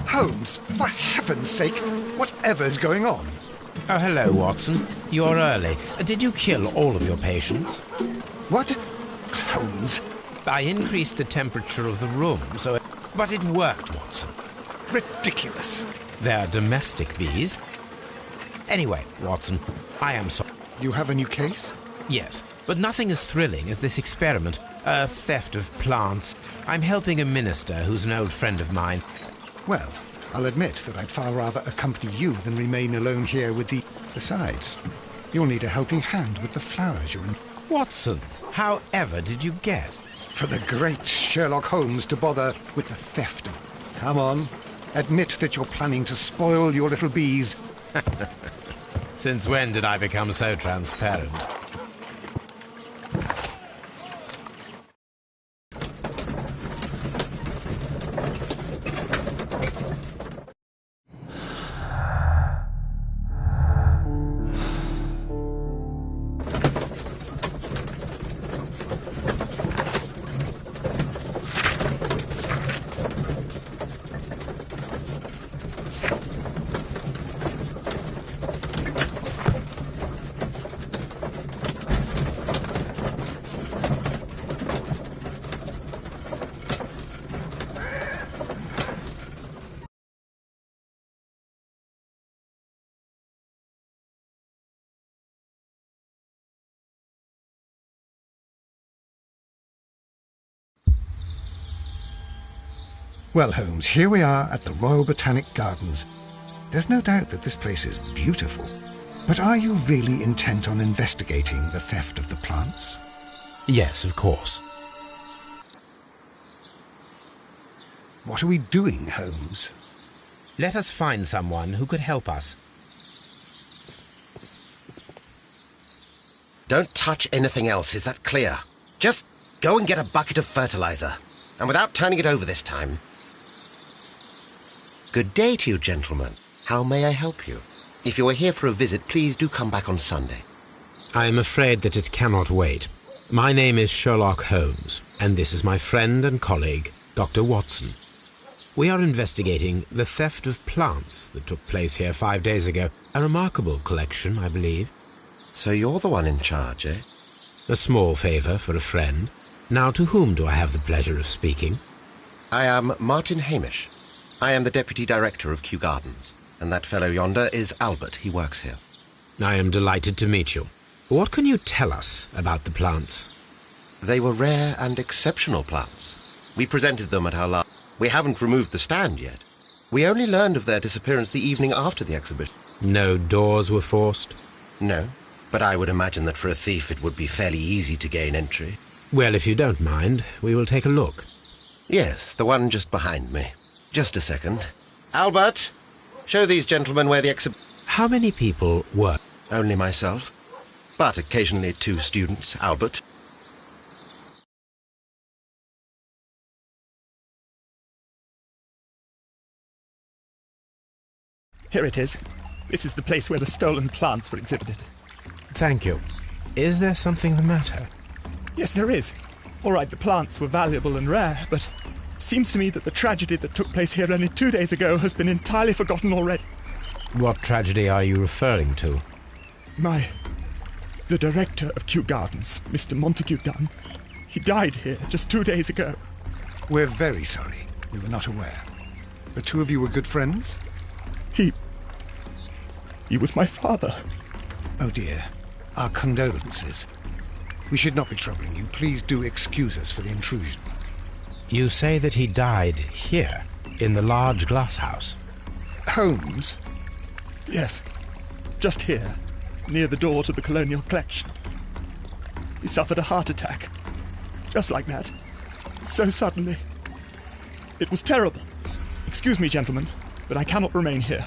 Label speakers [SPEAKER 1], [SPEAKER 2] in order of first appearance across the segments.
[SPEAKER 1] Holmes, for heaven's sake, whatever's going on?
[SPEAKER 2] Oh, hello, Watson. You're early. Did you kill all of your patients?
[SPEAKER 1] What? Holmes,
[SPEAKER 2] I increased the temperature of the room, but it worked, Watson.
[SPEAKER 1] ridiculous.
[SPEAKER 2] They're domestic bees. Anyway, Watson, I am sorry.
[SPEAKER 1] You have a new case?
[SPEAKER 2] Yes, but nothing as thrilling as this experiment. A theft of plants. I'm helping a minister who's an old friend of mine.
[SPEAKER 1] Well, I'll admit that I'd far rather accompany you than remain alone here with the... Besides, you'll need a helping hand with the flowers you're in...
[SPEAKER 2] Watson, however did you guess?
[SPEAKER 1] For the great Sherlock Holmes to bother with the theft of... Come on, admit that you're planning to spoil your little bees.
[SPEAKER 2] Since when did I become so transparent?
[SPEAKER 1] Well, Holmes, here we are at the Royal Botanic Gardens. There's no doubt that this place is beautiful. But are you really intent on investigating the theft of the plants?
[SPEAKER 2] Yes, of course.
[SPEAKER 1] What are we doing, Holmes?
[SPEAKER 2] Let us find someone who could help us.
[SPEAKER 3] Don't touch anything else, is that clear? Just go and get a bucket of fertilizer. And without turning it over this time. Good day to you, gentlemen. How may I help you? If you are here for a visit, please do come back on Sunday.
[SPEAKER 2] I am afraid that it cannot wait. My name is Sherlock Holmes, and this is my friend and colleague, Dr. Watson. We are investigating the theft of plants that took place here 5 days ago. A remarkable collection, I believe.
[SPEAKER 3] So you're the one in charge, eh?
[SPEAKER 2] A small favour for a friend. Now, to whom do I have the pleasure of speaking?
[SPEAKER 3] I am Martin Hamish. I am the Deputy Director of Kew Gardens, and that fellow yonder is Albert. He works here.
[SPEAKER 2] I am delighted to meet you. What can you tell us about the plants?
[SPEAKER 3] They were rare and exceptional plants. We presented them at our last... We haven't removed the stand yet. We only learned of their disappearance the evening after the exhibition.
[SPEAKER 2] No doors were forced?
[SPEAKER 3] No, but I would imagine that for a thief it would be fairly easy to gain entry.
[SPEAKER 2] Well, if you don't mind, we will take a look.
[SPEAKER 3] Yes, the one just behind me. Just a second. Albert, show these gentlemen where the
[SPEAKER 2] How many people were?
[SPEAKER 3] Only myself, but occasionally 2 students. Albert.
[SPEAKER 4] Here it is. This is the place where the stolen plants were exhibited.
[SPEAKER 2] Thank you. Is there something the matter?
[SPEAKER 4] Yes, there is. All right, the plants were valuable and rare, but it seems to me that the tragedy that took place here only 2 days ago has been entirely forgotten already.
[SPEAKER 2] What tragedy are you referring to?
[SPEAKER 4] The director of Kew Gardens, Mr. Montague Dunn, he died here just 2 days ago.
[SPEAKER 1] We're very sorry. We were not aware. The two of you were good friends?
[SPEAKER 4] He was my father.
[SPEAKER 1] Oh dear. Our condolences. We should not be troubling you. Please do excuse us for the intrusion.
[SPEAKER 2] You say that he died here, in the large glass house?
[SPEAKER 1] Holmes?
[SPEAKER 4] Yes, just here, near the door to the colonial collection. He suffered a heart attack. Just like that. So suddenly. It was terrible. Excuse me, gentlemen, but I cannot remain here.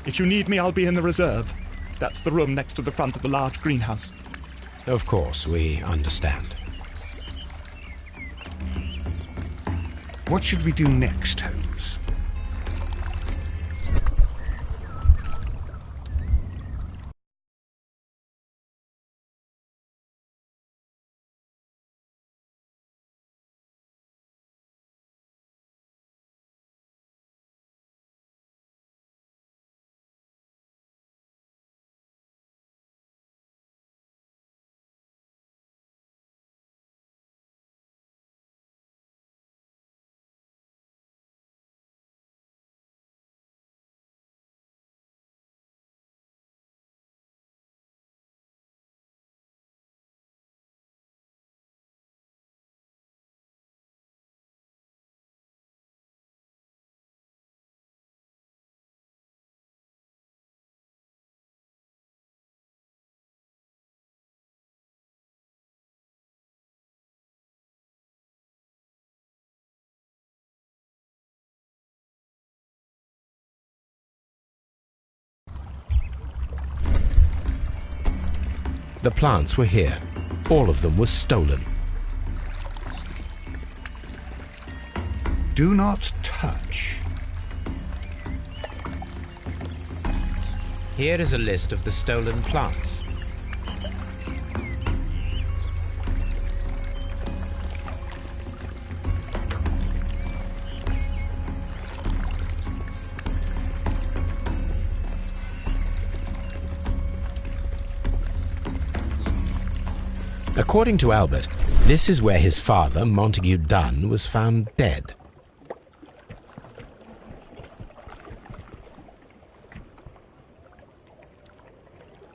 [SPEAKER 4] If you need me, I'll be in the reserve. That's the room next to the front of the large greenhouse.
[SPEAKER 2] Of course, we understand.
[SPEAKER 1] What should we do next, Holmes?
[SPEAKER 2] The plants were here. All of them were stolen.
[SPEAKER 1] Do not touch.
[SPEAKER 2] Here is a list of the stolen plants. According to Albert, this is where his father, Montague Dunn, was found dead.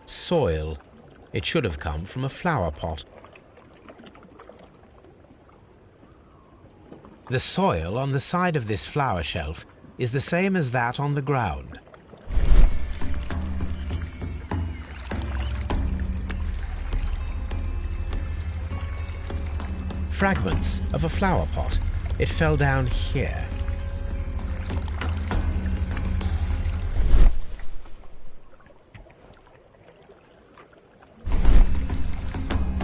[SPEAKER 2] Soil. It should have come from a flower pot. The soil on the side of this flower shelf is the same as that on the ground. Fragments of a flower pot. It fell down here.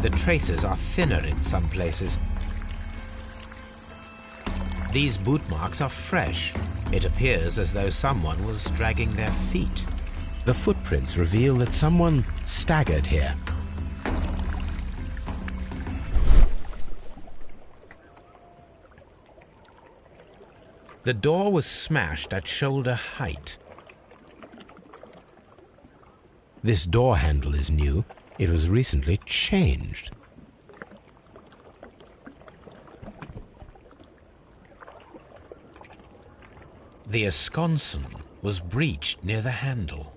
[SPEAKER 2] The traces are thinner in some places. These boot marks are fresh. It appears as though someone was dragging their feet. The footprints reveal that someone staggered here. The door was smashed at shoulder height. This door handle is new. It was recently changed. The esconsson was breached near the handle.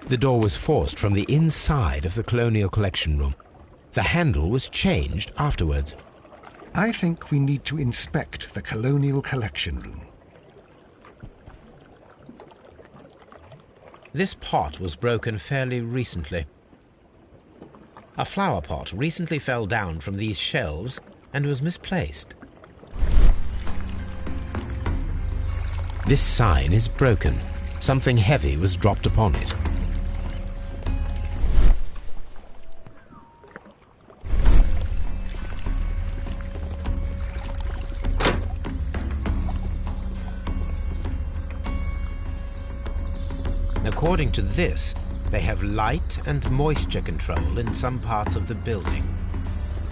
[SPEAKER 2] The door was forced from the inside of the Colonial Collection Room. The handle was changed afterwards.
[SPEAKER 1] I think we need to inspect the Colonial Collection Room.
[SPEAKER 2] This pot was broken fairly recently. A flower pot recently fell down from these shelves and was misplaced. This sign is broken. Something heavy was dropped upon it. According to this, they have light and moisture control in some parts of the building.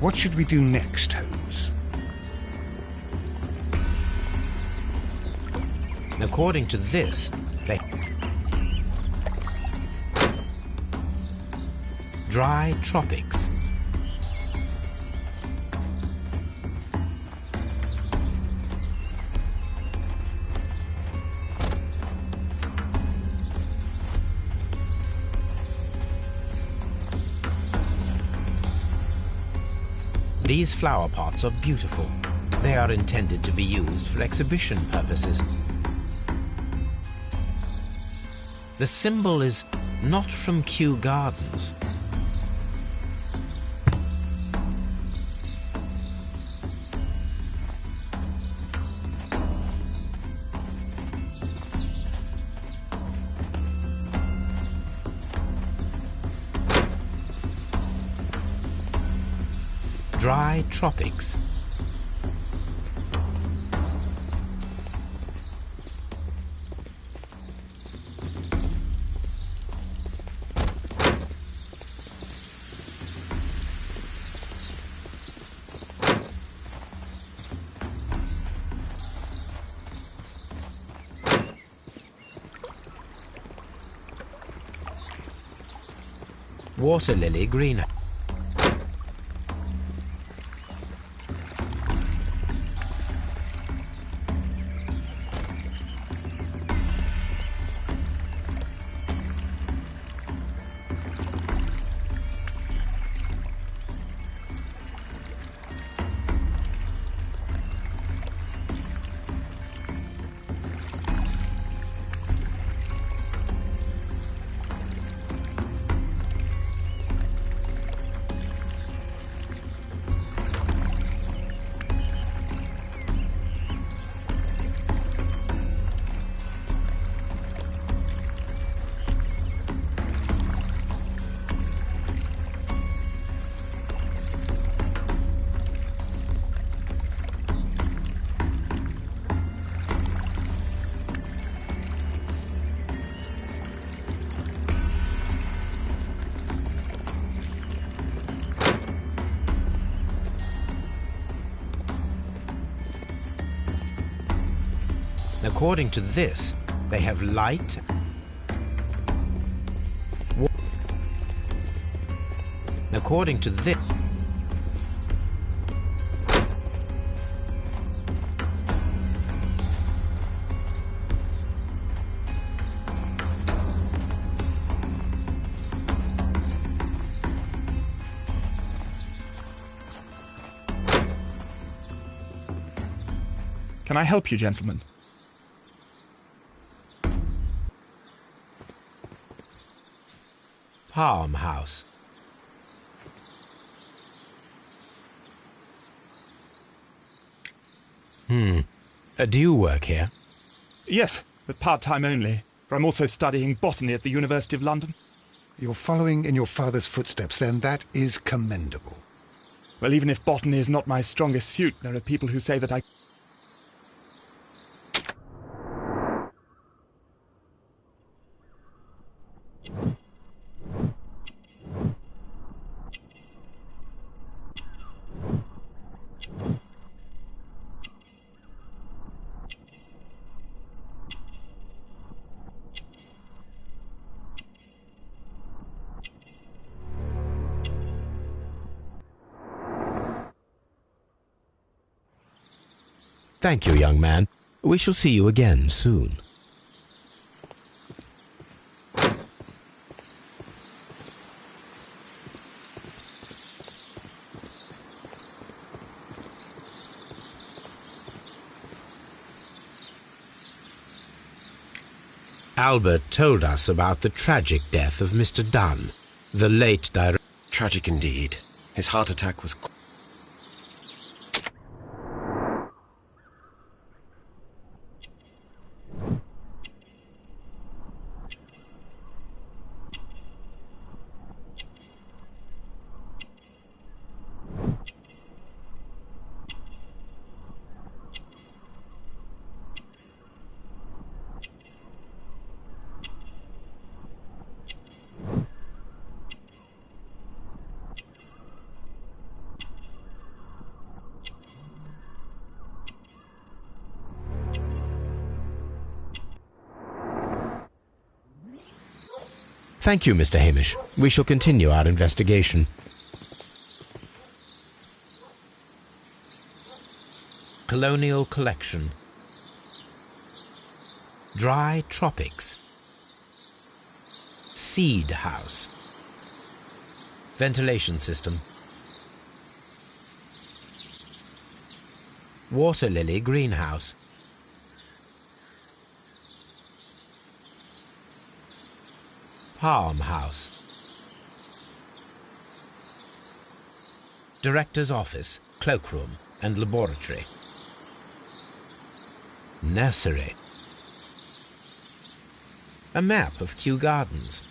[SPEAKER 1] What should we do next, Holmes?
[SPEAKER 2] According to this, they... Dry tropics. These flower pots are beautiful. They are intended to be used for exhibition purposes. The symbol is not from Kew Gardens. Dry tropics. Water lily green. According to this, they have light. According to this,
[SPEAKER 4] Can I help you, gentlemen?
[SPEAKER 2] farmhouse. Do you work here?
[SPEAKER 4] Yes, but part-time only, for I'm also studying botany at the University of London.
[SPEAKER 1] You're following in your father's footsteps, then. That is commendable.
[SPEAKER 4] Well, even if botany is not my strongest suit, there are people who say that I...
[SPEAKER 2] Thank you, young man. We shall see you again soon. Albert told us about the tragic death of Mr. Dunn, the late director.
[SPEAKER 3] Tragic indeed. His heart attack was...
[SPEAKER 2] Thank you, Mr. Hamish. We shall continue our investigation. Colonial Collection. Dry Tropics. Seed House. Ventilation System. Water Lily Greenhouse. Farmhouse. Director's Office, Cloakroom and Laboratory. Nursery. A map of Kew Gardens.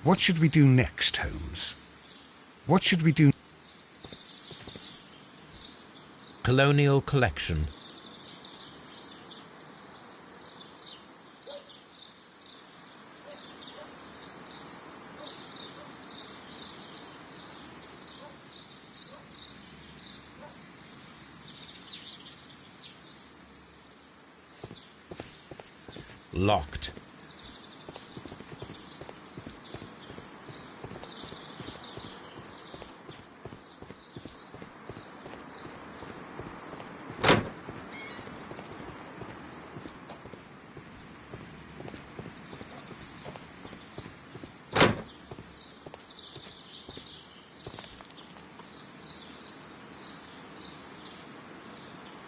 [SPEAKER 1] What should we do next, Holmes? What should we do?
[SPEAKER 2] Colonial Collection. Locked.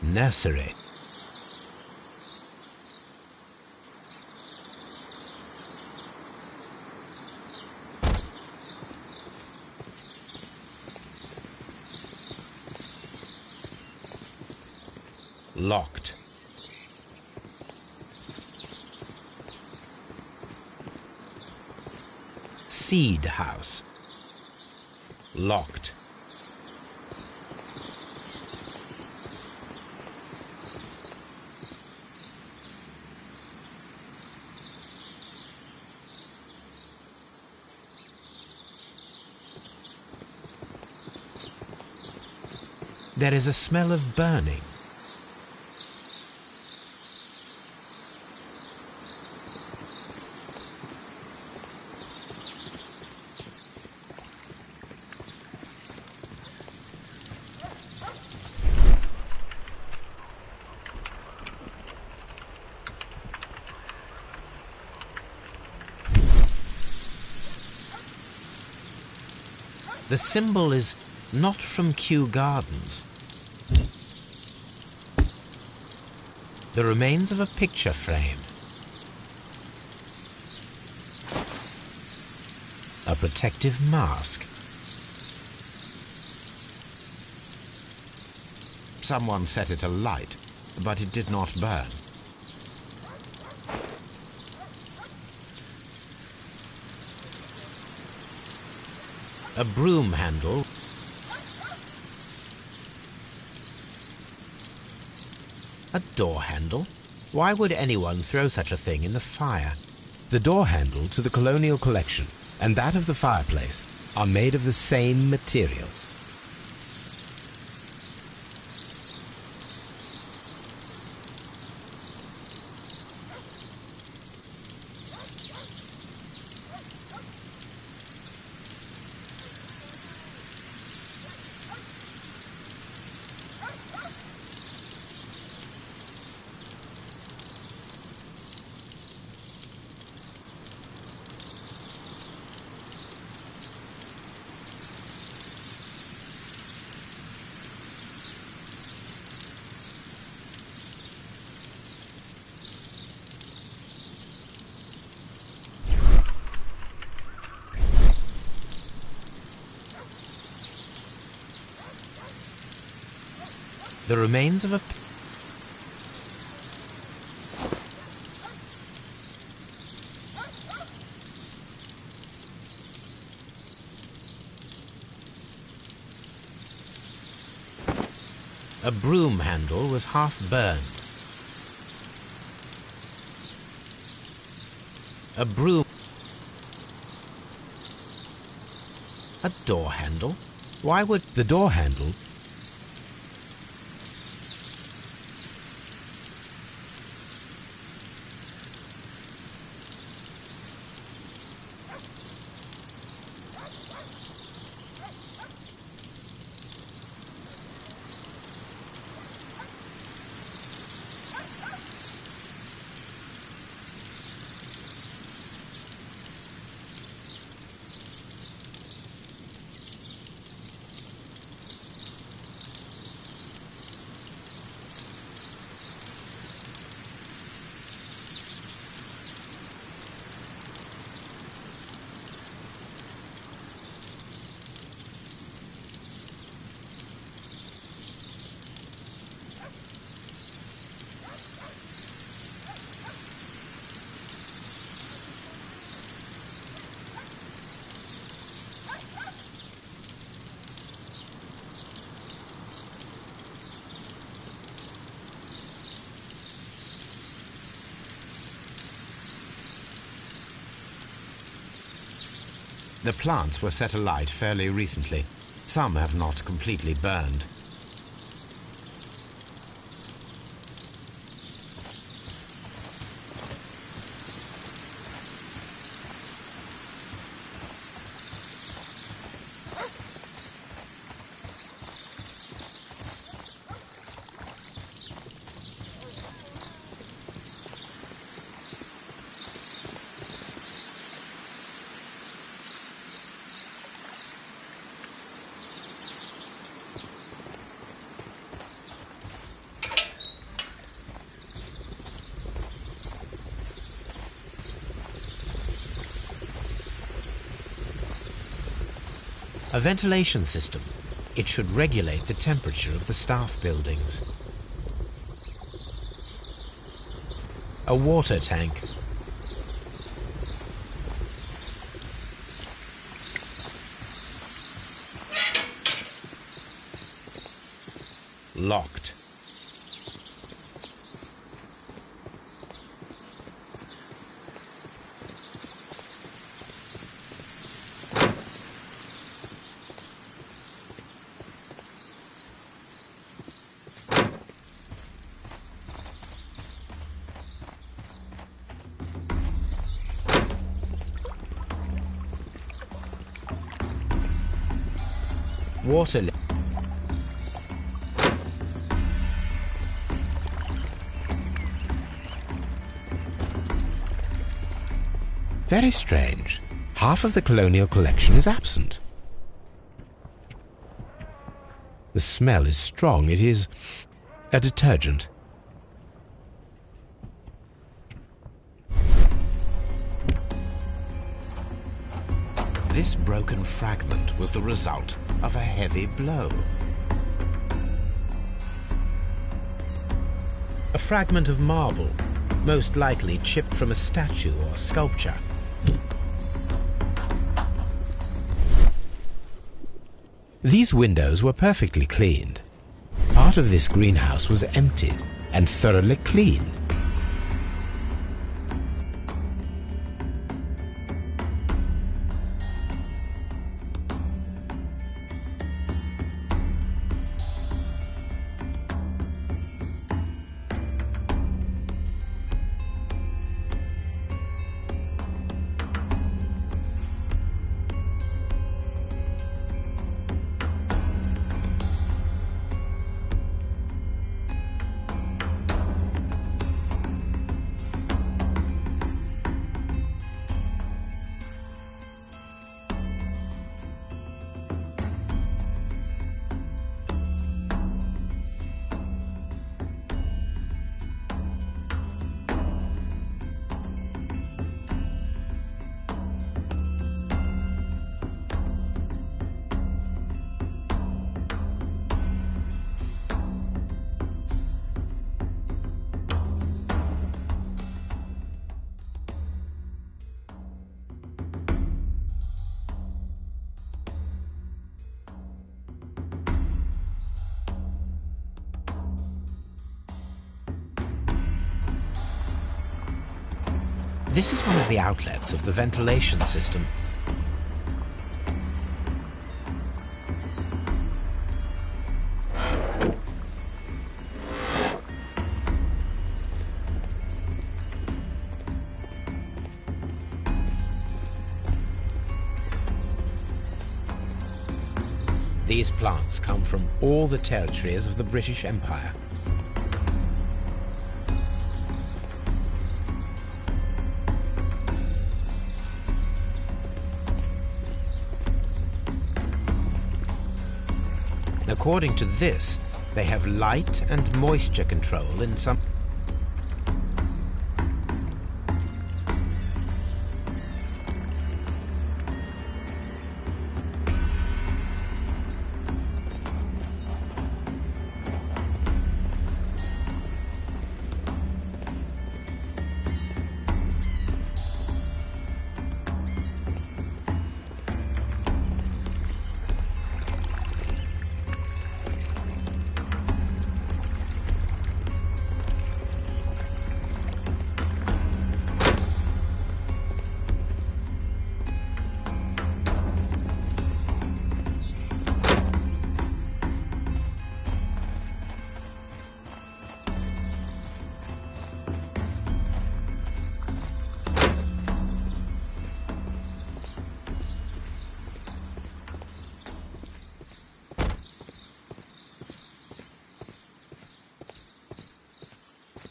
[SPEAKER 2] Nursery. Locked. Seed House. Locked. There is a smell of burning. The symbol is not from Kew Gardens. The remains of a picture frame. A protective mask. Someone set it alight, but it did not burn. A broom handle. A door handle? Why would anyone throw such a thing in the fire? The door handle to the colonial collection and that of the fireplace are made of the same material. The remains of a broom handle was half burned. A broom. A door handle? Why would the door handle? The plants were set alight fairly recently. Some have not completely burned. A ventilation system. It should regulate the temperature of the staff buildings. A water tank. Locked. water. Very strange. Half of the colonial collection is absent. The smell is strong. It is a detergent. This broken fragment was the result of a heavy blow. A fragment of marble, most likely chipped from a statue or sculpture. These windows were perfectly cleaned. Part of this greenhouse was emptied and thoroughly cleaned. This is one of the outlets of the ventilation system. These plants come from all the territories of the British Empire. According to this, they have light and moisture control in some...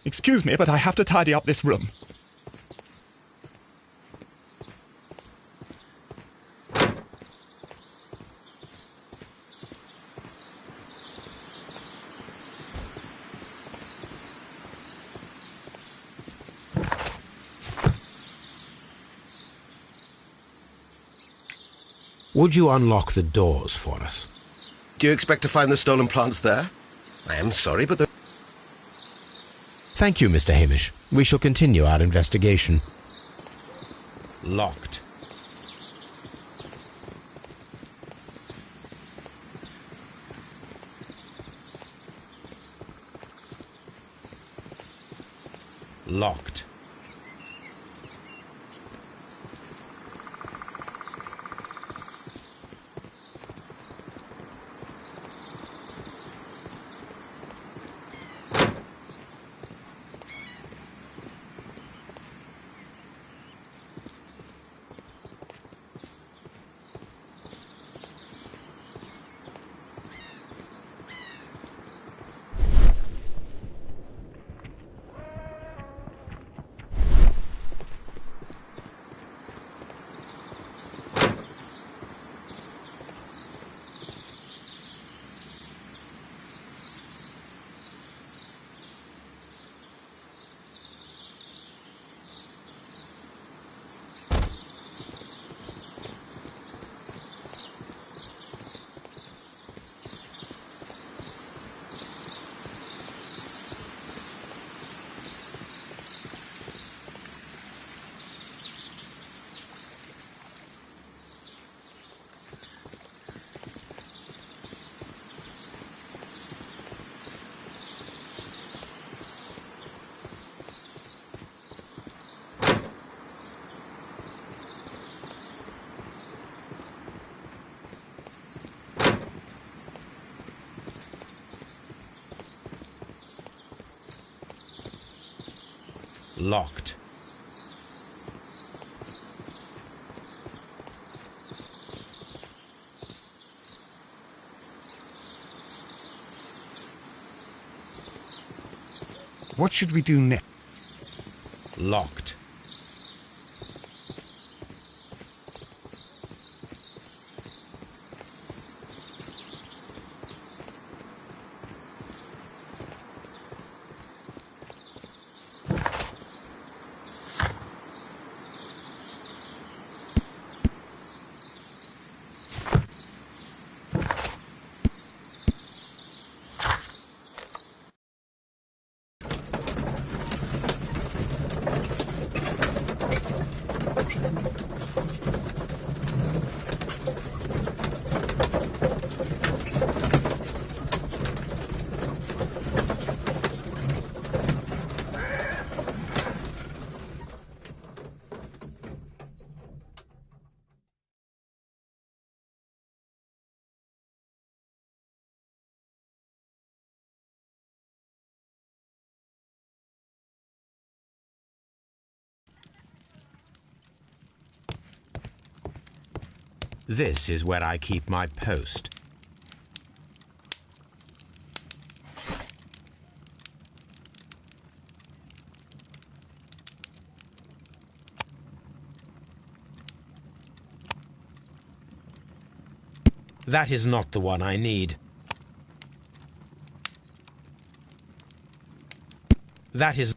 [SPEAKER 4] Excuse me, but I have to tidy up this room.
[SPEAKER 2] Would you unlock the doors for us?
[SPEAKER 3] Do you expect to find the stolen plants there? I am sorry, but the...
[SPEAKER 2] Thank you, Mr. Hamish. We shall continue our investigation. Locked. Locked. Locked.
[SPEAKER 1] What should we do next?
[SPEAKER 2] Locked. This is where I keep my post. That is not the one I need. That is...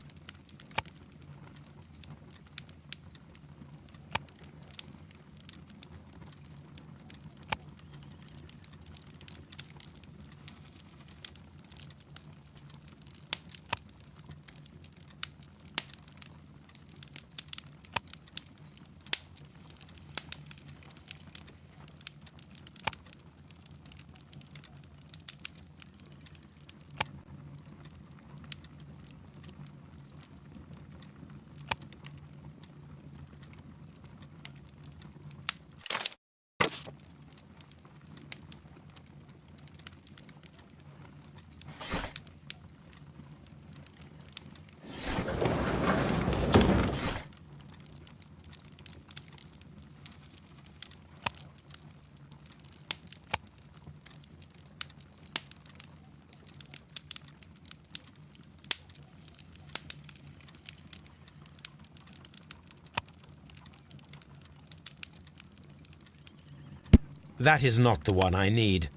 [SPEAKER 2] That is not the one I need.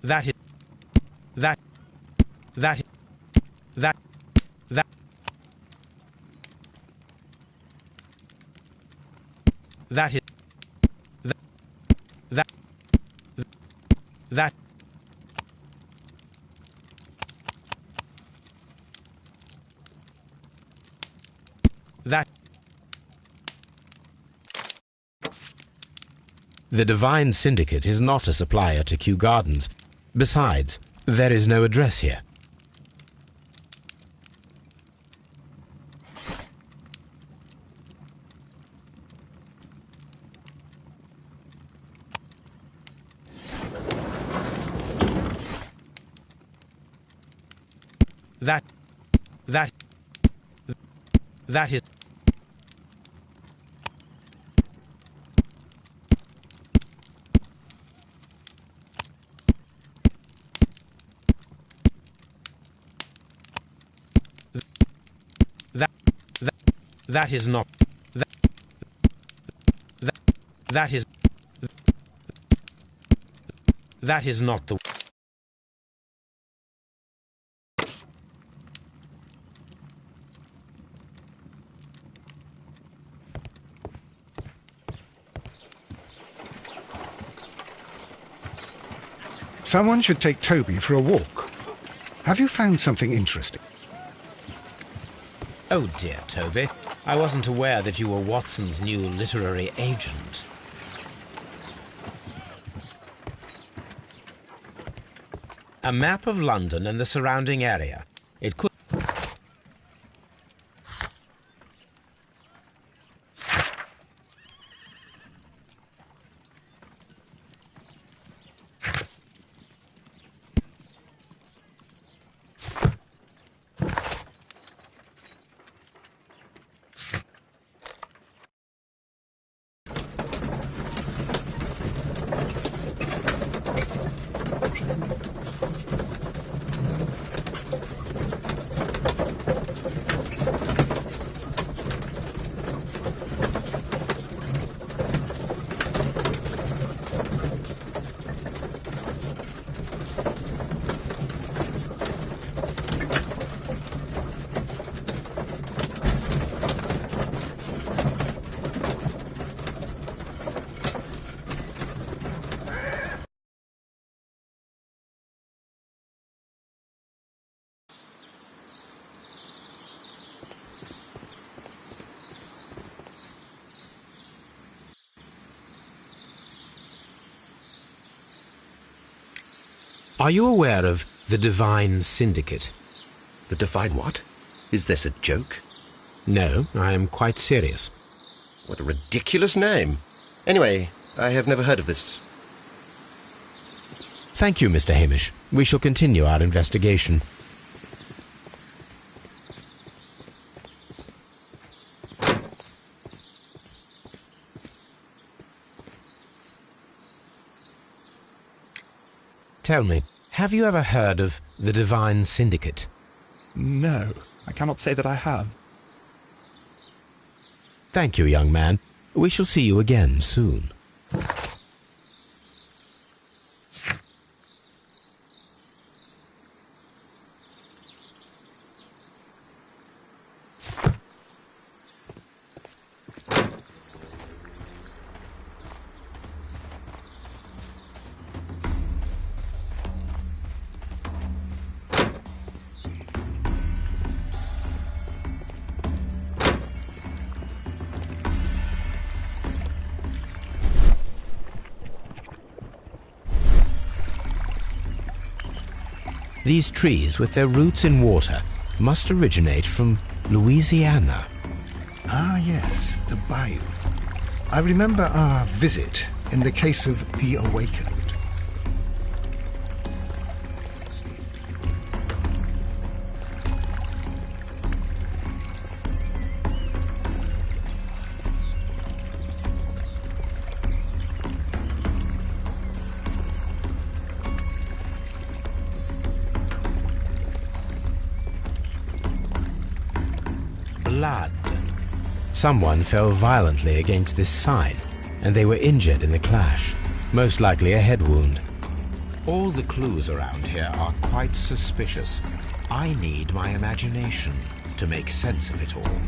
[SPEAKER 2] That is... That... That... That... That... That is... That... That... That... That... The Divine Syndicate is not a supplier to Kew Gardens. Besides, there is no address here. That is... That is not... That is... That is not the...
[SPEAKER 1] Someone should take Toby for a walk. Have you found something interesting?
[SPEAKER 2] Oh dear, Toby. I wasn't aware that you were Watson's new literary agent. A map of London and the surrounding area. It could... Are you aware of the Divine Syndicate?
[SPEAKER 3] The Divine what? Is this a joke?
[SPEAKER 2] No, I am quite serious.
[SPEAKER 3] What a ridiculous name. Anyway, I have never heard of this.
[SPEAKER 2] Thank you, Mr. Hamish. We shall continue our investigation. Tell me, have you ever heard of the Divine Syndicate?
[SPEAKER 4] No, I cannot say that I have.
[SPEAKER 2] Thank you, young man. We shall see you again soon. These trees, with their roots in water, must originate from Louisiana.
[SPEAKER 1] Ah, yes, the bayou. I remember our visit in the case of the Awakened.
[SPEAKER 2] Blood. Someone fell violently against this sign, and they were injured in the clash, most likely a head wound. All the clues around here are quite suspicious. I need my imagination to make sense of it all.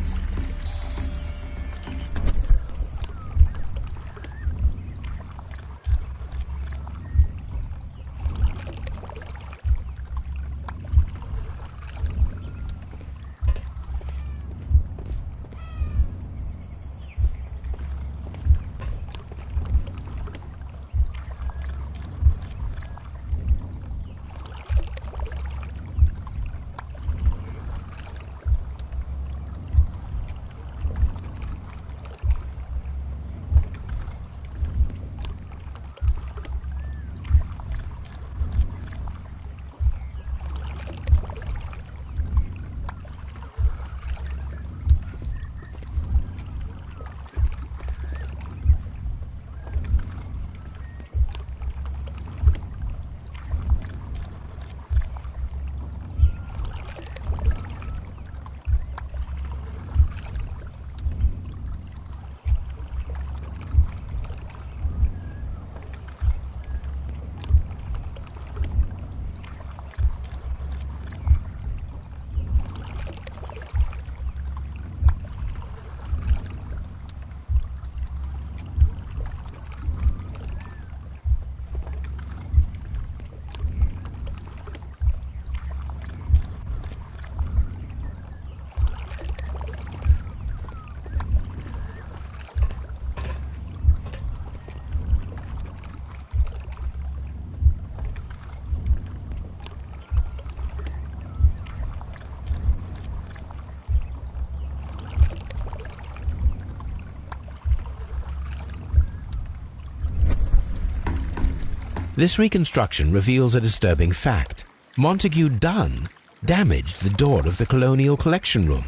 [SPEAKER 2] This reconstruction reveals a disturbing fact. Montague Dunn damaged the door of the Colonial Collection Room.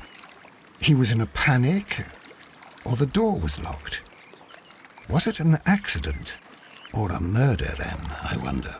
[SPEAKER 1] He was in a panic, or the door was locked. Was it an accident, or a murder then, I wonder?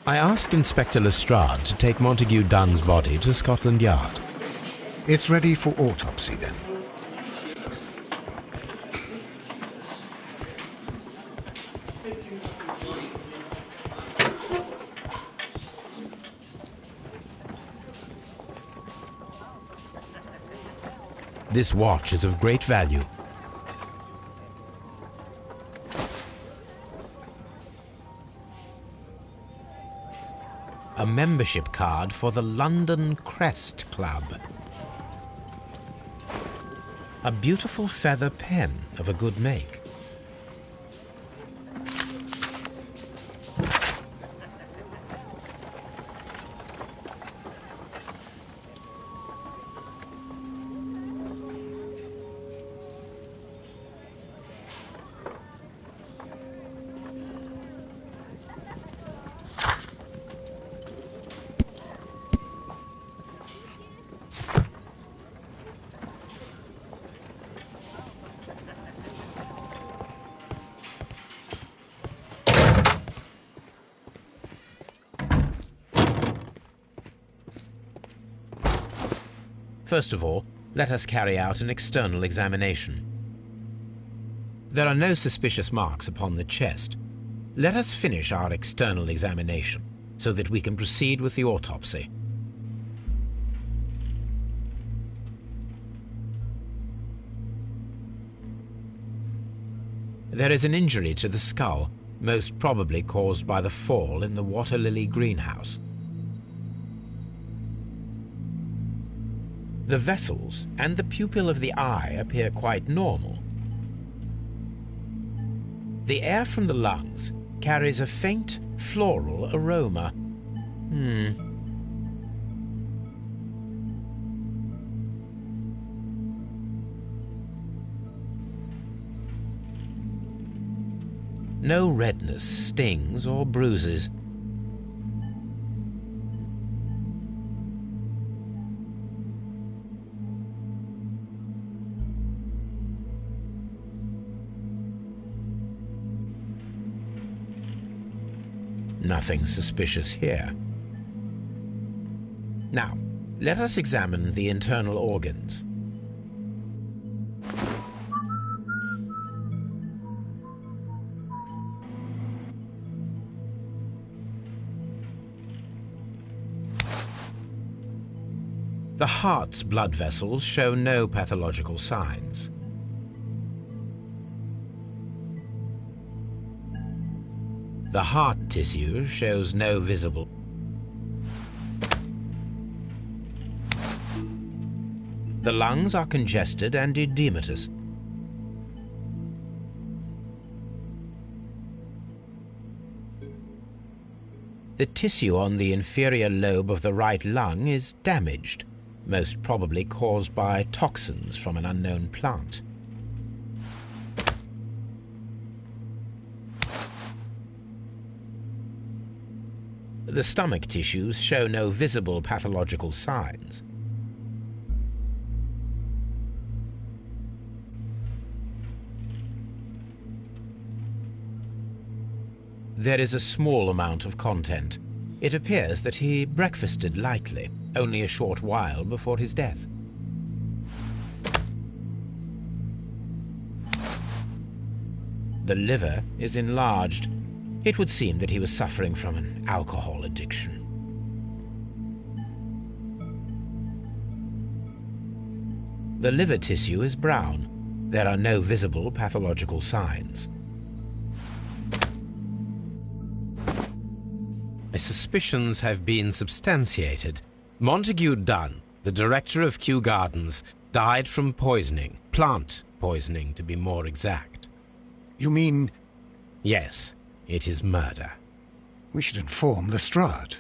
[SPEAKER 2] I asked Inspector Lestrade to take Montague Dunn's body to Scotland Yard.
[SPEAKER 1] It's ready for autopsy, then.
[SPEAKER 2] This watch is of great value. A membership card for the London Crest Club. A beautiful feather pen of a good make. First of all, let us carry out an external examination. There are no suspicious marks upon the chest. Let us finish our external examination so that we can proceed with the autopsy. There is an injury to the skull, most probably caused by the fall in the water lily greenhouse. The vessels and the pupil of the eye appear quite normal. The air from the lungs carries a faint floral aroma. No redness, stings, or bruises. Nothing suspicious here. Now, let us examine the internal organs. The heart's blood vessels show no pathological signs. The heart tissue shows no visible. The lungs are congested and edematous. The tissue on the inferior lobe of the right lung is damaged, most probably caused by toxins from an unknown plant. The stomach tissues show no visible pathological signs. There is a small amount of content. It appears that he breakfasted lightly, only a short while before his death. The liver is enlarged. It would seem that he was suffering from an alcohol addiction. The liver tissue is brown. There are no visible pathological signs. My suspicions have been substantiated. Montague Dunn, the director of Kew Gardens, died from poisoning. Plant poisoning, to be more exact.
[SPEAKER 1] You mean...
[SPEAKER 2] Yes. It is murder.
[SPEAKER 1] We should inform Lestrade.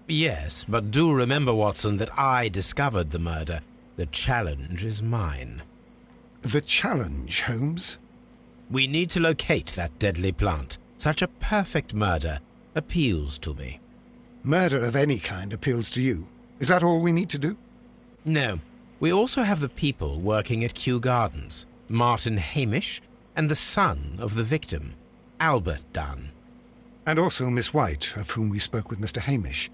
[SPEAKER 2] Yes, but do remember, Watson, that I discovered the murder. The challenge is mine.
[SPEAKER 1] The challenge, Holmes?
[SPEAKER 2] We need to locate that deadly plant. Such a perfect murder appeals to me.
[SPEAKER 1] Murder of any kind appeals to you. Is that all we need to do?
[SPEAKER 2] No. We also have the people working at Kew Gardens. Martin Hamish and the son of the victim, Albert Dunn.
[SPEAKER 1] And also Miss White, of whom we spoke with Mr. Hamish.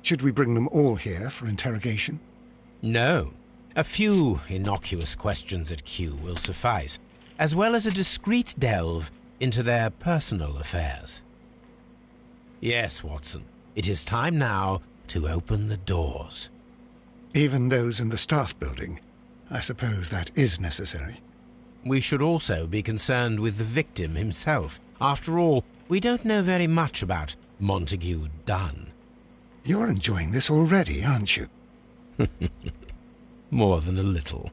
[SPEAKER 1] Should we bring them all here for interrogation?
[SPEAKER 2] No. A few innocuous questions at Kew will suffice, as well as a discreet delve into their personal affairs. Yes, Watson, it is time now to open the doors.
[SPEAKER 1] Even those in the staff building? I suppose that is necessary.
[SPEAKER 2] We should also be concerned with the victim himself. After all, we don't know very much about Montague Dunn.
[SPEAKER 1] You're enjoying this already, aren't you?
[SPEAKER 2] More than a little.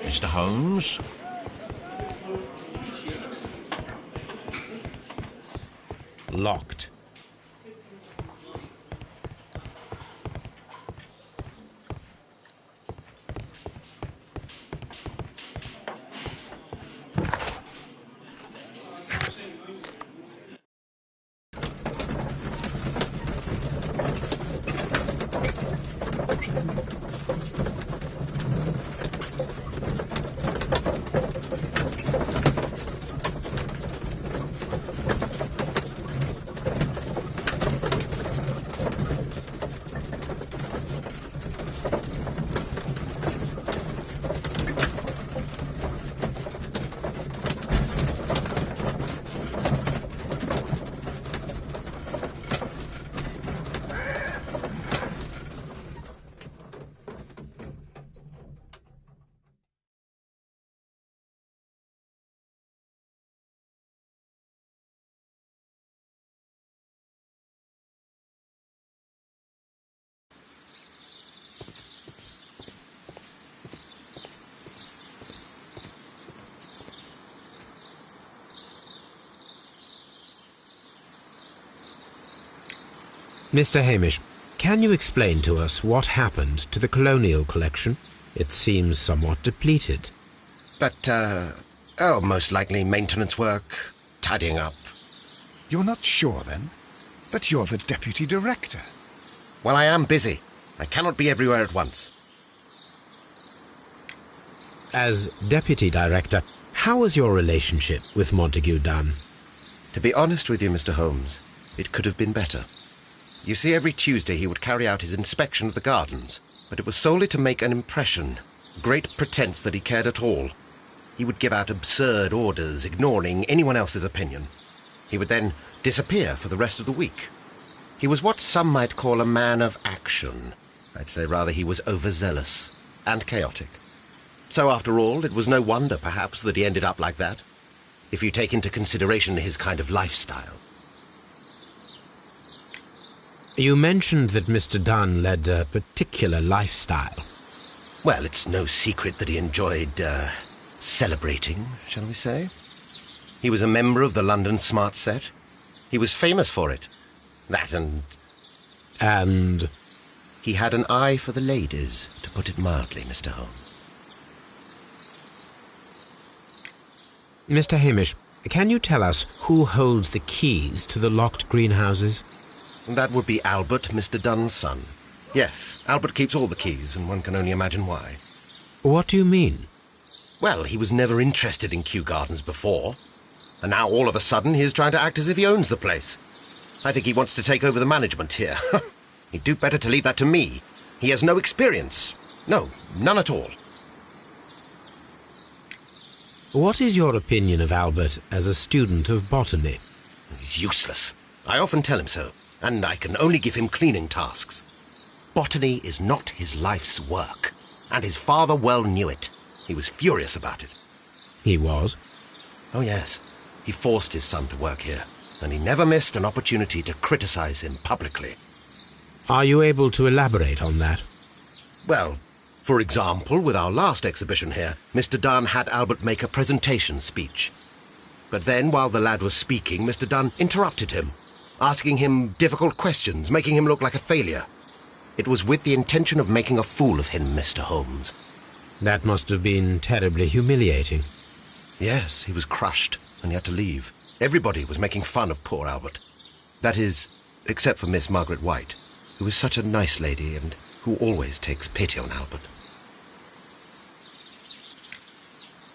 [SPEAKER 5] Mr. Holmes?
[SPEAKER 2] Locked. Mr. Hamish, can you explain to us what happened to the colonial collection? It seems somewhat depleted.
[SPEAKER 3] But, most likely maintenance work, tidying up.
[SPEAKER 1] You're not sure, then? But you're the deputy director.
[SPEAKER 3] Well, I am busy. I cannot be everywhere at once.
[SPEAKER 2] As deputy director, how was your relationship with Montague Dunn?
[SPEAKER 3] To be honest with you, Mr. Holmes, it could have been better. You see, every Tuesday he would carry out his inspection of the gardens, but it was solely to make an impression. Great pretense that he cared at all. He would give out absurd orders, ignoring anyone else's opinion. He would then disappear for the rest of the week. He was what some might call a man of action. I'd say rather he was overzealous and chaotic. So after all, it was no wonder, perhaps, that he ended up like that, if you take into consideration his kind of lifestyle.
[SPEAKER 2] You mentioned that Mr. Dunn led a particular lifestyle.
[SPEAKER 3] Well, it's no secret that he enjoyed, celebrating, shall we say. He was a member of the London Smart Set. He was famous for it. That and...
[SPEAKER 2] And?
[SPEAKER 3] He had an eye for the ladies, to put it mildly, Mr. Holmes.
[SPEAKER 2] Mr. Hamish, can you tell us who holds the keys to the locked greenhouses?
[SPEAKER 3] That would be Albert, Mr. Dunn's son. Yes, Albert keeps all the keys, and one can only imagine why.
[SPEAKER 2] What do you mean?
[SPEAKER 3] Well, he was never interested in Kew Gardens before, and now all of a sudden he is trying to act as if he owns the place. I think he wants to take over the management here. He'd do better to leave that to me. He has no experience. No, none at all.
[SPEAKER 2] What is your opinion of Albert as a student of botany?
[SPEAKER 3] He's useless. I often tell him so, and I can only give him cleaning tasks. Botany is not his life's work, and his father well knew it. He was furious about it.
[SPEAKER 2] He was?
[SPEAKER 3] Oh, yes. He forced his son to work here. and he never missed an opportunity to criticize him publicly.
[SPEAKER 2] Are you able to elaborate on that?
[SPEAKER 3] Well, for example, with our last exhibition here, Mr. Dunn had Albert make a presentation speech. But then, while the lad was speaking, Mr. Dunn interrupted him, asking him difficult questions, making him look like a failure. It was with the intention of making a fool of him, Mr. Holmes.
[SPEAKER 2] That must have been terribly humiliating.
[SPEAKER 3] Yes, he was crushed, and he had to leave. Everybody was making fun of poor Albert. That is, except for Miss Margaret White, who is such a nice lady and who always takes pity on Albert.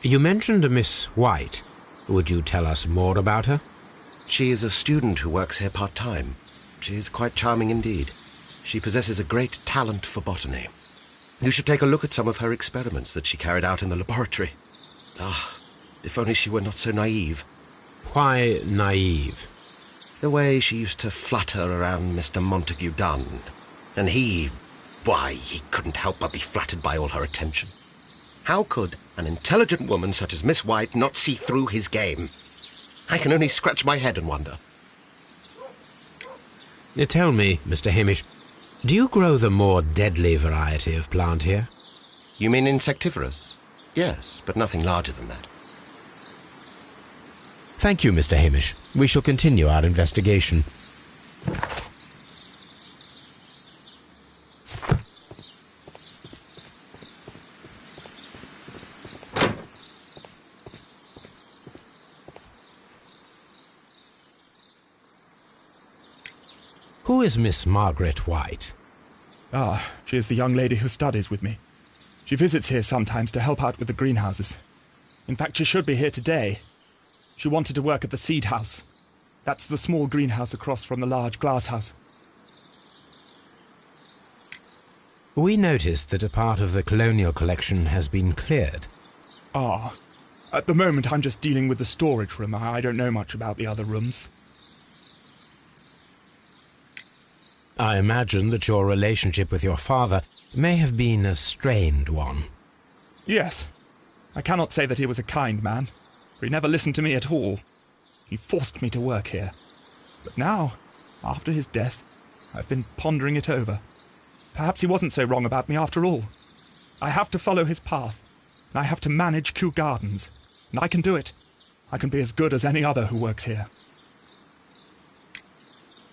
[SPEAKER 2] You mentioned a Miss White. Would you tell us more about her?
[SPEAKER 3] She is a student who works here part-time. She is quite charming indeed. She possesses a great talent for botany. You should take a look at some of her experiments that she carried out in the laboratory. Ah, if only she were not so naive.
[SPEAKER 2] Why naive?
[SPEAKER 3] The way she used to flutter around Mr. Montague Dunn. And why, he couldn't help but be flattered by all her attention. How could an intelligent woman such as Miss White not see through his game? I can only scratch my head and wonder.
[SPEAKER 2] Tell me, Mr. Hamish, do you grow the more deadly variety of plant here?
[SPEAKER 3] You mean insectivorous? Yes, but nothing larger than that.
[SPEAKER 2] Thank you, Mr. Hamish. We shall continue our investigation. Who is Miss Margaret White?
[SPEAKER 4] Ah, she is the young lady who studies with me. She visits here sometimes to help out with the greenhouses. In fact, she should be here today. She wanted to work at the seed house. That's the small greenhouse across from the large glass house.
[SPEAKER 2] We noticed that a part of the colonial collection has been cleared.
[SPEAKER 4] Ah, at the moment I'm just dealing with the storage room. I don't know much about the other rooms.
[SPEAKER 2] I imagine that your relationship with your father may have been a strained one.
[SPEAKER 4] Yes. I cannot say that he was a kind man, for he never listened to me at all. He forced me to work here. But now, after his death, I've been pondering it over. Perhaps he wasn't so wrong about me after all. I have to follow his path, and I have to manage Kew Gardens, and I can do it. I can be as good as any other who works here.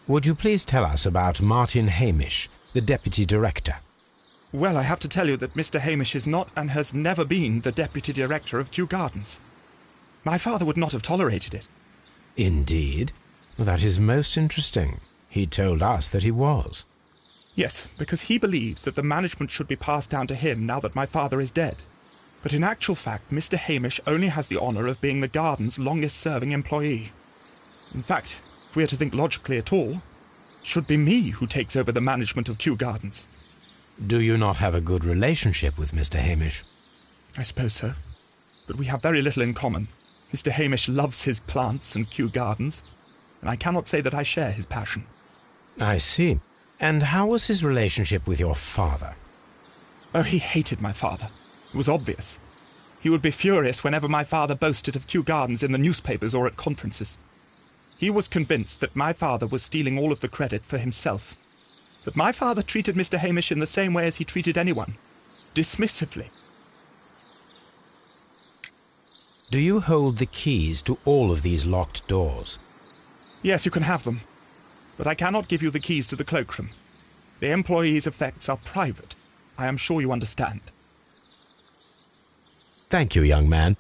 [SPEAKER 2] Would you please tell us about Martin Hamish, the Deputy Director?
[SPEAKER 4] Well, I have to tell you that Mr. Hamish is not and has never been the Deputy Director of Kew Gardens. My father would not have tolerated it.
[SPEAKER 2] Indeed? That is most interesting. He told us that he was.
[SPEAKER 4] Yes, because he believes that the management should be passed down to him now that my father is dead. But in actual fact, Mr. Hamish only has the honour of being the garden's longest-serving employee. In fact, if we are to think logically at all, it should be me who takes over the management of Kew Gardens.
[SPEAKER 2] Do you not have a good relationship with Mr. Hamish?
[SPEAKER 4] I suppose so. But we have very little in common. Mr. Hamish loves his plants and Kew Gardens, and I cannot say that I share his passion.
[SPEAKER 2] I see. And how was his relationship with your father?
[SPEAKER 4] Oh, he hated my father. It was obvious. He would be furious whenever my father boasted of Kew Gardens in the newspapers or at conferences. He was convinced that my father was stealing all of the credit for himself. But my father treated Mr. Hamish in the same way as he treated anyone, dismissively.
[SPEAKER 2] Do you hold the keys to all of these locked doors?
[SPEAKER 4] Yes, you can have them. But I cannot give you the keys to the cloakroom. The employees' effects are private. I am sure you understand.
[SPEAKER 2] Thank you, young man.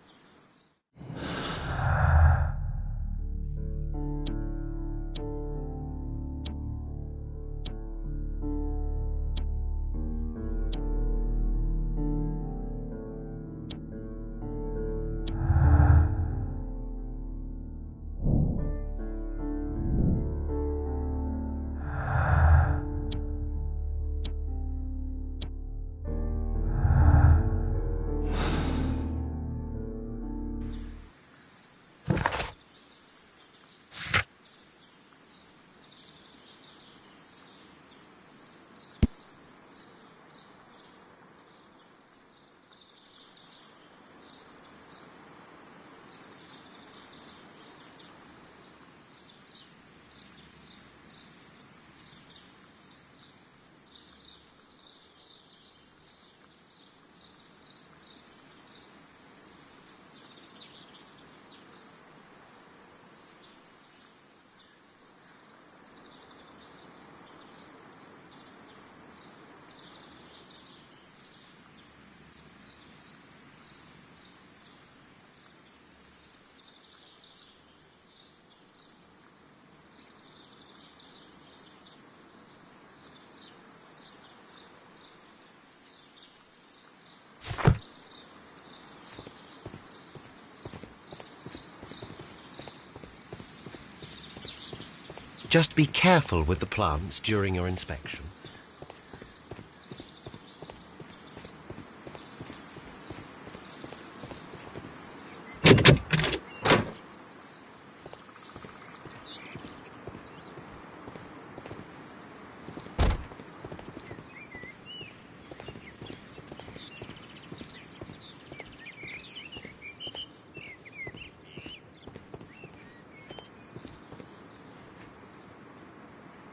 [SPEAKER 3] Just be careful with the plants during your inspection.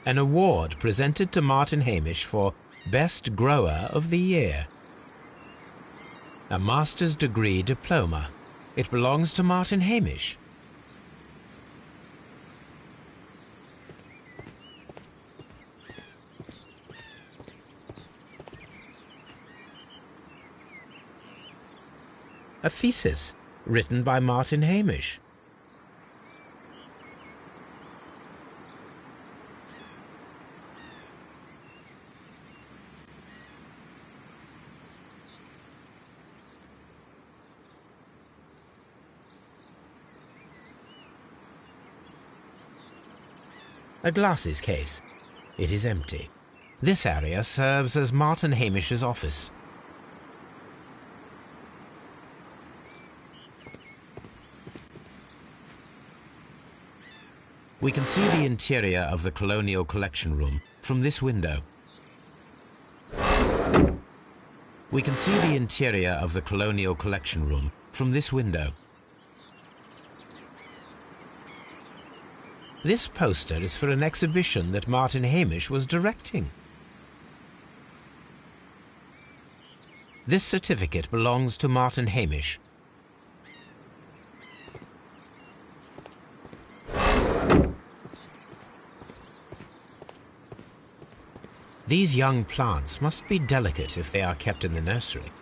[SPEAKER 2] An award presented to Martin Hamish for Best Grower of the Year. A master's degree diploma. It belongs to Martin Hamish. A thesis written by Martin Hamish. A glasses case. It is empty. This area serves as Martin Hamish's office. We can see the interior of the Colonial Collection Room from this window. We can see the interior of the Colonial Collection Room from this window. This poster is for an exhibition that Martin Hamish was directing. This certificate belongs to Martin Hamish. These young plants must be delicate if they are kept in the nursery.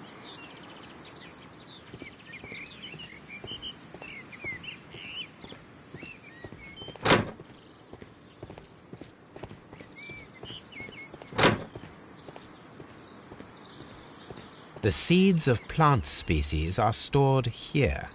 [SPEAKER 2] The seeds of plant species are stored here.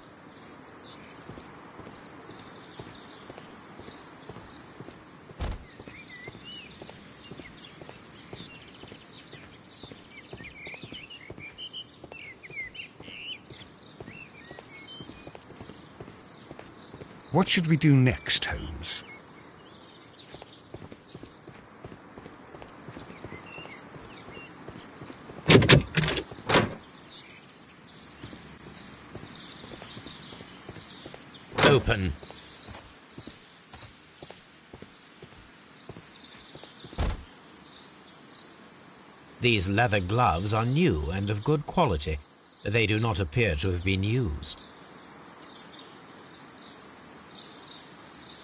[SPEAKER 1] What should we do next, Holmes?
[SPEAKER 2] Open. These leather gloves are new and of good quality. They do not appear to have been used.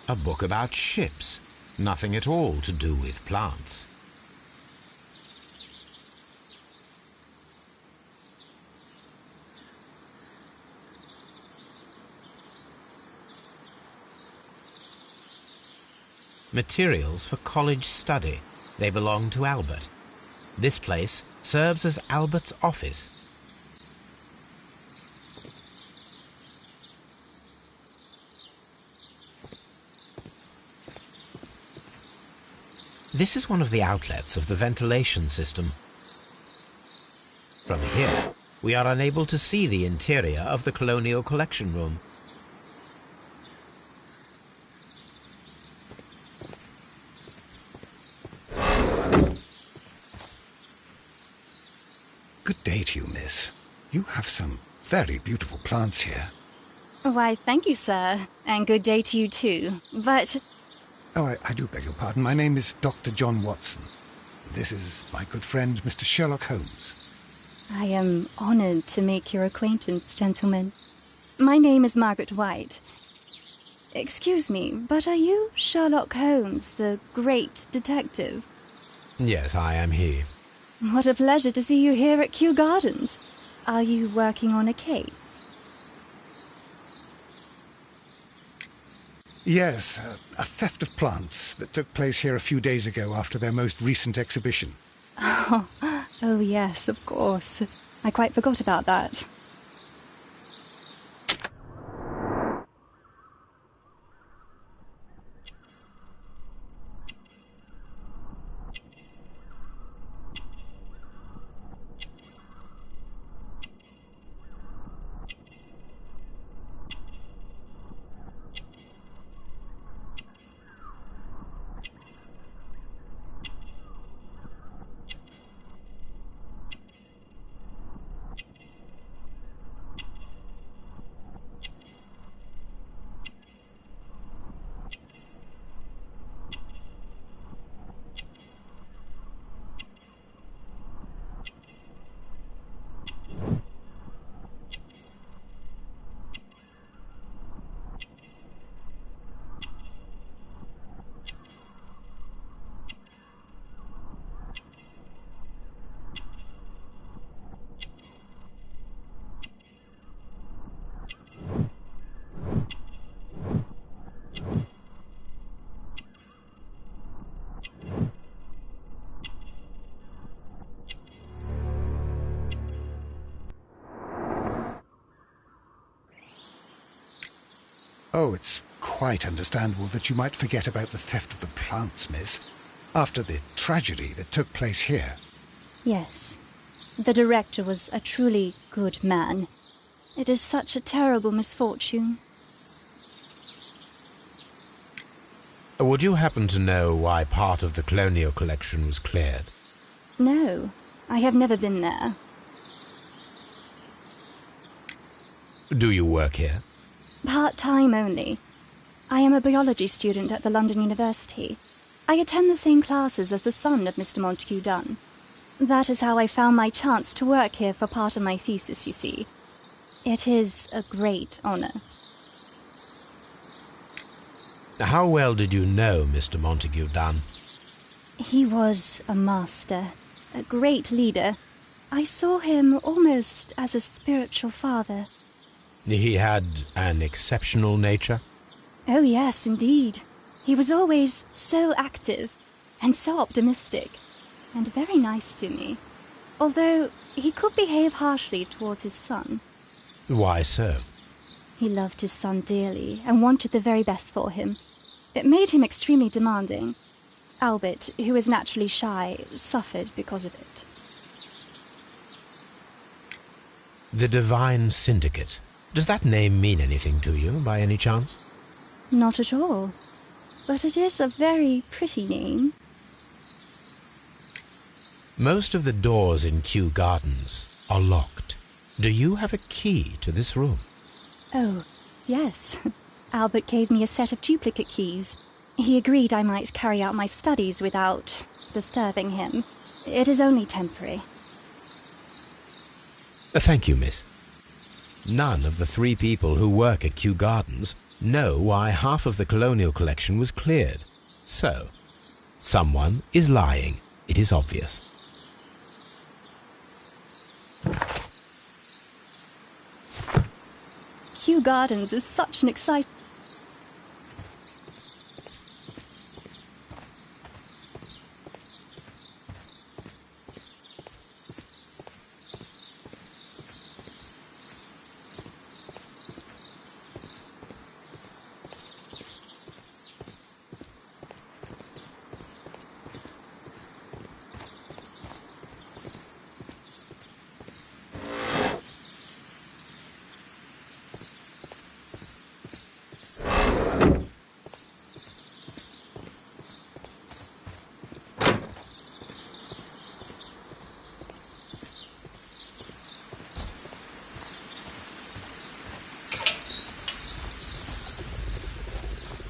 [SPEAKER 2] A book about ships. Nothing at all to do with plants. Materials for college study. They belong to Albert. This place serves as Albert's office. This is one of the outlets of the ventilation system. From here, we are unable to see the interior of the Colonial Collection Room.
[SPEAKER 1] Good day to you, miss. You have some very beautiful plants here.
[SPEAKER 5] Why, thank you, sir. And good day to you, too. But...
[SPEAKER 1] Oh, I do beg your pardon. My name is Dr. John Watson. This is my good friend, Mr. Sherlock Holmes.
[SPEAKER 5] I am honoured to make your acquaintance, gentlemen. My name is Margaret White. Excuse me, but are you Sherlock Holmes, the great detective?
[SPEAKER 2] Yes, I am he.
[SPEAKER 5] What a pleasure to see you here at Kew Gardens. Are you working on a case?
[SPEAKER 1] Yes, a theft of plants that took place here a few days ago after their most recent exhibition.
[SPEAKER 5] Oh, yes, of course. I quite forgot about that.
[SPEAKER 1] Oh, it's quite understandable that you might forget about the theft of the plants, miss, after the tragedy that took place here.
[SPEAKER 5] Yes. The director was a truly good man. It is such a terrible misfortune.
[SPEAKER 2] Would you happen to know why part of the colonial collection was cleared?
[SPEAKER 5] No, I have never been there.
[SPEAKER 2] Do you work here?
[SPEAKER 5] Part-time only. I am a biology student at the London University. I attend the same classes as the son of Mr. Montague Dunn. That is how I found my chance to work here for part of my thesis, you see. It is a great honor.
[SPEAKER 2] How well did you know Mr. Montague Dunn?
[SPEAKER 5] He was a master, a great leader. I saw him almost as a spiritual father.
[SPEAKER 2] He had an exceptional nature?
[SPEAKER 5] Oh yes, indeed. He was always so active and so optimistic, and very nice to me. Although he could behave harshly towards his son.
[SPEAKER 2] Why so?
[SPEAKER 5] He loved his son dearly and wanted the very best for him. It made him extremely demanding. Albert, who is naturally shy, suffered because of it.
[SPEAKER 2] The Divine Syndicate. Does that name mean anything to you, by any chance?
[SPEAKER 5] Not at all. But it is a very pretty name.
[SPEAKER 2] Most of the doors in Kew Gardens are locked. Do you have a key to this room?
[SPEAKER 5] Oh, yes. Albert gave me a set of duplicate keys. He agreed I might carry out my studies without disturbing him. It is only temporary.
[SPEAKER 2] Thank you, miss. None of the 3 people who work at Kew Gardens know why half of the colonial collection was cleared. So, someone is lying. It is obvious.
[SPEAKER 5] Kew Gardens is such an exciting...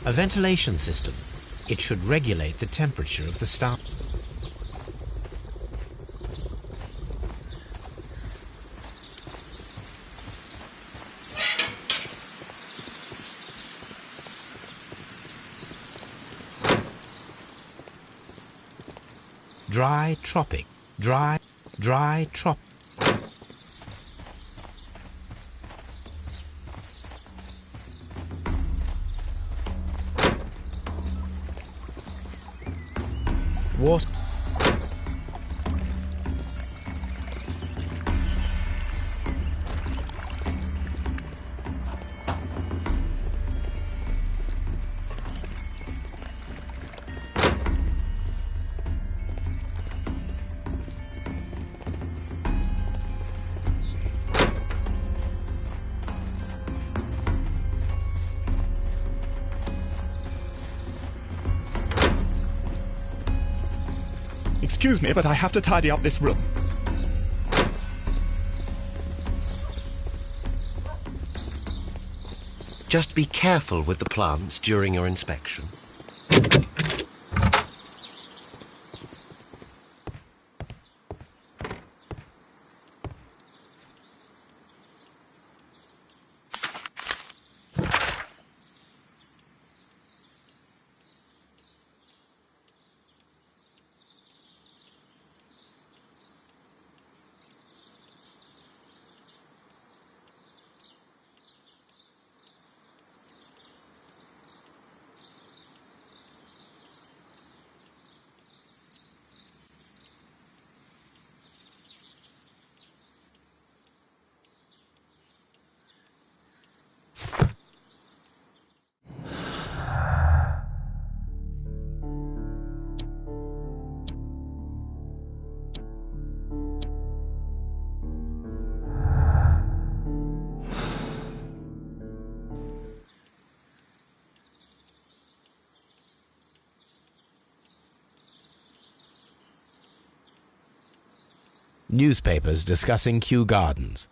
[SPEAKER 2] A ventilation system. It should regulate the temperature of the staff. Dry tropic. Dry trop. Water.
[SPEAKER 4] Excuse me, but I have to tidy up this room.
[SPEAKER 3] Just be careful with the plants during your inspection.
[SPEAKER 2] newspapers discussing Kew Gardens.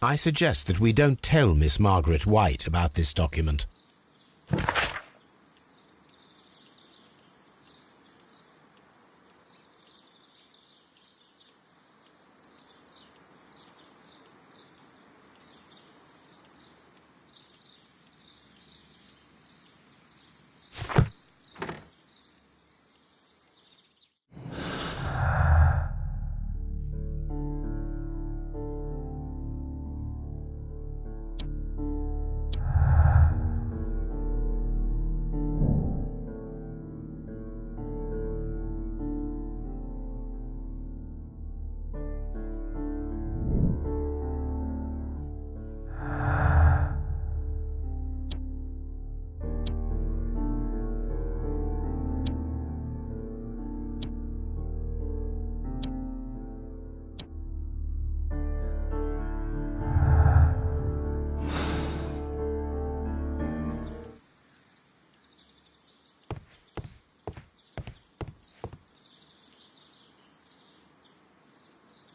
[SPEAKER 2] I suggest that we don't tell Miss Margaret White about this document.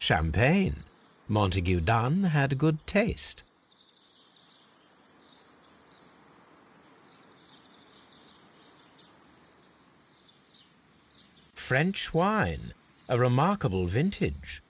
[SPEAKER 2] Champagne. Montague Dunn had good taste. French wine, a remarkable vintage.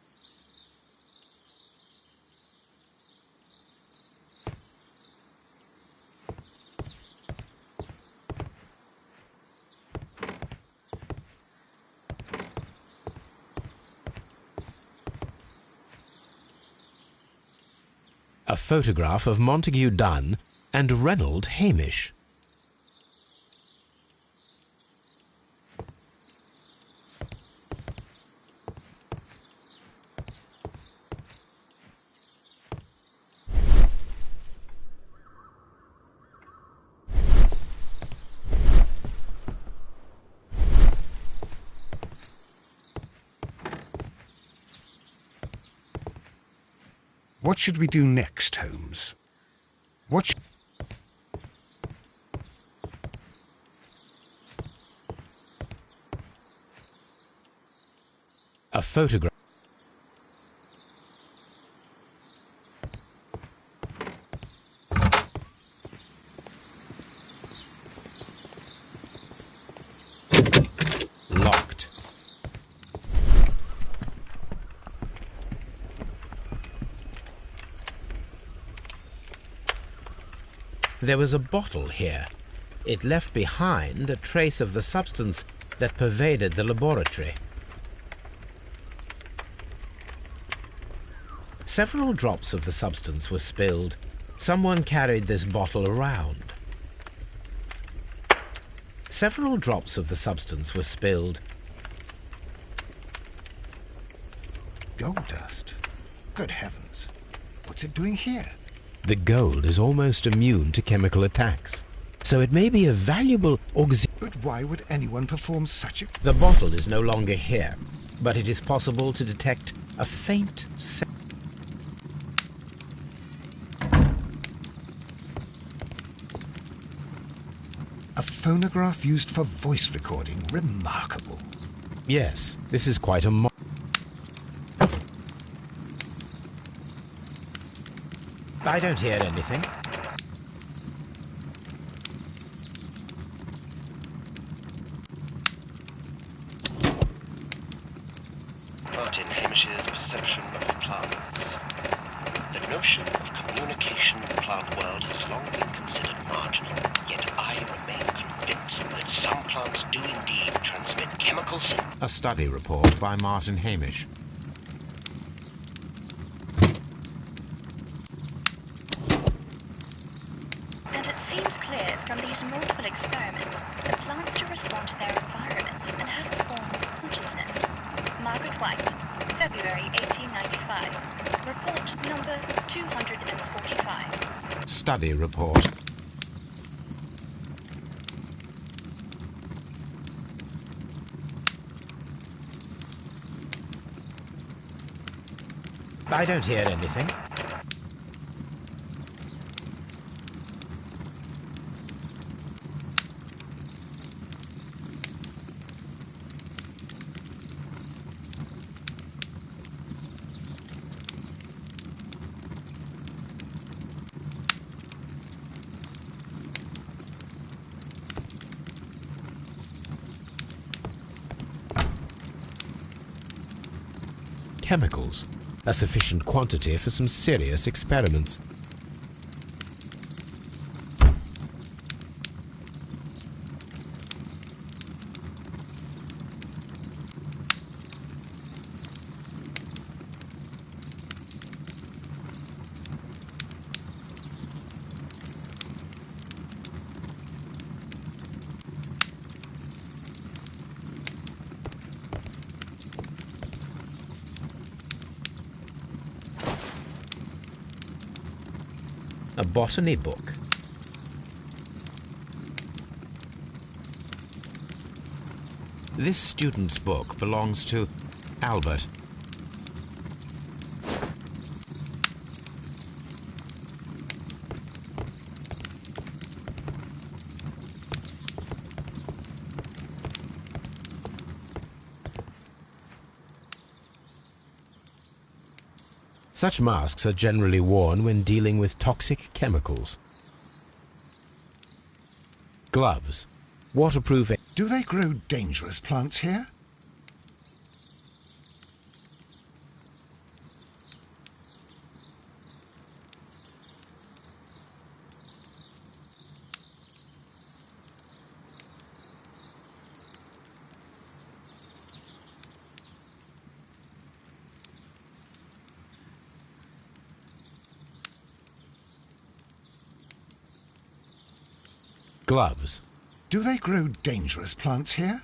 [SPEAKER 2] A photograph of Montague Dunn and Reynold Hamish.
[SPEAKER 1] What should we do next, Holmes? What sh-
[SPEAKER 2] A photograph. Locked. There was a bottle here. It left behind a trace of the substance that pervaded the laboratory. Several drops of the substance were spilled. Someone carried this bottle around. Several drops of the substance were spilled.
[SPEAKER 1] Gold dust? Good heavens. What's it doing here?
[SPEAKER 2] The gold is almost immune to chemical attacks, so it may be a valuable auxiliary.
[SPEAKER 1] But why would anyone perform such a...
[SPEAKER 2] The bottle is no longer here, but it is possible to detect a faint scent.
[SPEAKER 1] A phonograph used for voice recording. Remarkable.
[SPEAKER 2] Yes, this is quite a I don't hear anything.
[SPEAKER 3] Martin Hamish's perception of plants. The notion of communication in the plant world has long been considered marginal, yet I remain convinced that some plants do indeed transmit chemicals.
[SPEAKER 2] A study report by Martin Hamish.
[SPEAKER 6] And it seems clear from these multiple experiments that plants do respond to their environment and have a form of consciousness. Margaret White, February 1895. Report number 245.
[SPEAKER 2] Study report. I don't hear anything. Chemicals, a sufficient quantity for some serious experiments. A botany book. This student's book belongs to Albert. Such masks are generally worn when dealing with toxic chemicals. Gloves. Waterproof.
[SPEAKER 1] Do they grow dangerous plants here?
[SPEAKER 2] Gloves.
[SPEAKER 1] Do they grow dangerous plants here?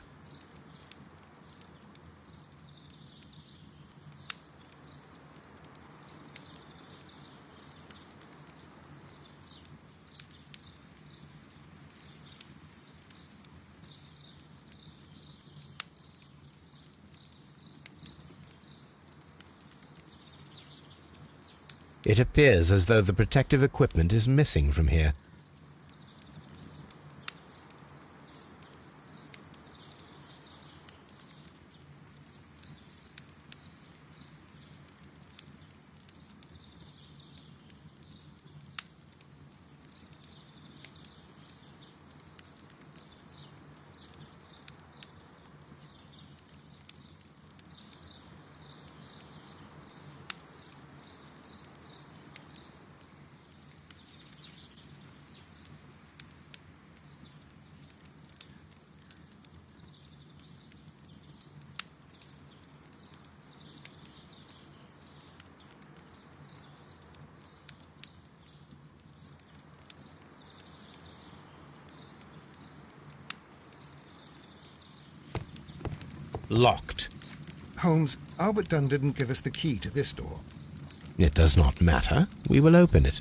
[SPEAKER 2] It appears as though the protective equipment is missing from here. Locked.
[SPEAKER 1] Holmes, Albert Dunn didn't give us the key to this door.
[SPEAKER 2] It does not matter. We will open it.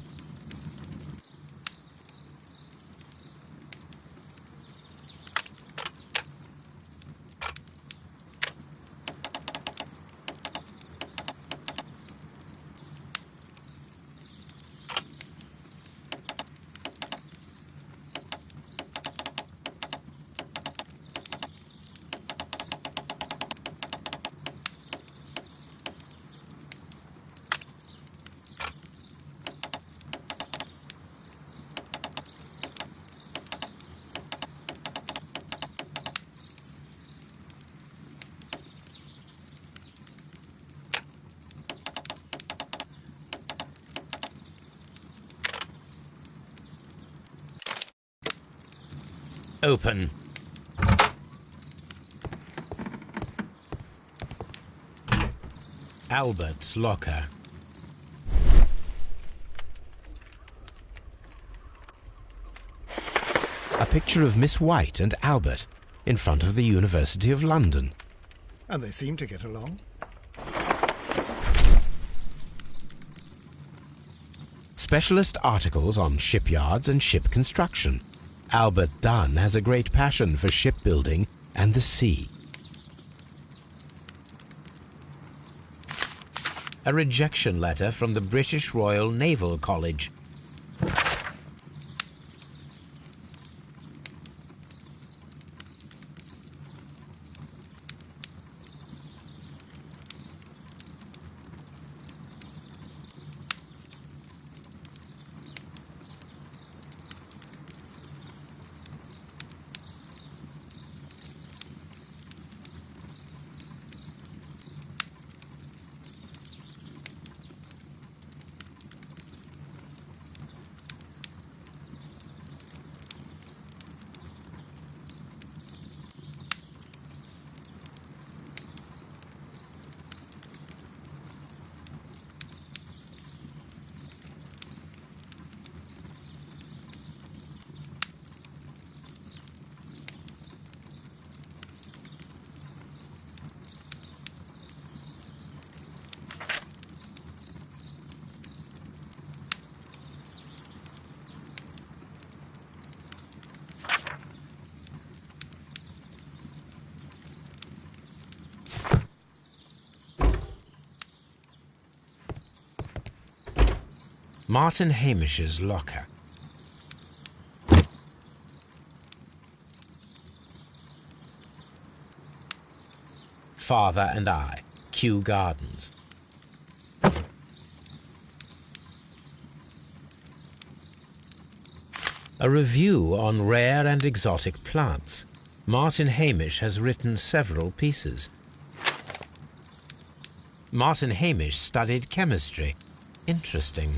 [SPEAKER 2] Open. Albert's locker. A picture of Miss White and Albert in front of the University of London.
[SPEAKER 1] And they seem to get along.
[SPEAKER 2] Specialist articles on shipyards and ship construction. Albert Dunn has a great passion for shipbuilding and the sea. A rejection letter from the British Royal Naval College. Martin Hamish's locker. Father and I, Kew Gardens. A review on rare and exotic plants. Martin Hamish has written several pieces. Martin Hamish studied chemistry. Interesting.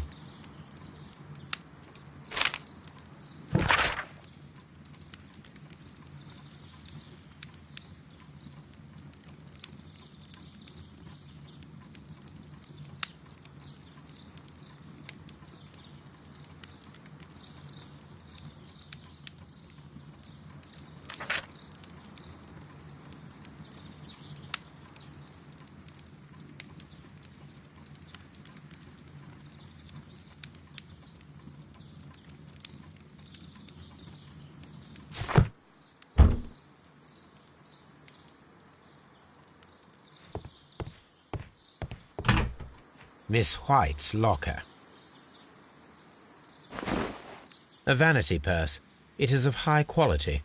[SPEAKER 2] Miss White's locker. A vanity purse. It is of high quality.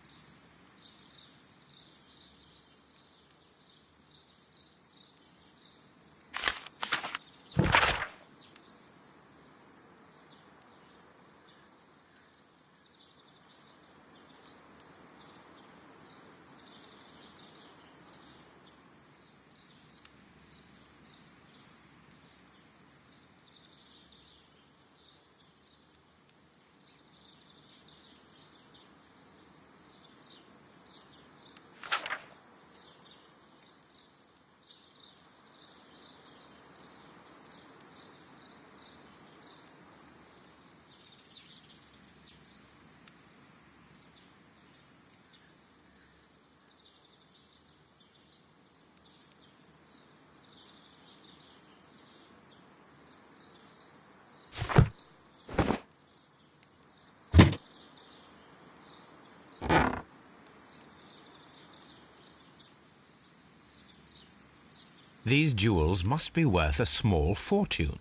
[SPEAKER 2] These jewels must be worth a small fortune.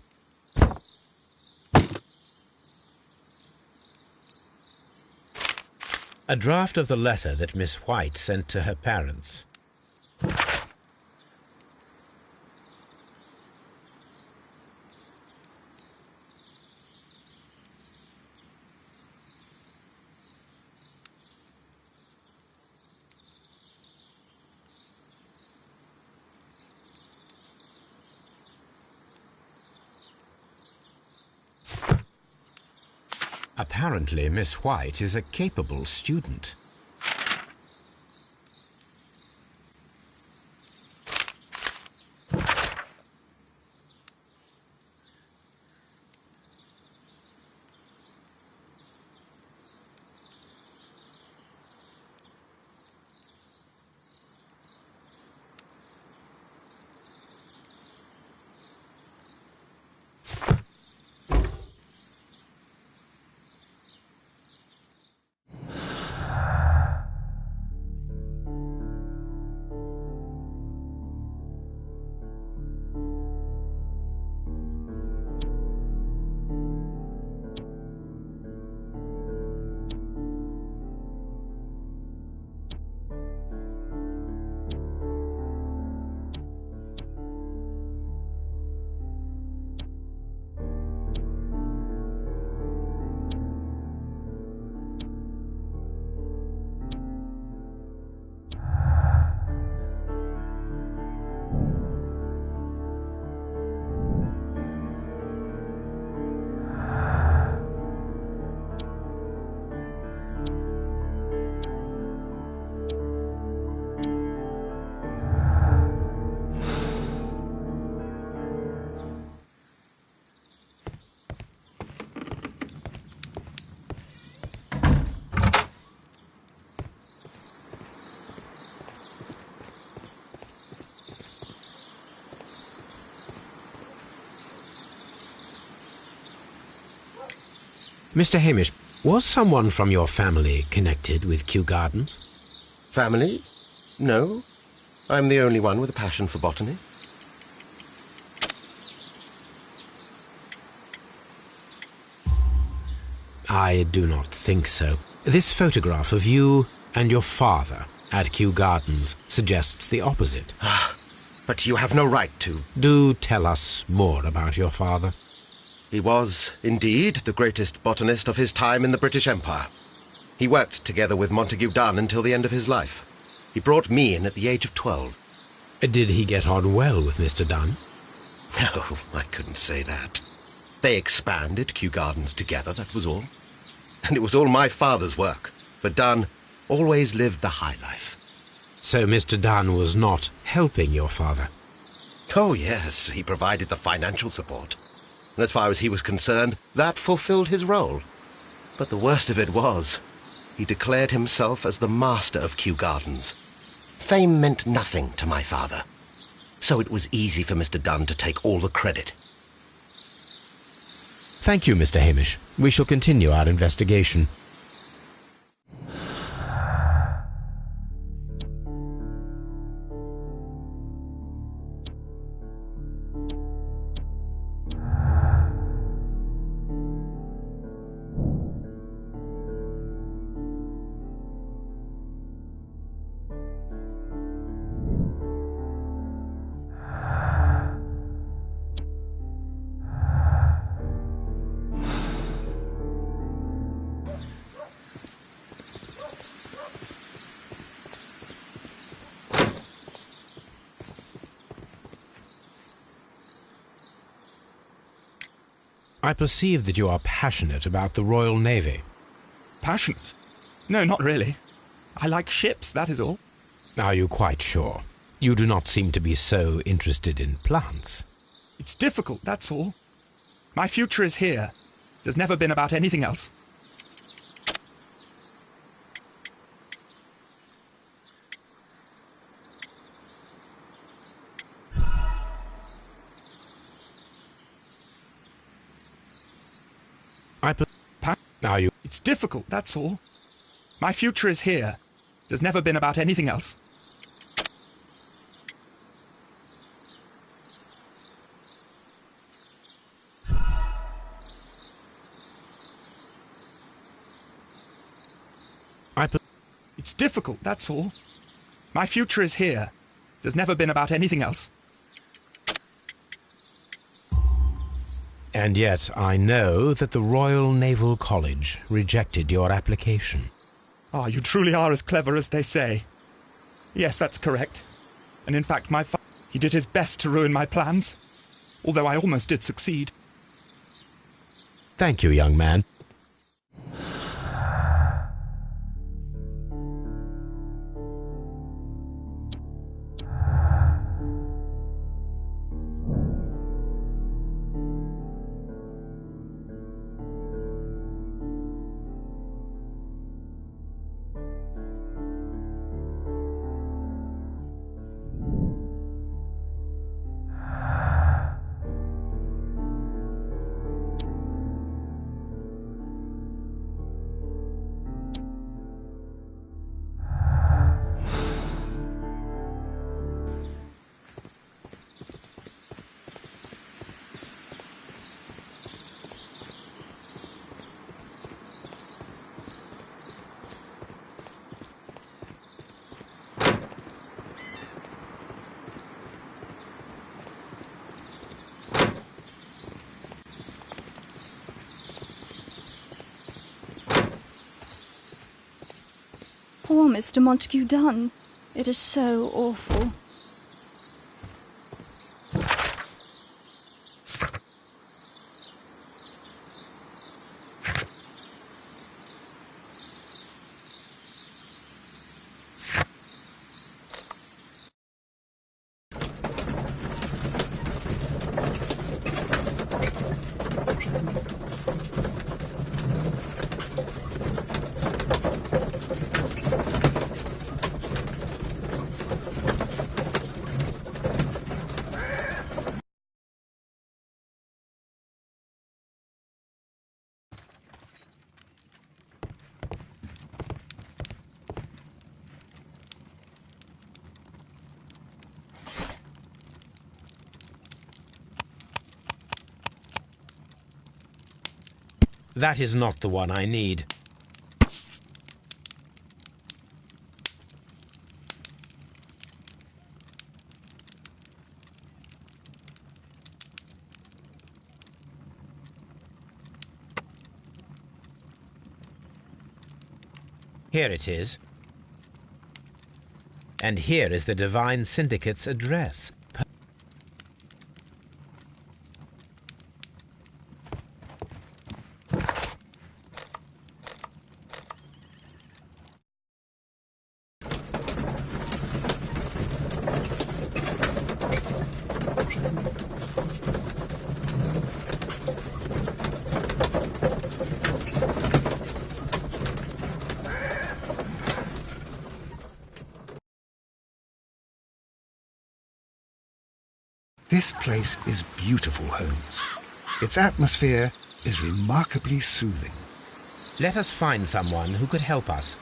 [SPEAKER 2] A draft of the letter that Miss White sent to her parents. Apparently, Miss White is a capable student. Mr. Hamish, was someone from your family connected with Kew Gardens?
[SPEAKER 3] Family? No. I'm the only one with a passion for botany.
[SPEAKER 2] I do not think so. This photograph of you and your father at Kew Gardens suggests the opposite.
[SPEAKER 3] But you have no right to.
[SPEAKER 2] Do tell us more about your father.
[SPEAKER 3] He was, indeed, the greatest botanist of his time in the British Empire. He worked together with Montague Dunn until the end of his life. He brought me in at the age of 12.
[SPEAKER 2] Did he get on well with Mr. Dunn?
[SPEAKER 3] No, I couldn't say that. They expanded Kew Gardens together, that was all. And it was all my father's work, for Dunn always lived the high life.
[SPEAKER 2] So Mr. Dunn was not helping your father?
[SPEAKER 3] Oh, yes, he provided the financial support. And as far as he was concerned, that fulfilled his role. But the worst of it was, he declared himself as the master of Kew Gardens. Fame meant nothing to my father, so it was easy for Mr. Dunn to take all the credit.
[SPEAKER 2] Thank you, Mr. Hamish. We shall continue our investigation. I perceive that you are passionate about the Royal Navy.
[SPEAKER 4] Passionate? No, not really. I like ships, that is all.
[SPEAKER 2] Are you quite sure? You do not seem to be so interested in plants.
[SPEAKER 4] It's difficult, that's all. My future is here. It has never been about anything else.
[SPEAKER 2] Are you?
[SPEAKER 4] It's difficult, that's all. My future is here. It has never been about anything else. It's difficult, that's all. My future is here. It has never been about anything else.
[SPEAKER 2] And yet I know that the Royal Naval College rejected your application.
[SPEAKER 4] Ah, you truly are as clever as they say. Yes, that's correct. And in fact, he did his best to ruin my plans, although I almost did succeed.
[SPEAKER 2] Thank you, young man.
[SPEAKER 5] Poor Mr. Montague Dunn. It is so awful.
[SPEAKER 2] That is not the one I need. Here it is. And here is the Divine Syndicate's address.
[SPEAKER 1] This place is beautiful, Holmes. Its atmosphere is remarkably soothing.
[SPEAKER 2] Let us find someone who could help us.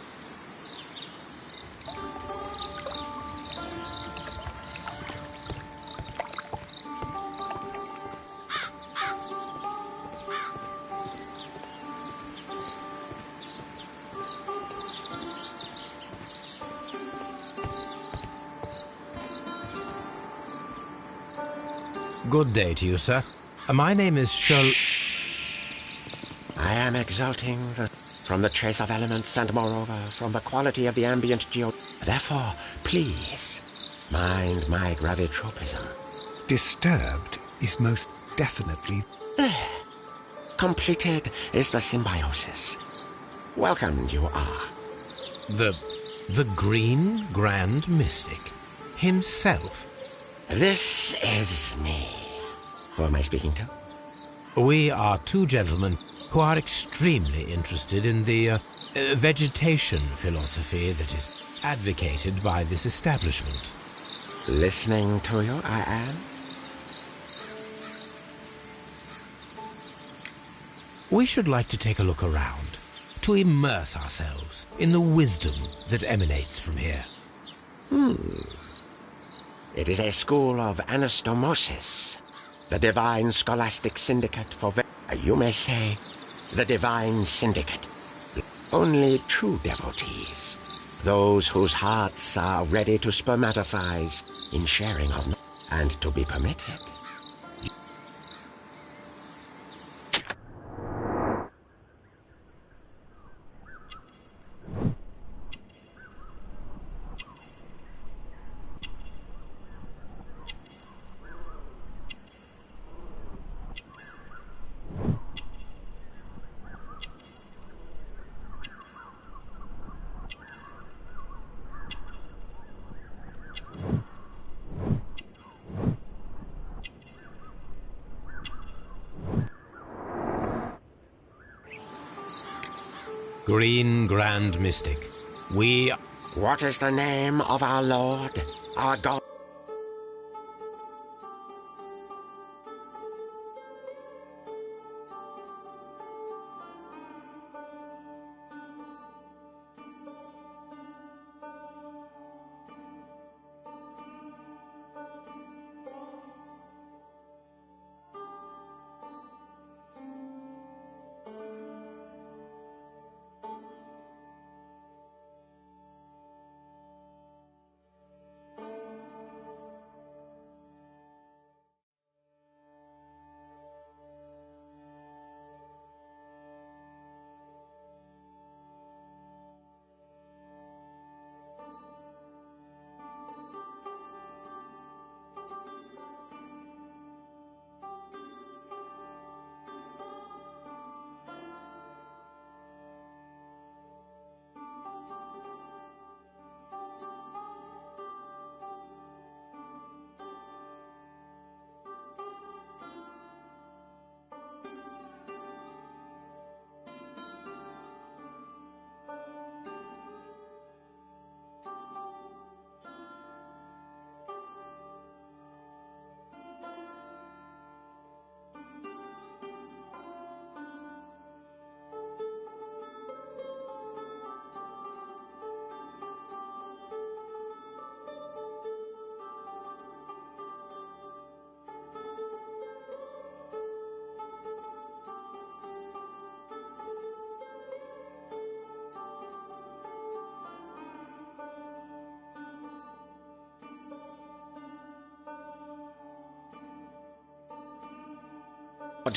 [SPEAKER 2] Good day to you, sir. My name is Sherlock...
[SPEAKER 3] I am exalting from the trace of elements and, moreover, from the quality of the ambient Therefore, please, mind my gravitropism.
[SPEAKER 1] Disturbed is most definitely...
[SPEAKER 3] There.
[SPEAKER 7] completed is the symbiosis. Welcome you are.
[SPEAKER 2] The Green Grand Mystic himself.
[SPEAKER 7] This is me. Who am I speaking to?
[SPEAKER 2] We are two gentlemen who are extremely interested in the vegetation philosophy that is advocated by this establishment.
[SPEAKER 7] Listening to you, I am.
[SPEAKER 2] We should like to take a look around, to immerse ourselves in the wisdom that emanates from here.
[SPEAKER 7] It is a school of anastomosis, the divine scholastic syndicate for you may say, the divine syndicate. Only true devotees, those whose hearts are ready to spermatophize in sharing of and to be permitted.
[SPEAKER 2] Green Grand Mystic, we...
[SPEAKER 7] What is the name of our Lord, our God?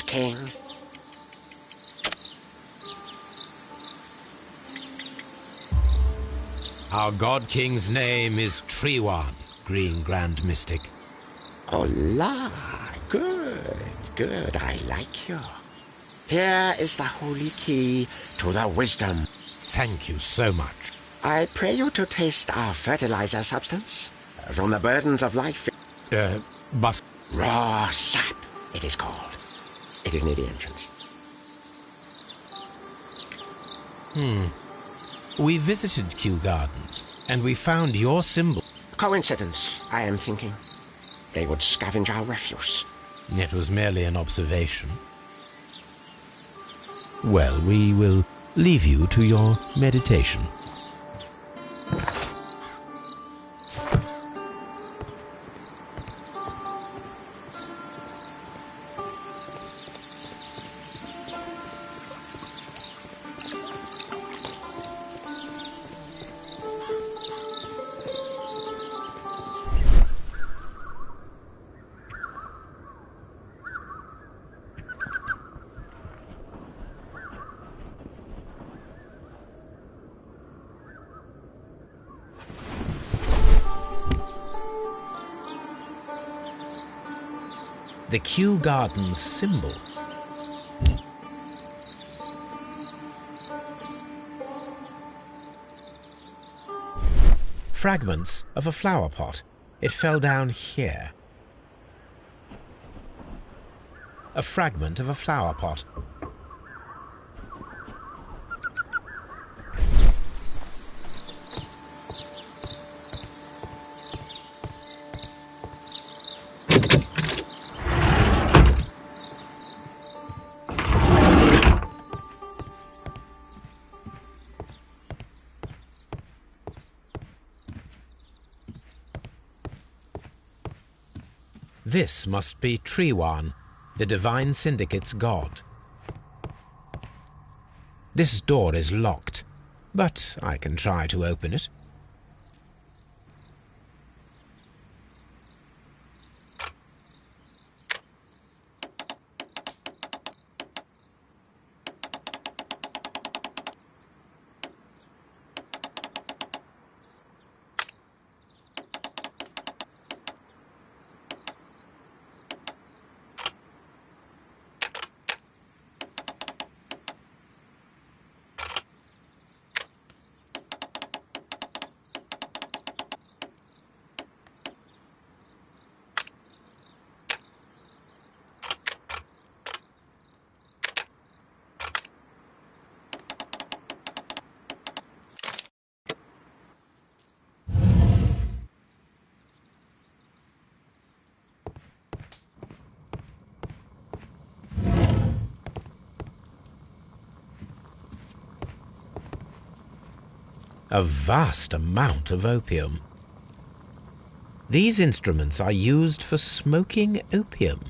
[SPEAKER 7] King.
[SPEAKER 2] Our God King's name is Treeward, Green Grand Mystic.
[SPEAKER 7] Oh, la, good, good, I like you. Here is the holy key to the wisdom.
[SPEAKER 2] Thank you so much.
[SPEAKER 7] I pray you to taste our fertilizer substance from the burdens of life.
[SPEAKER 2] But...
[SPEAKER 7] Raw sap, it is called. It is near the entrance.
[SPEAKER 2] We visited Kew Gardens, and we found your symbol.
[SPEAKER 7] Coincidence, I am thinking. They would scavenge our refuse.
[SPEAKER 2] It was merely an observation. Well, we will leave you to your meditation. The Kew Gardens symbol. Fragments of a flower pot. It fell down here. A fragment of a flower pot. This must be Triwan, the Divine Syndicate's god. This door is locked, but I can try to open it. A vast amount of opium. These instruments are used for smoking opium.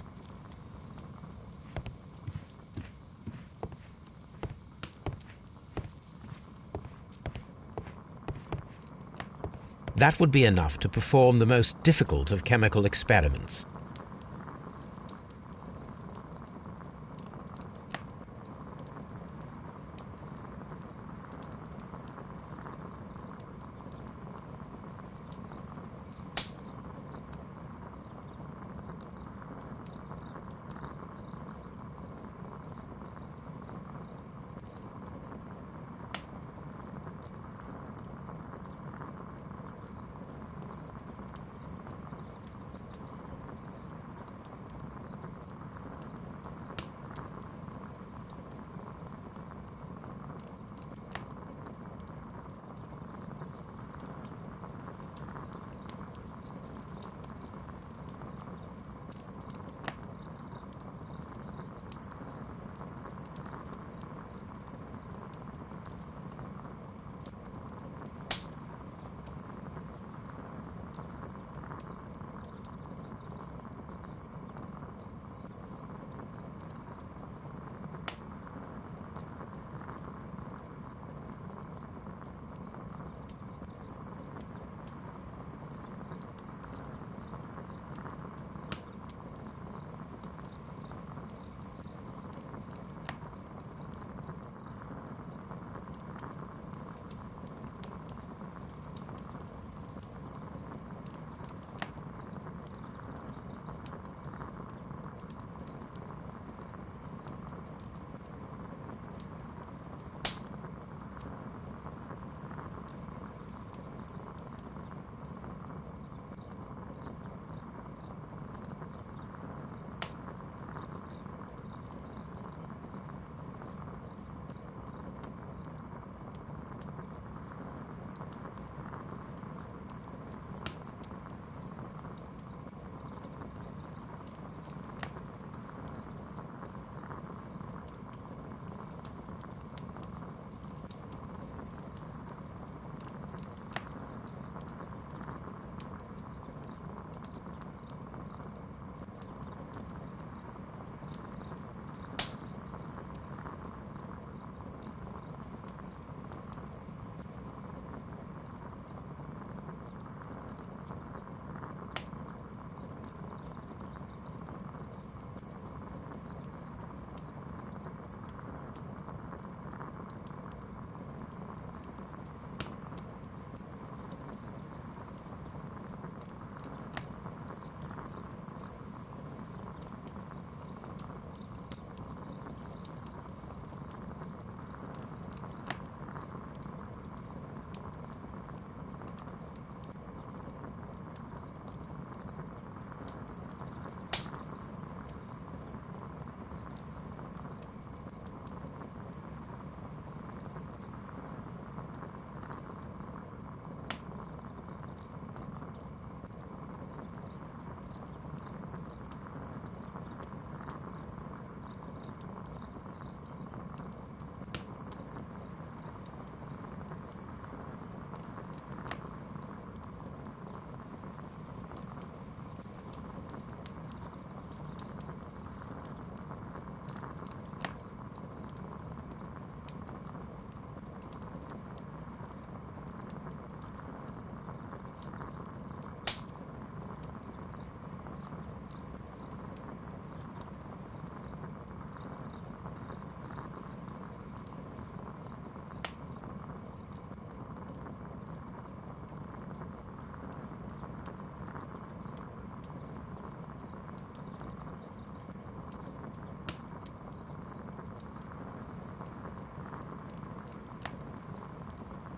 [SPEAKER 2] That would be enough to perform the most difficult of chemical experiments.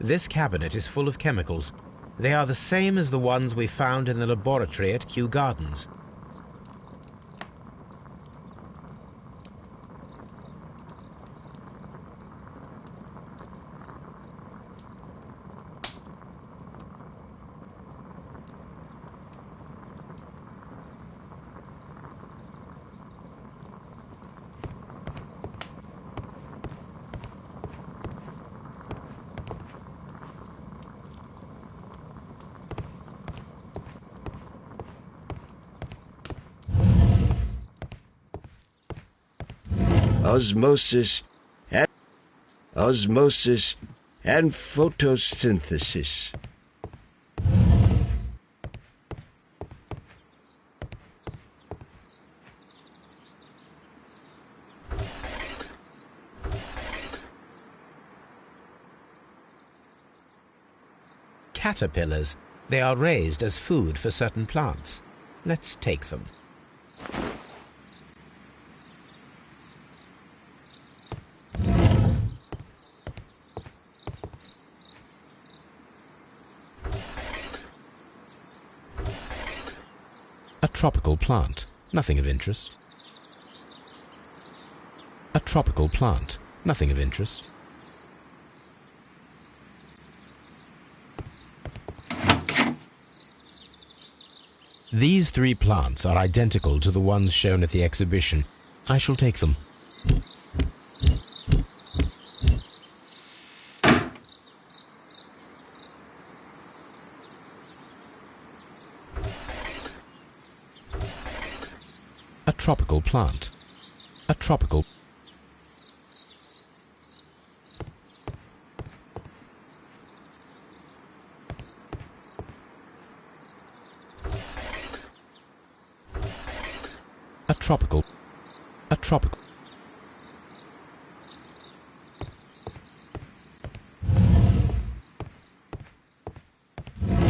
[SPEAKER 2] This cabinet is full of chemicals. They are the same as the ones we found in the laboratory at Kew Gardens.
[SPEAKER 8] Osmosis and photosynthesis.
[SPEAKER 2] Caterpillars. They are raised as food for certain plants. Let's take them. A tropical plant. Nothing of interest. A tropical plant. Nothing of interest. These 3 plants are identical to the ones shown at the exhibition. I shall take them. A tropical plant. A tropical. A tropical. A tropical.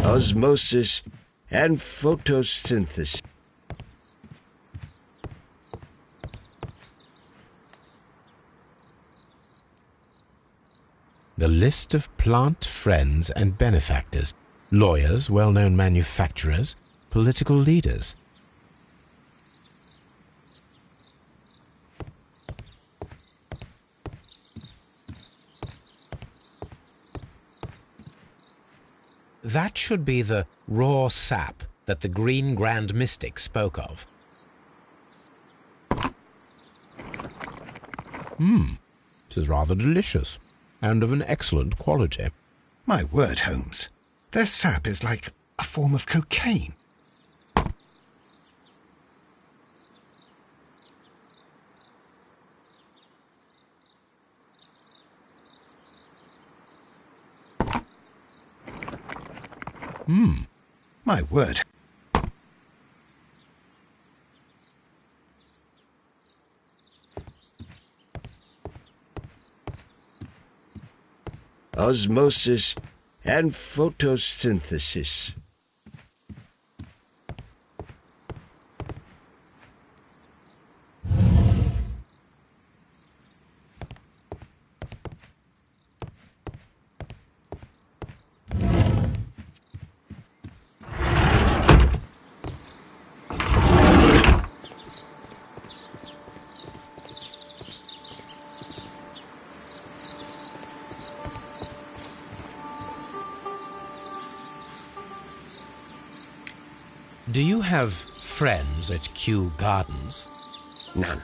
[SPEAKER 8] Osmosis and photosynthesis.
[SPEAKER 2] The list of plant friends and benefactors, lawyers, well-known manufacturers, political leaders. That should be the raw sap that the Green Grand Mystic spoke of. It is rather delicious, and of an excellent quality.
[SPEAKER 1] My word, Holmes. Their sap is like a form of cocaine. My word.
[SPEAKER 8] Osmosis and photosynthesis.
[SPEAKER 2] Do you have friends at Kew Gardens?
[SPEAKER 7] None.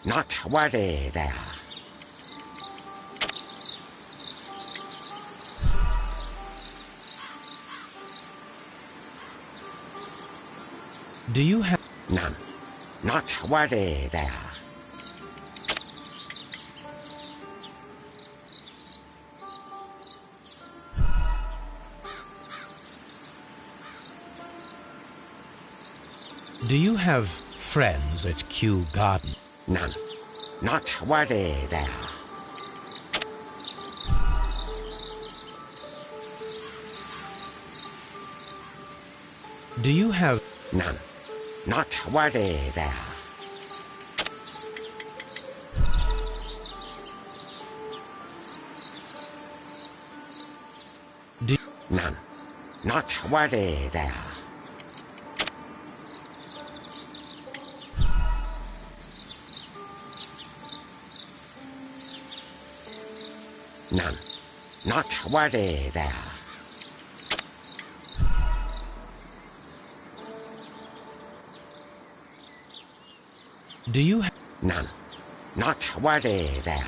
[SPEAKER 7] Not worthy there.
[SPEAKER 2] Do you have...
[SPEAKER 7] None. Not worthy there.
[SPEAKER 2] Do you have friends at Kew Garden?
[SPEAKER 7] None. Not worthy there.
[SPEAKER 2] Do you have...
[SPEAKER 7] None. Not worthy there.
[SPEAKER 2] Do
[SPEAKER 7] None. Not worthy there. None. Not worthy there.
[SPEAKER 2] do you ha-
[SPEAKER 7] None. Not worthy there.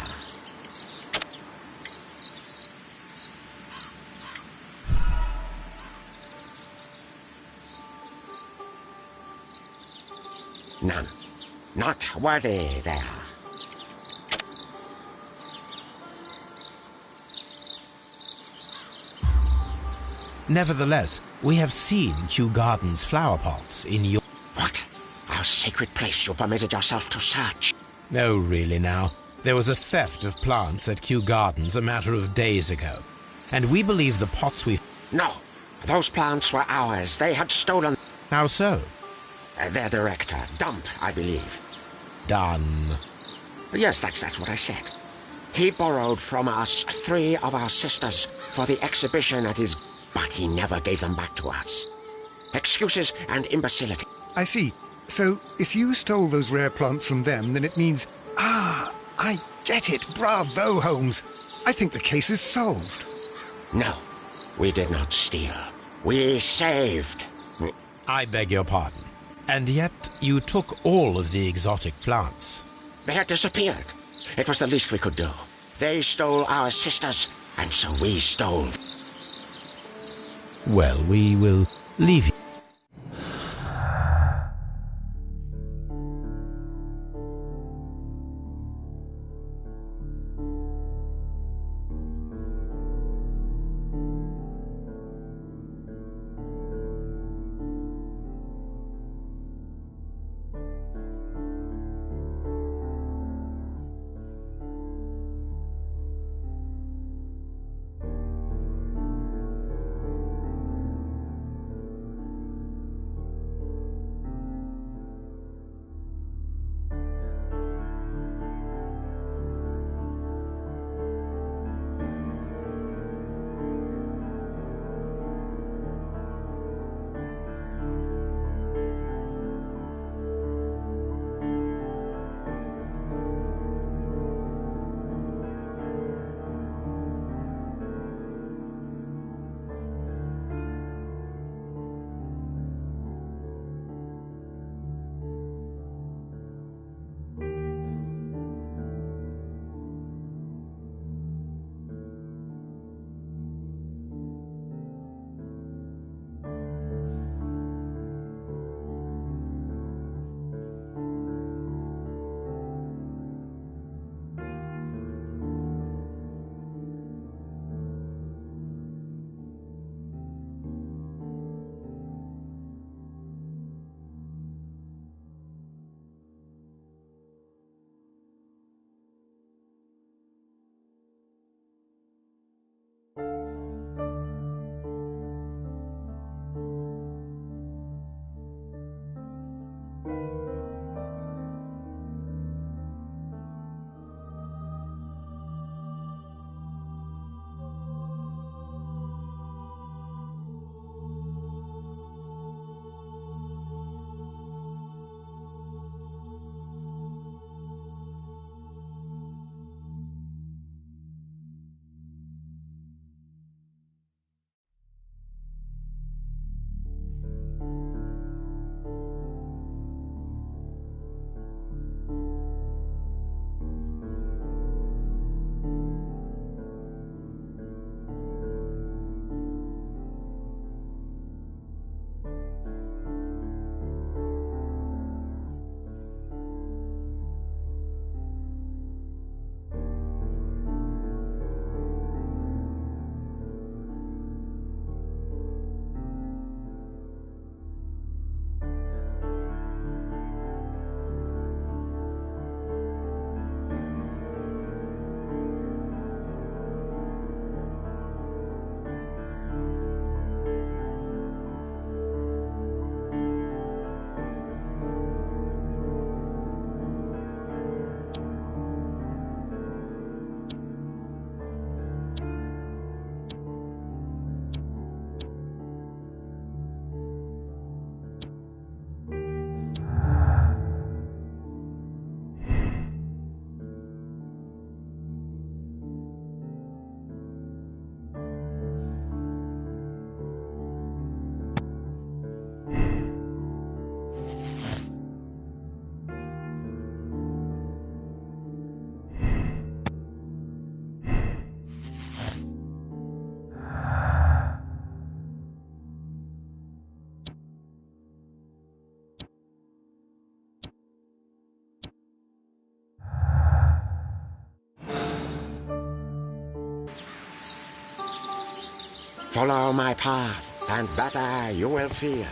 [SPEAKER 7] None. Not worthy there.
[SPEAKER 2] Nevertheless, we have seen Kew Gardens flower pots in your...
[SPEAKER 7] What? Our sacred place you permitted yourself to search?
[SPEAKER 2] Oh, really now. There was a theft of plants at Kew Gardens a matter of days ago. And we believe the pots we...
[SPEAKER 7] No. Those plants were ours. They had stolen...
[SPEAKER 2] How so?
[SPEAKER 7] Their director, Dump, I believe.
[SPEAKER 2] Done.
[SPEAKER 7] Yes, that's what I said. He borrowed from us 3 of our sisters for the exhibition at his... But he never gave them back to us. Excuses and imbecility.
[SPEAKER 1] I see. So, if you stole those rare plants from them, then it means... Ah, I get it. Bravo, Holmes. I think the case is solved.
[SPEAKER 7] No, we did not steal. We saved.
[SPEAKER 2] I beg your pardon. And yet you took all of the exotic plants.
[SPEAKER 7] They had disappeared. It was the least we could do. They stole our sisters, and so we stole.
[SPEAKER 2] Well, we will leave you.
[SPEAKER 7] Follow my path, and better you will feel.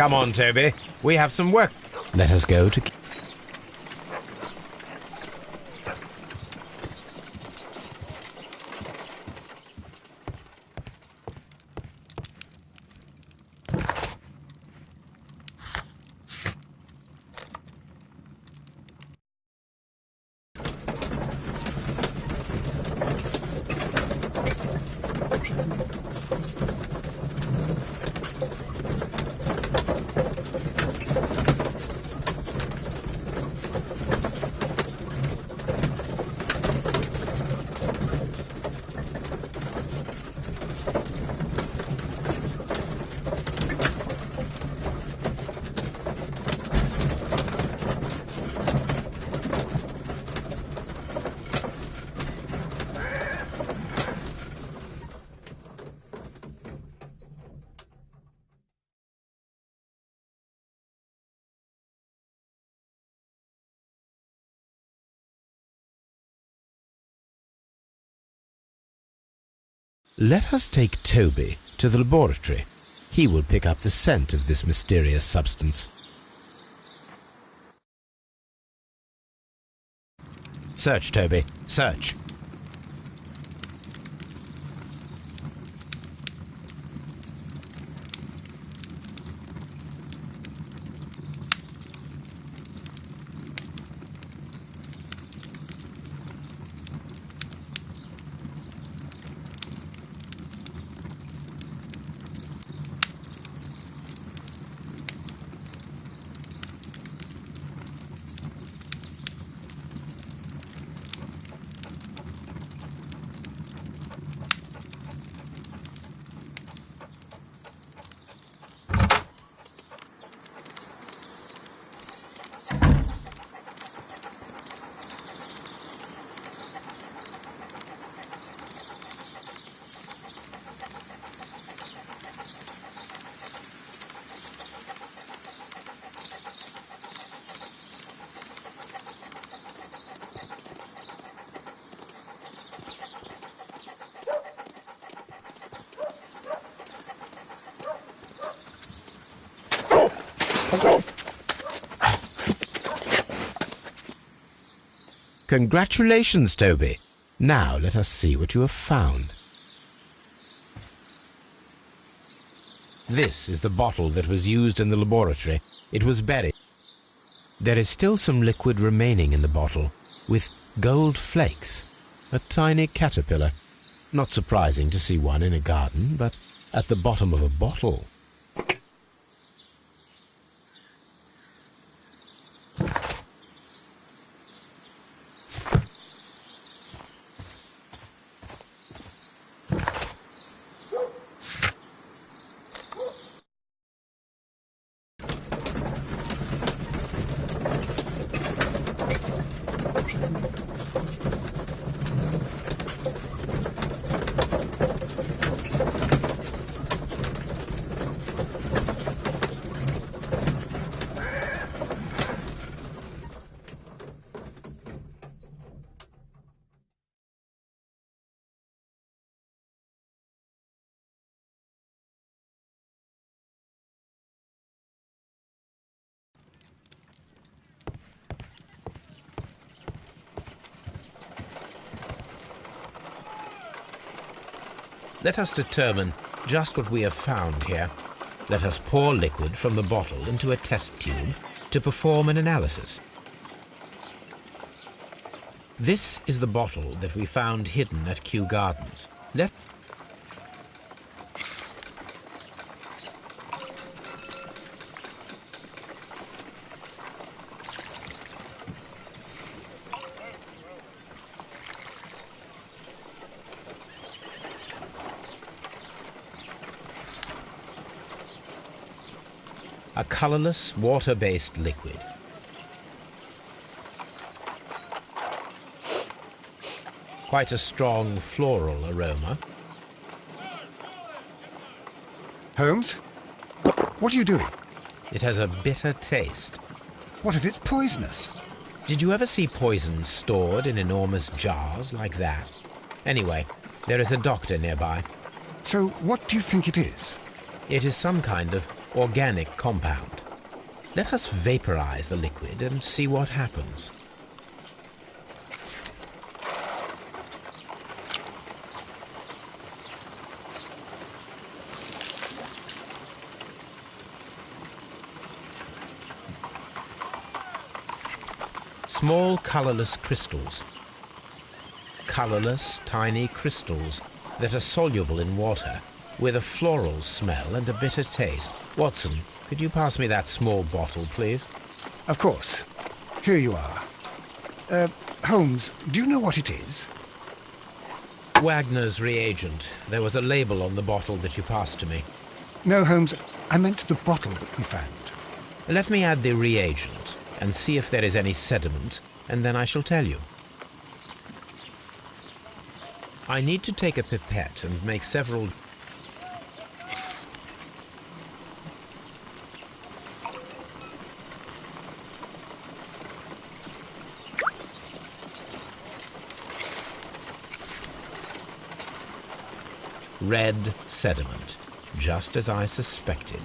[SPEAKER 2] Come on, Toby. We have some work. Let us go to... Let us take Toby to the laboratory. He will pick up the scent of this mysterious substance. Search, Toby. Search. Congratulations, Toby. Now let us see what you have found. This is the bottle that was used in the laboratory. It was buried. There is still some liquid remaining in the bottle, with gold flakes, a tiny caterpillar. Not surprising to see one in a garden, but at the bottom of a bottle. Let us determine just what we have found here. Let us pour liquid from the bottle into a test tube to perform an analysis. This is the bottle that we found hidden at Kew Gardens. A colorless, water-based liquid. Quite a strong floral aroma.
[SPEAKER 1] Holmes? What are you doing?
[SPEAKER 2] It has a bitter taste.
[SPEAKER 1] What if it's poisonous?
[SPEAKER 2] Did you ever see poison stored in enormous jars like that? Anyway, there is a doctor nearby.
[SPEAKER 1] So what do you think it is?
[SPEAKER 2] It is some kind of organic compound. Let us vaporize the liquid and see what happens. Small colorless crystals. Colorless, tiny crystals that are soluble in water, with a floral smell and a bitter taste. Watson, could you pass me that small bottle, please?
[SPEAKER 1] Of course. Here you are. Holmes, do you know what it is?
[SPEAKER 2] Wagner's reagent. There was a label on the bottle that you passed to me.
[SPEAKER 1] No, Holmes, I meant the bottle that we found.
[SPEAKER 2] Let me add the reagent and see if there is any sediment, and then I shall tell you. I need to take a pipette and make several... red sediment, just as I suspected.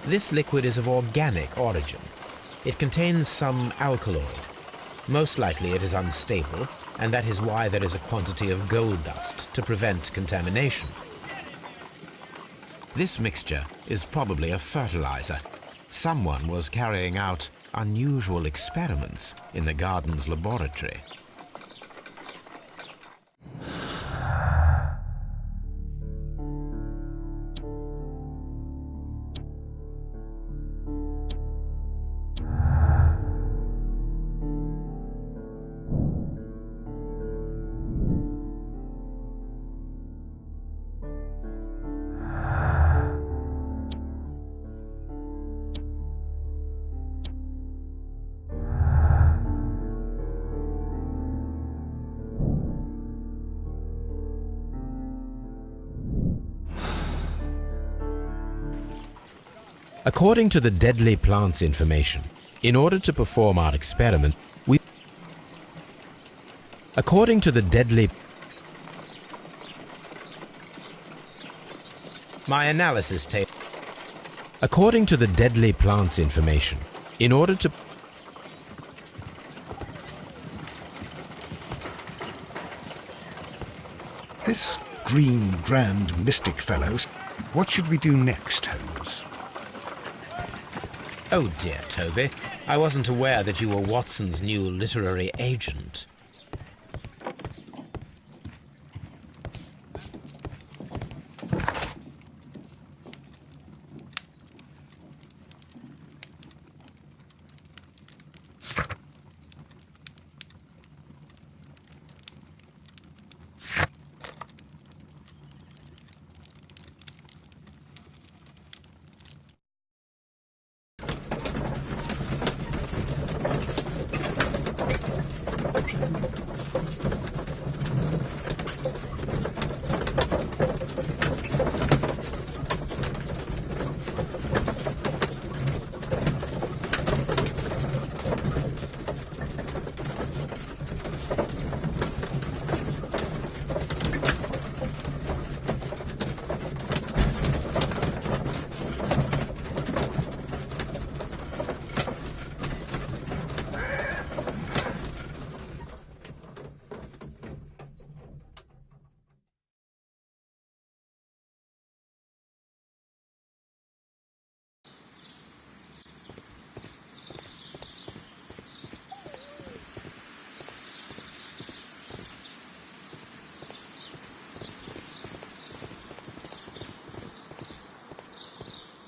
[SPEAKER 2] This liquid is of organic origin. It contains some alkaloid. Most likely it is unstable, and that is why there is a quantity of gold dust to prevent contamination. This mixture is probably a fertilizer. Someone was carrying out unusual experiments in the garden's laboratory. According to the deadly plants information, in order to perform our experiment, According to the deadly... My analysis tape... According to the deadly plants information, in order to...
[SPEAKER 1] This green, grand, mystic fellow, what should we do next, Holmes?
[SPEAKER 2] Oh dear, Toby. I wasn't aware that you were Watson's new literary agent.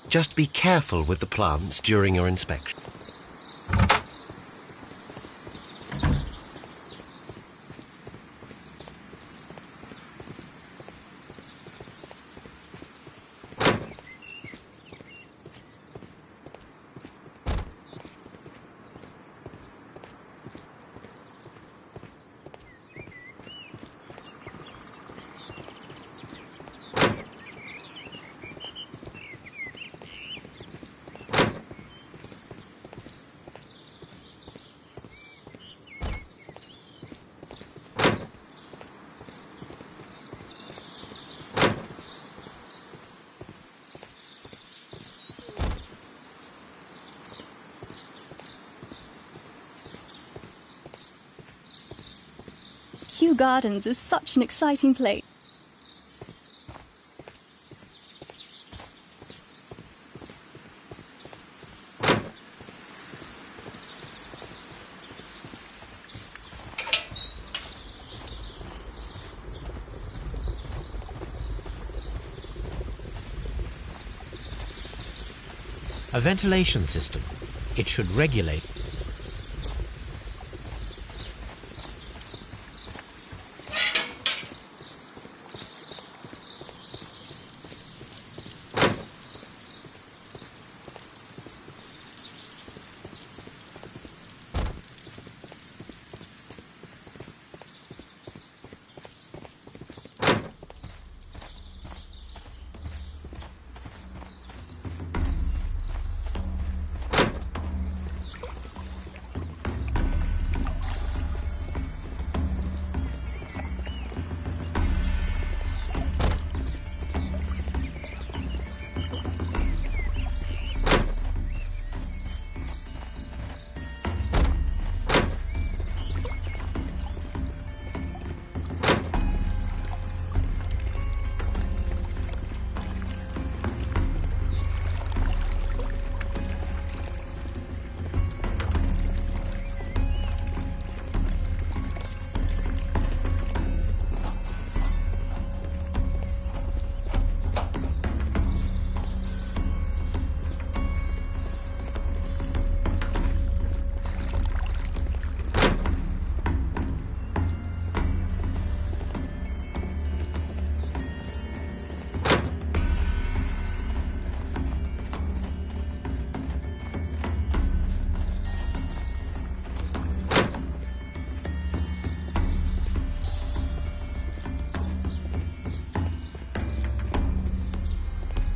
[SPEAKER 3] Just be careful with the plants during your inspection.
[SPEAKER 5] Kew Gardens is such an exciting place.
[SPEAKER 2] A ventilation system. It should regulate.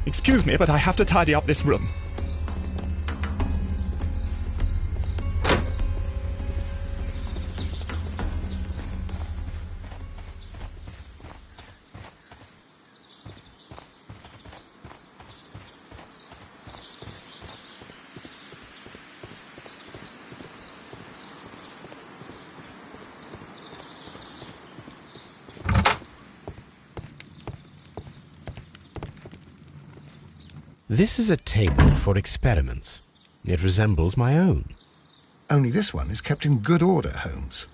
[SPEAKER 4] Excuse me, but I have to tidy up this room.
[SPEAKER 2] This is a table for experiments. It resembles my own.
[SPEAKER 1] Only this one is kept in good order, Holmes.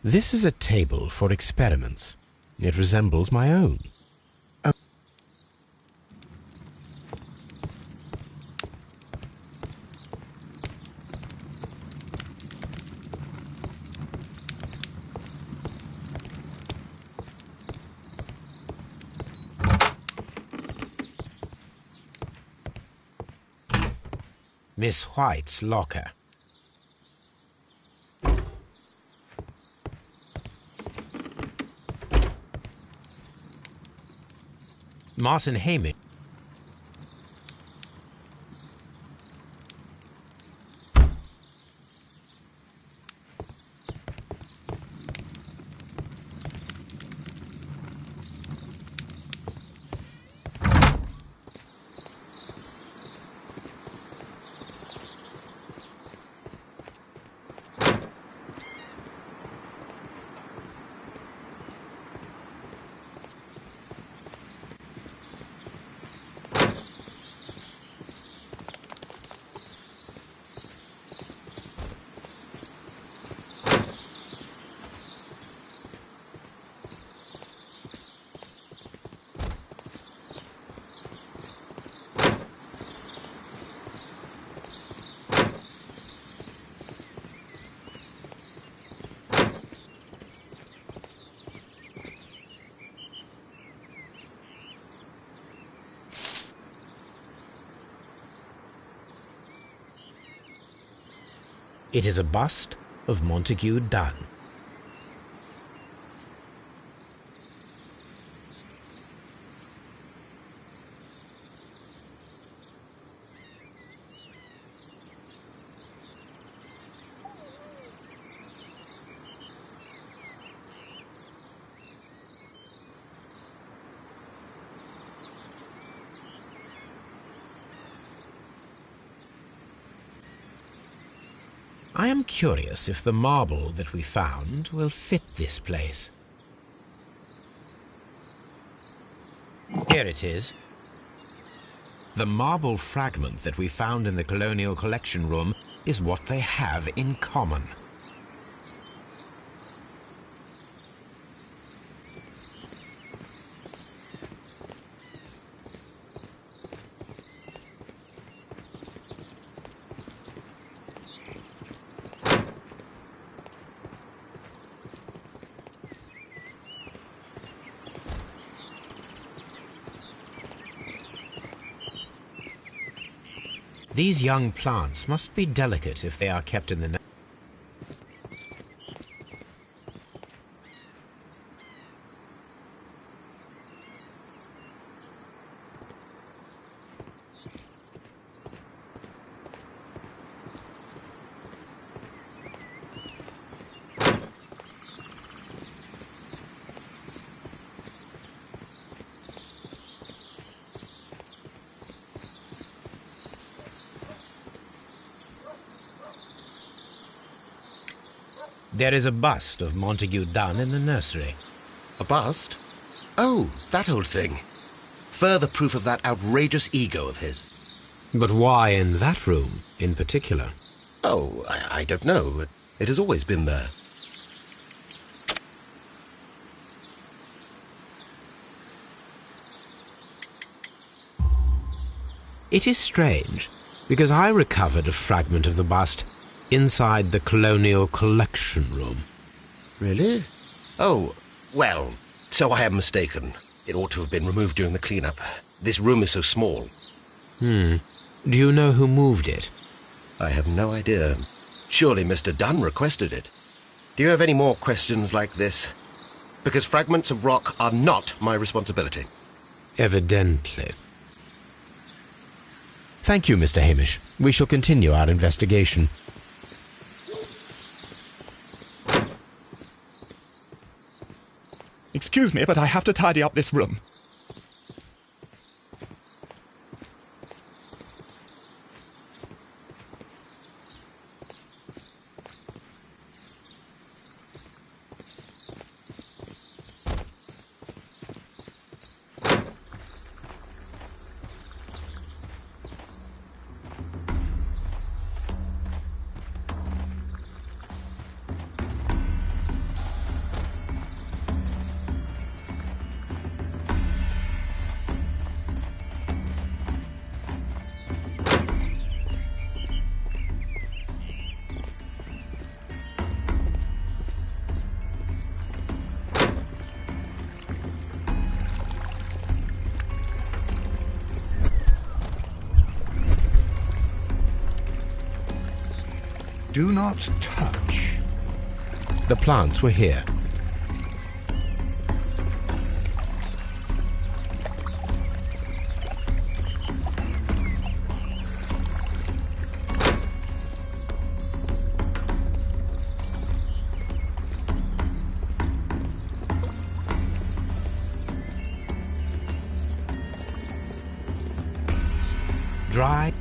[SPEAKER 2] This is a table for experiments. It resembles my own. Miss White's locker. Martin Hamish. It is a bust of Montague Dunn. I am curious if the marble that we found will fit this place. Here it is. The marble fragment that we found in the Colonial Collection Room is what they have in common. These young plants must be delicate if they are kept in the There is a bust of Montague Dunn in the nursery.
[SPEAKER 3] A bust? Oh, that old thing. Further proof of that outrageous ego of his.
[SPEAKER 2] But why in that room in particular?
[SPEAKER 3] Oh, I don't know. It has always been there.
[SPEAKER 2] It is strange, because I recovered a fragment of the bust inside the Colonial Collection Room.
[SPEAKER 3] Really? Oh, well, so I am mistaken. It ought to have been removed during the cleanup. This room is so small.
[SPEAKER 2] Do you know who moved it?
[SPEAKER 3] I have no idea. Surely Mr. Dunn requested it. Do you have any more questions like this? Because fragments of rock are not my responsibility.
[SPEAKER 2] Evidently. Thank you, Mr. Hamish. We shall continue our investigation.
[SPEAKER 4] Excuse me, but I have to tidy up this room.
[SPEAKER 1] Do not touch.
[SPEAKER 2] The plants were here. Dry.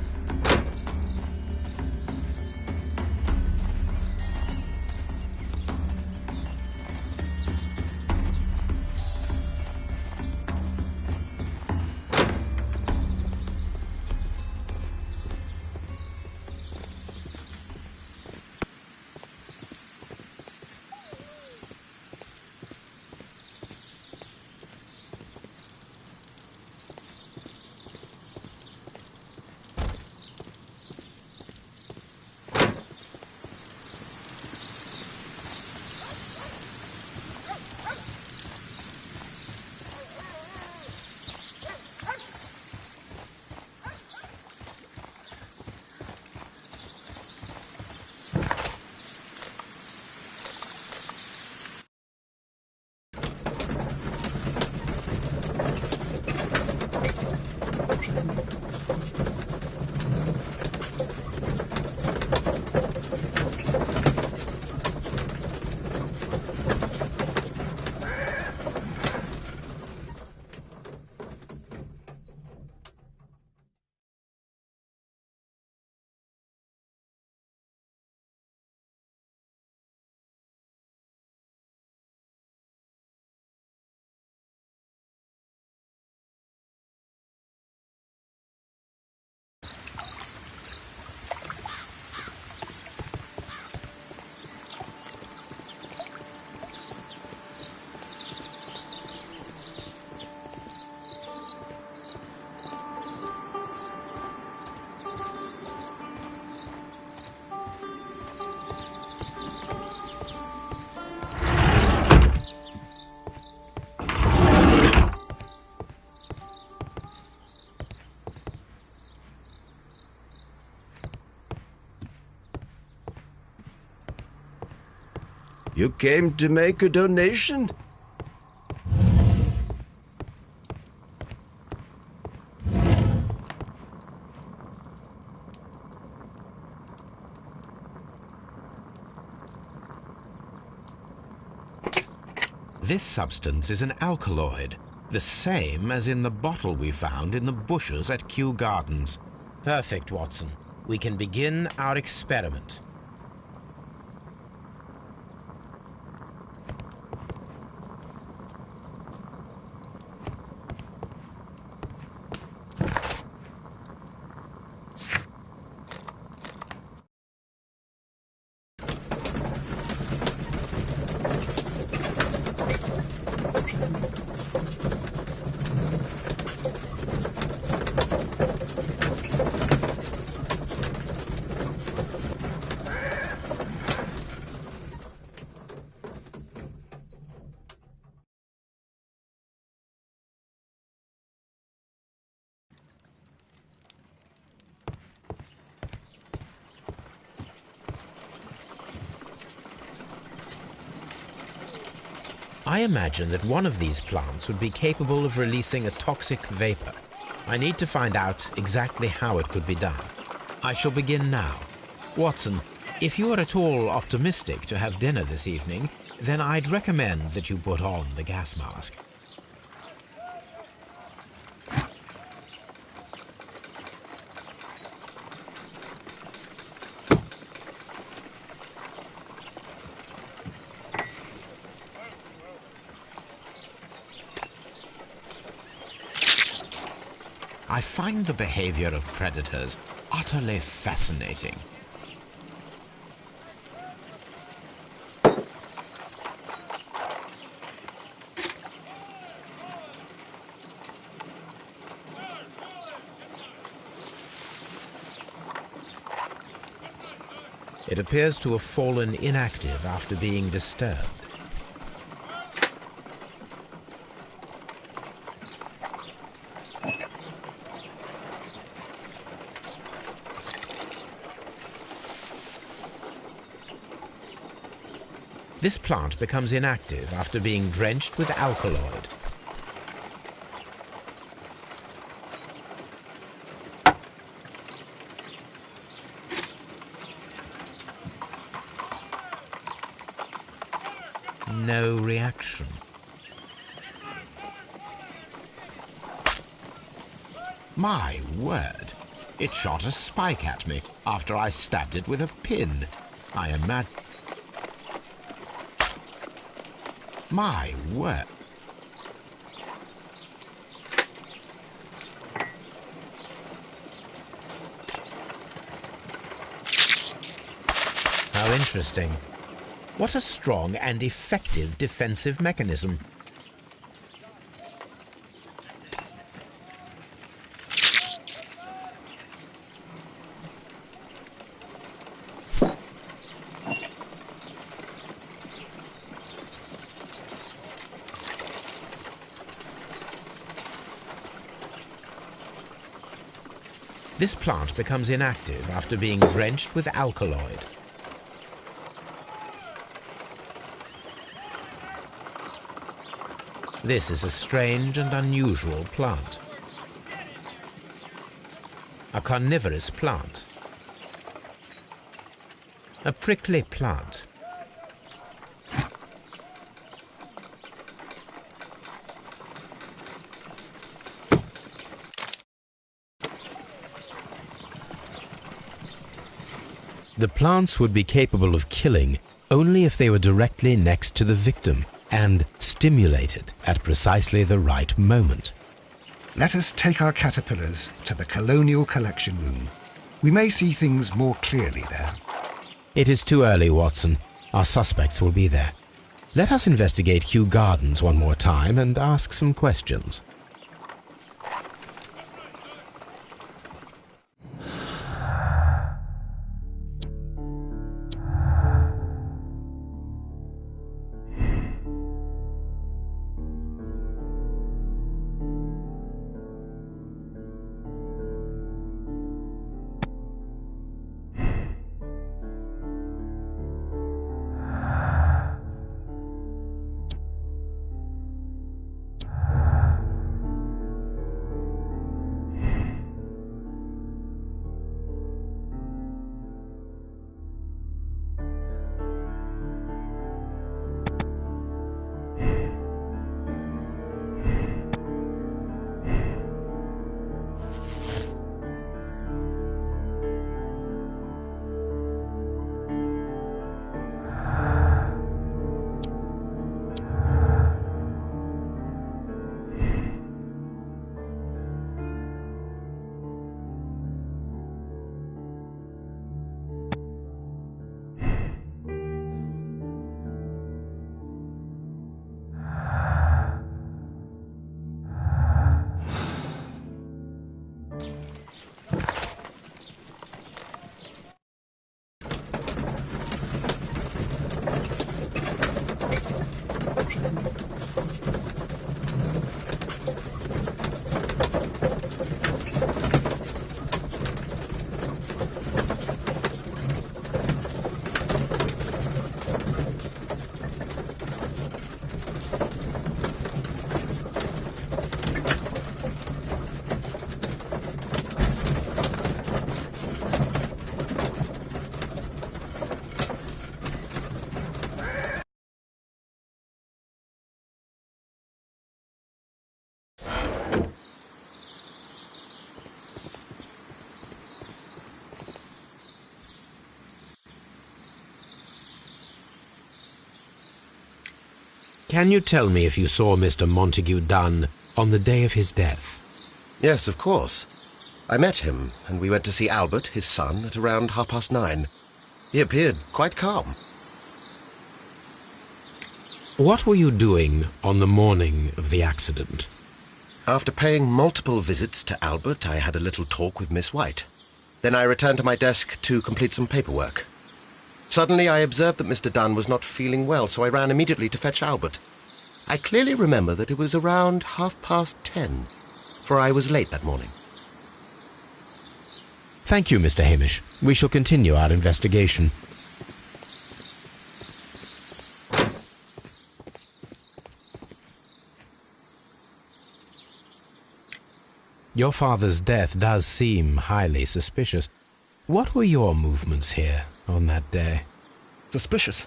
[SPEAKER 8] You came to make a donation?
[SPEAKER 2] This substance is an alkaloid, the same as in the bottle we found in the bushes at Kew Gardens. Perfect, Watson. We can begin our experiment. I imagine that one of these plants would be capable of releasing a toxic vapor. I need to find out exactly how it could be done. I shall begin now. Watson, if you are at all optimistic to have dinner this evening, then I'd recommend that you put on the gas mask. I find the behavior of predators utterly fascinating. It appears to have fallen inactive after being disturbed. This plant becomes inactive after being drenched with alkaloid. No reaction. My word! It shot a spike at me after I stabbed it with a pin. I imagine... My word! How interesting. What a strong and effective defensive mechanism. This plant becomes inactive after being drenched with alkaloid. This is a strange and unusual plant. A carnivorous plant. A prickly plant. The plants would be capable of killing only if they were directly next to the victim and stimulated at precisely the right moment.
[SPEAKER 1] Let us take our caterpillars to the Colonial Collection Room. We may see things more clearly there.
[SPEAKER 2] It is too early, Watson. Our suspects will be there. Let us investigate Kew Gardens one more time and ask some questions. Can you tell me if you saw Mr. Montague Dunn on the day of his death?
[SPEAKER 3] Yes, of course. I met him, and we went to see Albert, his son, at around 9:30. He appeared quite calm.
[SPEAKER 2] What were you doing on the morning of the accident?
[SPEAKER 3] After paying multiple visits to Albert, I had a little talk with Miss White. Then I returned to my desk to complete some paperwork. Suddenly I observed that Mr. Dunn was not feeling well, so I ran immediately to fetch Albert. I clearly remember that it was around 10:30, for I was late that morning.
[SPEAKER 2] Thank you, Mr. Hamish. We shall continue our investigation. Your father's death does seem highly suspicious. What were your movements here on that day?
[SPEAKER 4] Suspicious?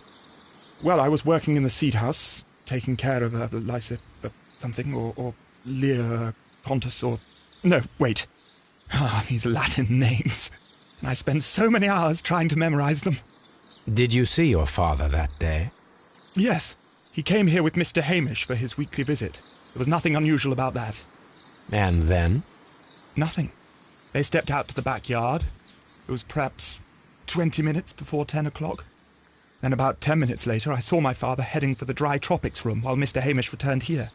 [SPEAKER 4] Well, I was working in the seed house, taking care of Lysa something, or Lear Pontus, or... No, wait. These Latin names. And I spent so many hours trying to memorize them.
[SPEAKER 2] Did you see your father that day?
[SPEAKER 4] Yes. He came here with Mr. Hamish for his weekly visit. There was nothing unusual about that.
[SPEAKER 2] And then?
[SPEAKER 4] Nothing. They stepped out to the backyard. It was perhaps 20 minutes before 10 o'clock. Then about 10 minutes later, I saw my father heading for the dry tropics room while Mr. Hamish returned here.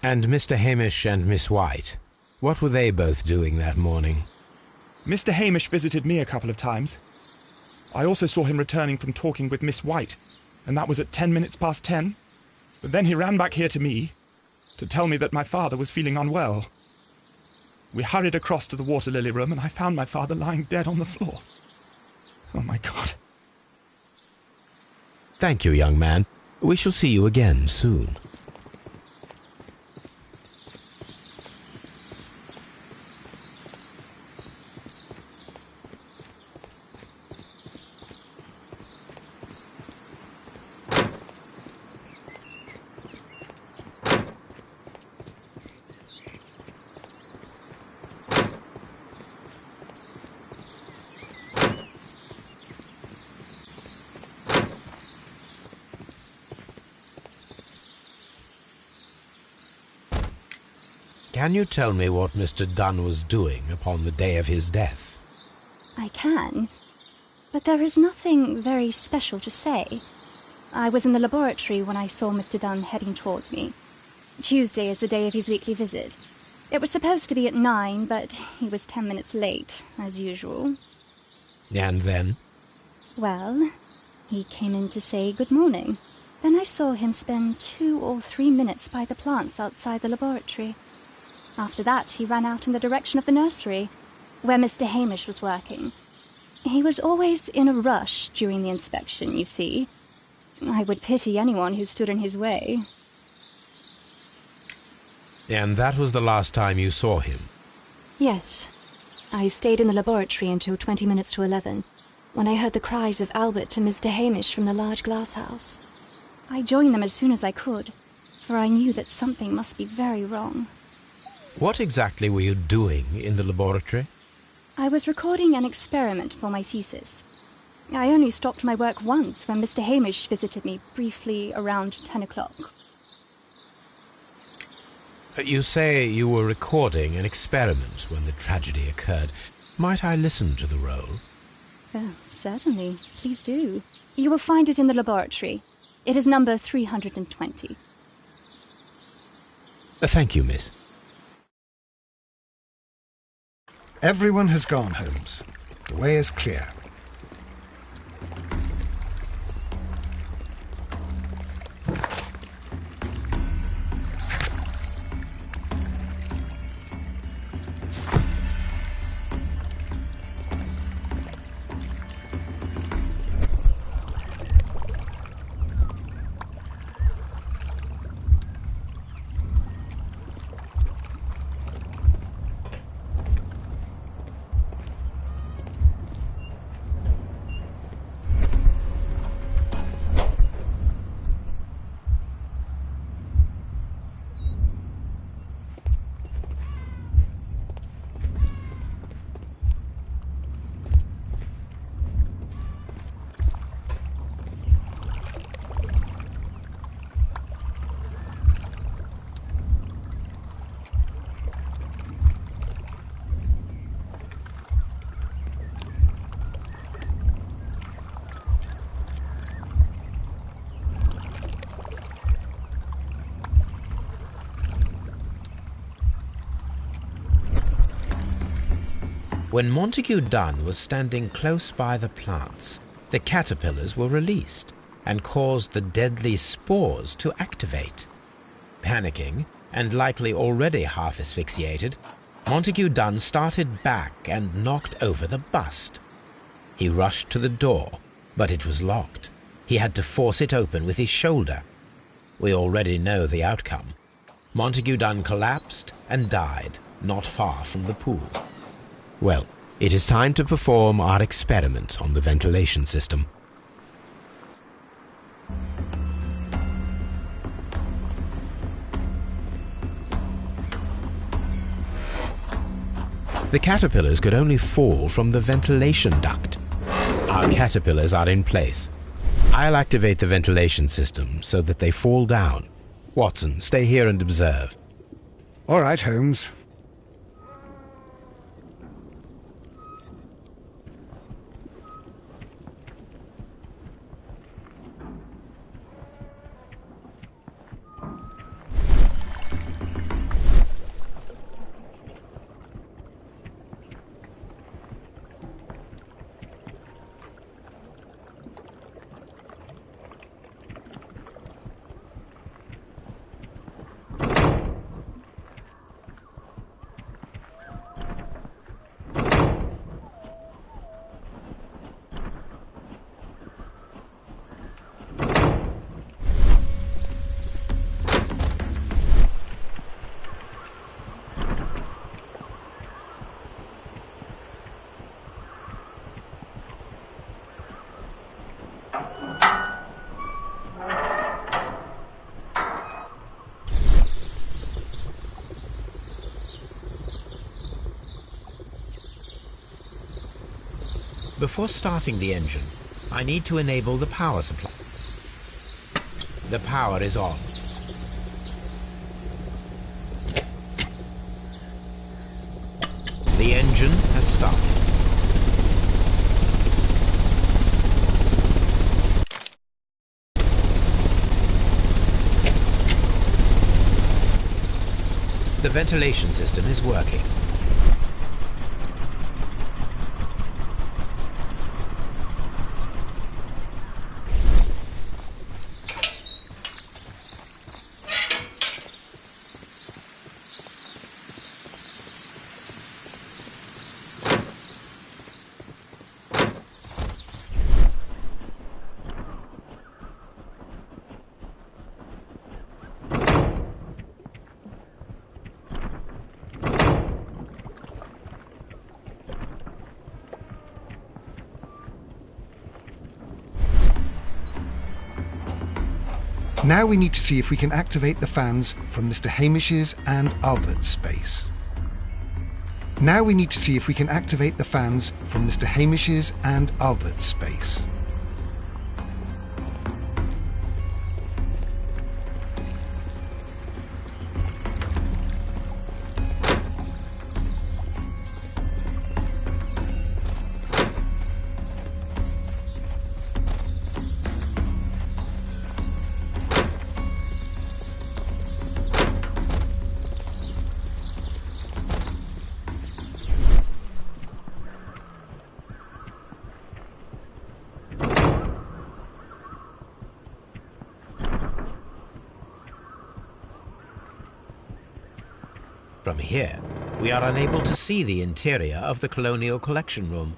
[SPEAKER 2] And Mr. Hamish and Miss White, what were they both doing that morning?
[SPEAKER 4] Mr. Hamish visited me a couple of times. I also saw him returning from talking with Miss White, and that was at 10 minutes past 10. But then he ran back here to me to tell me that my father was feeling unwell. We hurried across to the water lily room, and I found my father lying dead on the floor. Oh, my God.
[SPEAKER 2] Thank you, young man. We shall see you again soon. Can you tell me what Mr. Dunn was doing upon the day of his death?
[SPEAKER 5] I can, but there is nothing very special to say. I was in the laboratory when I saw Mr. Dunn heading towards me. Tuesday is the day of his weekly visit. It was supposed to be at 9, but he was 10 minutes late, as usual.
[SPEAKER 2] And then?
[SPEAKER 5] Well, he came in to say good morning. Then I saw him spend 2 or 3 minutes by the plants outside the laboratory. After that, he ran out in the direction of the nursery, where Mr. Hamish was working. He was always in a rush during the inspection, you see. I would pity anyone who stood in his way.
[SPEAKER 2] And that was the last time you saw him?
[SPEAKER 9] Yes. I stayed in the laboratory until 20 minutes to 11, when I heard the cries of Albert and Mr. Hamish from the large glass house.
[SPEAKER 5] I joined them as soon as I could, for I knew that something must be very wrong.
[SPEAKER 2] What exactly were you doing in the laboratory?
[SPEAKER 5] I was recording an experiment for my thesis. I only stopped my work once when Mr. Hamish visited me briefly around 10 o'clock.
[SPEAKER 2] You say you were recording an experiment when the tragedy occurred. Might I listen to the roll?
[SPEAKER 5] Oh, certainly. Please do. You will find it in the laboratory. It is number 320.
[SPEAKER 2] Thank you, miss.
[SPEAKER 1] Everyone has gone, Holmes. The way is clear.
[SPEAKER 2] When Montague Dunn was standing close by the plants, the caterpillars were released and caused the deadly spores to activate. Panicking, and likely already half asphyxiated, Montague Dunn started back and knocked over the bust. He rushed to the door, but it was locked. He had to force it open with his shoulder. We already know the outcome. Montague Dunn collapsed and died not far from the pool. Well, it is time to perform our experiment on the ventilation system. The caterpillars could only fall from the ventilation duct. Our caterpillars are in place. I'll activate the ventilation system so that they fall down. Watson, stay here and observe.
[SPEAKER 1] All right, Holmes.
[SPEAKER 2] Before starting the engine, I need to enable the power supply. The power is on. The engine has started. The ventilation system is working.
[SPEAKER 1] Now we need to see if we can activate the fans from Mr. Hamish's and Albert's space. Now we need to see if we can activate the fans from Mr. Hamish's and Albert's space.
[SPEAKER 2] From here, we are unable to see the interior of the Colonial Collection Room.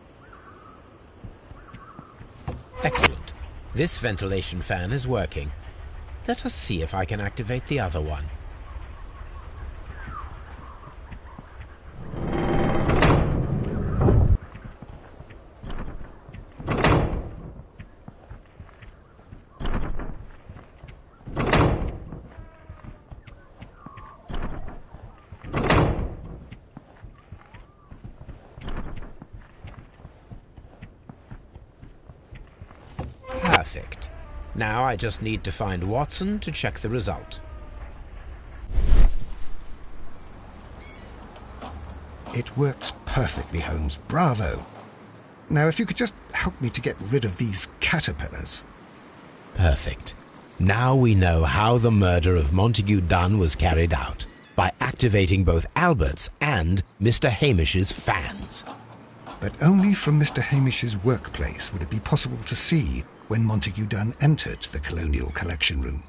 [SPEAKER 2] Excellent. This ventilation fan is working. Let us see if I can activate the other one. Perfect. Now I just need to find Watson to check the result.
[SPEAKER 1] It works perfectly, Holmes. Bravo. Now, if you could just help me to get rid of these caterpillars.
[SPEAKER 2] Perfect. Now we know how the murder of Montague Dunn was carried out, by activating both Albert's and Mr. Hamish's fans.
[SPEAKER 1] But only from Mr. Hamish's workplace would it be possible to see when Montague Dunn entered the Colonial Collection Room.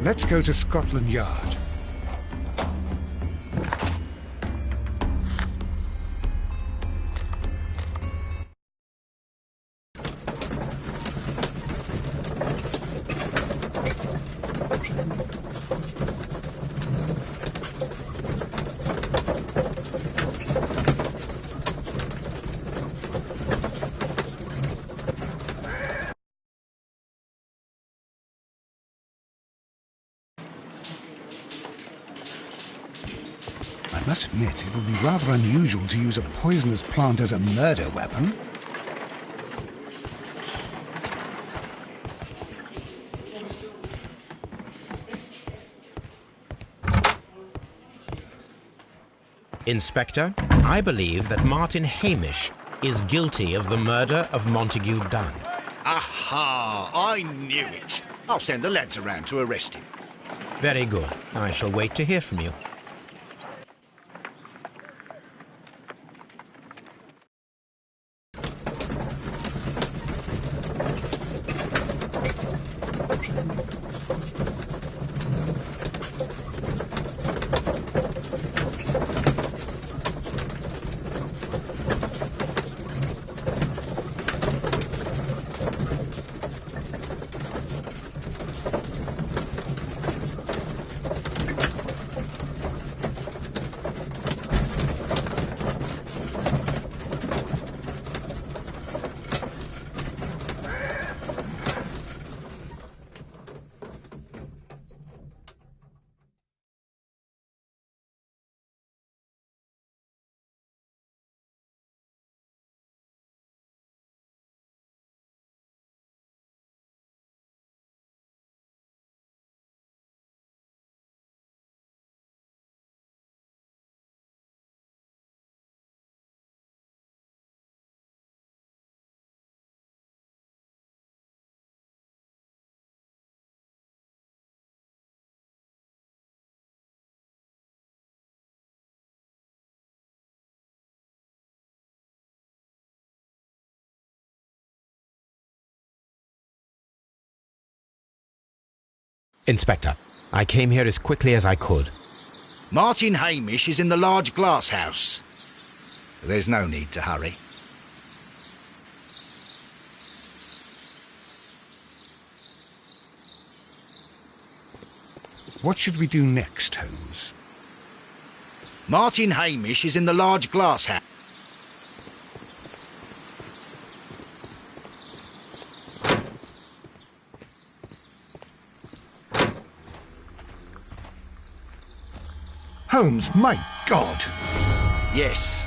[SPEAKER 1] Let's go to Scotland Yard. I must admit, it would be rather unusual to use a poisonous plant as a murder weapon.
[SPEAKER 2] Inspector, I believe that Martin Hamish is guilty of the murder of Montague Dunn.
[SPEAKER 10] Aha! I knew it. I'll send the lads around to arrest him.
[SPEAKER 2] Very good. I shall wait to hear from you. Inspector, I came here as quickly as I could.
[SPEAKER 10] Martin Hamish is in the large glass house. There's no need to hurry.
[SPEAKER 1] What should we do next, Holmes?
[SPEAKER 10] Martin Hamish is in the large glass house.
[SPEAKER 1] Holmes, my God!
[SPEAKER 10] Yes,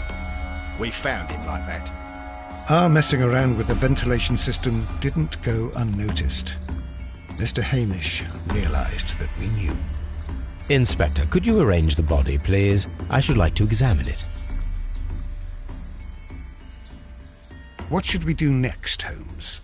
[SPEAKER 10] we found him like that.
[SPEAKER 1] Our messing around with the ventilation system didn't go unnoticed. Mr. Hamish realized that we knew.
[SPEAKER 2] Inspector, could you arrange the body, please? I should like to examine it.
[SPEAKER 1] What should we do next, Holmes?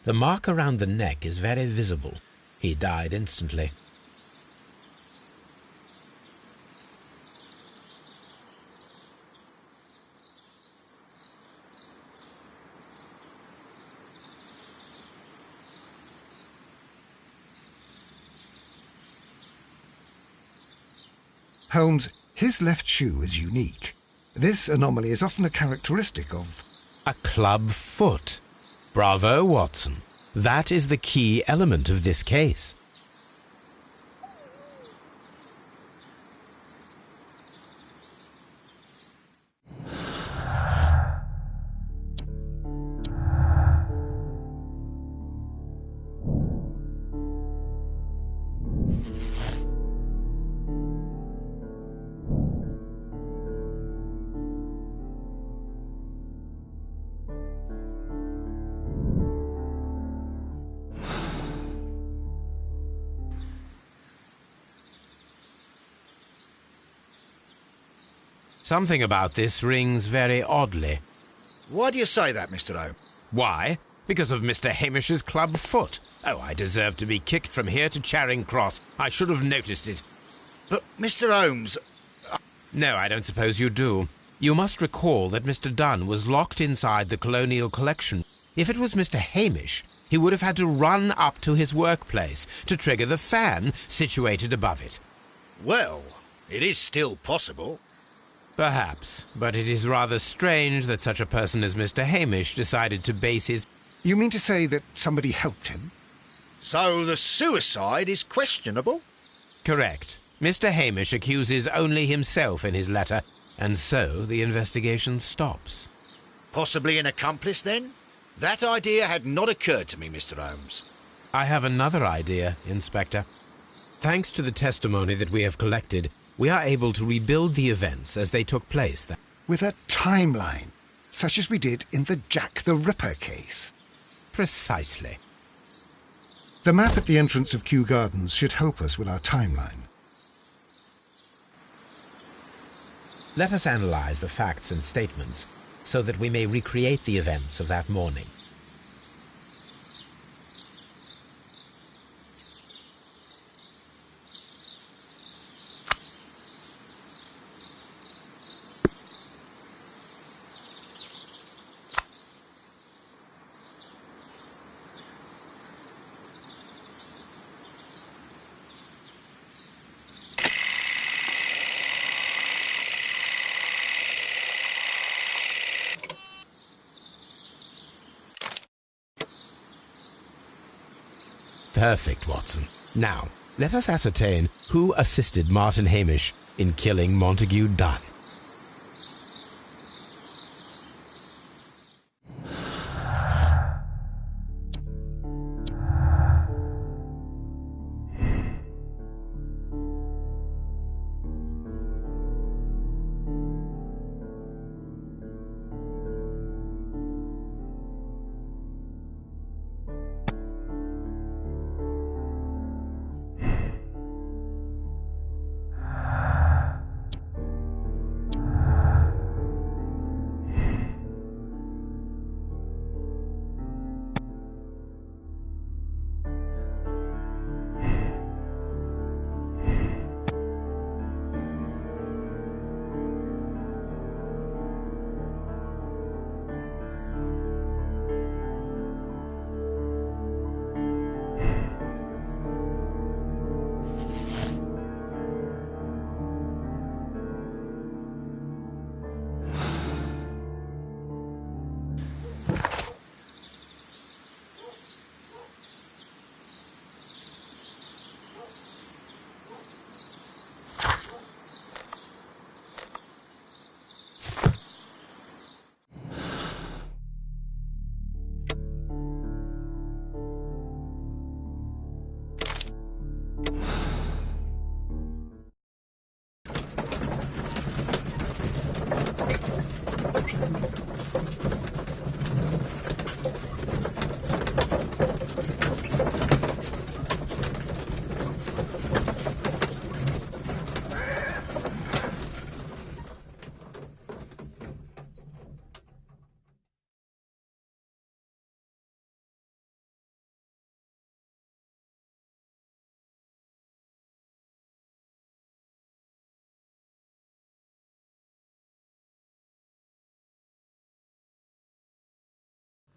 [SPEAKER 2] The mark around the neck is very visible. He died instantly.
[SPEAKER 1] Holmes, his left shoe is unique. This anomaly is often a characteristic of...
[SPEAKER 2] A club foot. Bravo, Watson. That is the key element of this case. Something about this rings very oddly.
[SPEAKER 10] Why do you say that, Mr. Holmes?
[SPEAKER 2] Why? Because of Mr. Hamish's club foot. Oh, I deserve to be kicked from here to Charing Cross. I should have noticed it.
[SPEAKER 10] But, Mr. Holmes...
[SPEAKER 2] No, I don't suppose you do. You must recall that Mr. Dunn was locked inside the Colonial Collection. If it was Mr. Hamish, he would have had to run up to his workplace to trigger the fan situated above it.
[SPEAKER 10] Well, it is still possible.
[SPEAKER 2] Perhaps, but it is rather strange that such a person as Mr. Hamish decided to base his...
[SPEAKER 1] You mean to say that somebody helped him?
[SPEAKER 10] So the suicide is questionable?
[SPEAKER 2] Correct. Mr. Hamish accuses only himself in his letter, and so the investigation stops.
[SPEAKER 10] Possibly an accomplice, then? That idea had not occurred to me, Mr. Holmes.
[SPEAKER 2] I have another idea, Inspector. Thanks to the testimony that we have collected, we are able to rebuild the events as they took place.
[SPEAKER 1] With a timeline, such as we did in the Jack the Ripper case.
[SPEAKER 2] Precisely.
[SPEAKER 1] The map at the entrance of Kew Gardens should help us with our timeline.
[SPEAKER 2] Let us analyze the facts and statements so that we may recreate the events of that morning. Perfect, Watson. Now, let us ascertain who assisted Martin Hamish in killing Montague Dunn.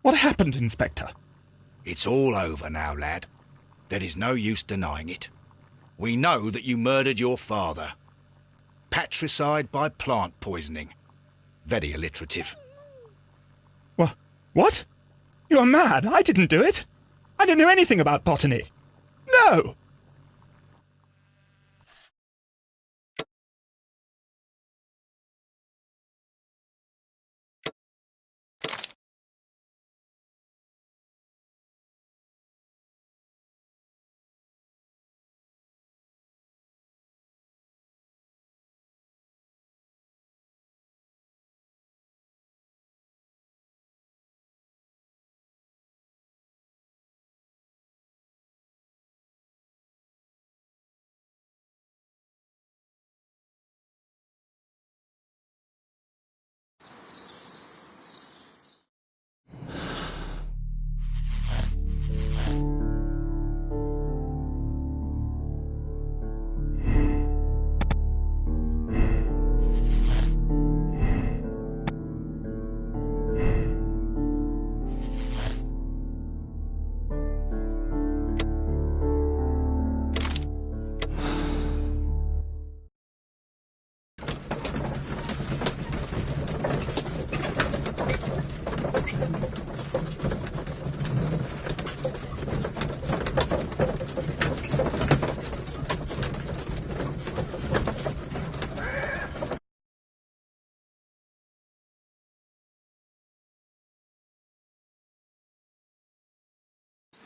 [SPEAKER 4] What happened, Inspector?
[SPEAKER 10] It's all over now, lad. There is no use denying it. We know that you murdered your father. Patricide by plant poisoning. Very alliterative.
[SPEAKER 4] What? You're mad. I didn't do it. I don't know anything about botany. No!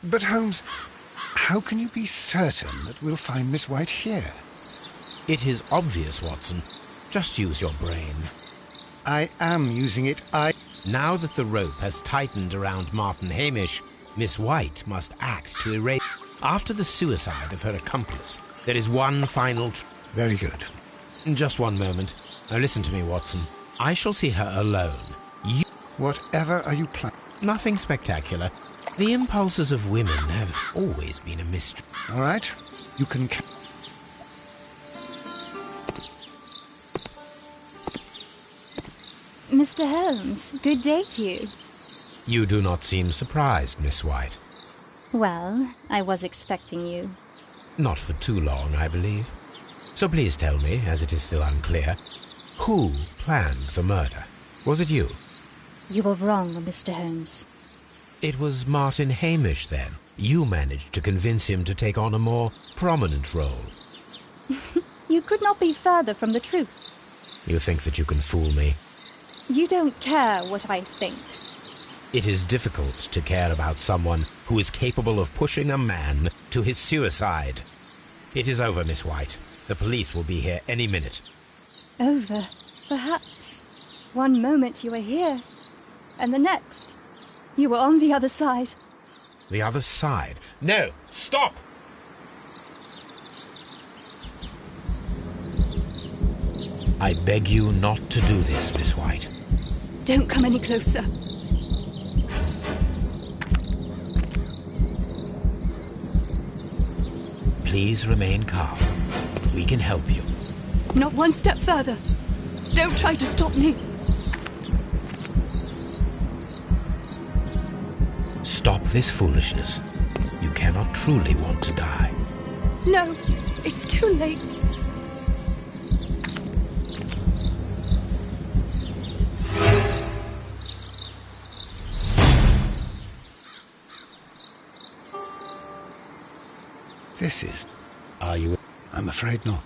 [SPEAKER 1] But Holmes, how can you be certain that we'll find Miss White here?
[SPEAKER 2] It is obvious, Watson. Just use your brain.
[SPEAKER 1] I am using it.
[SPEAKER 2] Now that the rope has tightened around Martin Hamish, Miss White must act to erase... After the suicide of her accomplice, there is one final...
[SPEAKER 1] Very good.
[SPEAKER 2] Just one moment. Now listen to me, Watson. I shall see her alone. You...
[SPEAKER 1] Whatever are you planning?
[SPEAKER 2] Nothing spectacular. The impulses of women have always been a mystery.
[SPEAKER 1] All right. You can...
[SPEAKER 5] Mr. Holmes, good day to you.
[SPEAKER 2] You do not seem surprised, Miss White.
[SPEAKER 5] Well, I was expecting you.
[SPEAKER 2] Not for too long, I believe. So please tell me, as it is still unclear, who planned the murder? Was it you?
[SPEAKER 5] You were wrong, Mr. Holmes.
[SPEAKER 2] It was Martin Hamish, then. You managed to convince him to take on a more prominent role.
[SPEAKER 5] You could not be further from the truth.
[SPEAKER 2] You think that you can fool me?
[SPEAKER 5] You don't care what I think.
[SPEAKER 2] It is difficult to care about someone who is capable of pushing a man to his suicide. It is over, Miss White. The police will be here any minute.
[SPEAKER 5] Over, perhaps. One moment you were here, and the next, you were on the other side.
[SPEAKER 2] The other side? No! Stop! I beg you not to do this, Miss White.
[SPEAKER 9] Don't come any closer.
[SPEAKER 2] Please remain calm. We can help you.
[SPEAKER 9] Not one step further. Don't try to stop me.
[SPEAKER 2] Stop this foolishness. You cannot truly want to die.
[SPEAKER 9] No, it's too late.
[SPEAKER 1] This is...
[SPEAKER 2] Are you...
[SPEAKER 1] I'm afraid not.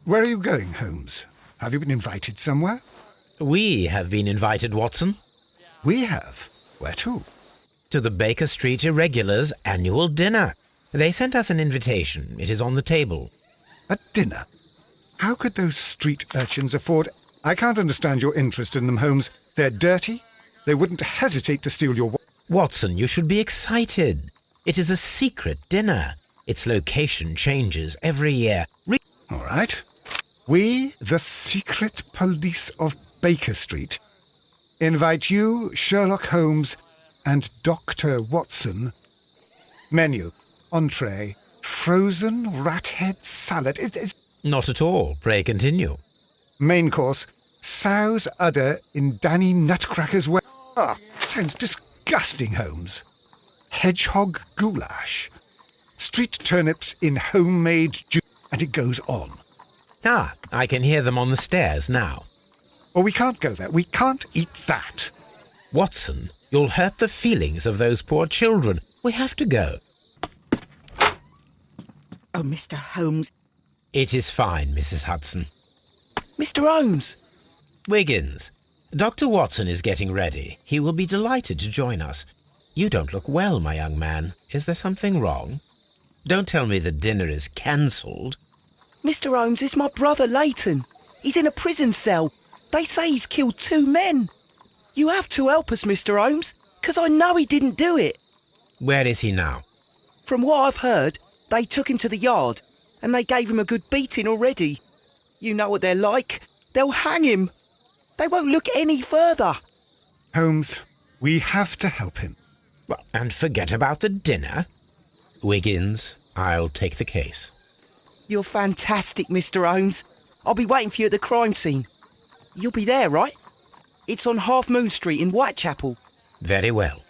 [SPEAKER 1] Where are you going, Holmes? Have you been invited somewhere?
[SPEAKER 2] We have been invited, Watson.
[SPEAKER 1] We have. Where to?
[SPEAKER 2] To the Baker Street Irregulars' annual dinner. They sent us an invitation. It is on the table.
[SPEAKER 1] A dinner? How could those street urchins afford... I can't understand your interest in them, Holmes. They're dirty. They wouldn't hesitate to steal your...
[SPEAKER 2] Watson, you should be excited. It is a secret dinner. Its location changes every year.
[SPEAKER 1] All right. We, the secret police of Baker Street, invite you, Sherlock Holmes, and Dr. Watson. Menu, entree, frozen rat head salad. It's
[SPEAKER 2] Not at all. Pray continue.
[SPEAKER 1] Main course, sow's udder in Danny Nutcracker's way. Ah, sounds disgusting, Holmes. Hedgehog goulash. Street turnips in homemade juice. And it goes on.
[SPEAKER 2] Ah, I can hear them on the stairs now.
[SPEAKER 1] Oh, we can't go there. We can't eat that.
[SPEAKER 2] Watson, you'll hurt the feelings of those poor children. We have to go.
[SPEAKER 11] Oh, Mr. Holmes.
[SPEAKER 2] It is fine, Mrs. Hudson.
[SPEAKER 11] Mr. Holmes!
[SPEAKER 2] Wiggins, Dr. Watson is getting ready. He will be delighted to join us. You don't look well, my young man. Is there something wrong? Don't tell me the dinner is cancelled.
[SPEAKER 11] Mr. Holmes is my brother Leighton. He's in a prison cell. They say he's killed 2 men. You have to help us, Mr. Holmes, because I know he didn't do it.
[SPEAKER 2] Where is he now?
[SPEAKER 11] From what I've heard, they took him to the yard and they gave him a good beating already. You know what they're like. They'll hang him. They won't look any further.
[SPEAKER 1] Holmes, we have to help him.
[SPEAKER 2] Well, and forget about the dinner? Wiggins, I'll take the case.
[SPEAKER 11] You're fantastic, Mr. Holmes. I'll be waiting for you at the crime scene. You'll be there, right? It's on Half Moon Street in Whitechapel.
[SPEAKER 2] Very well.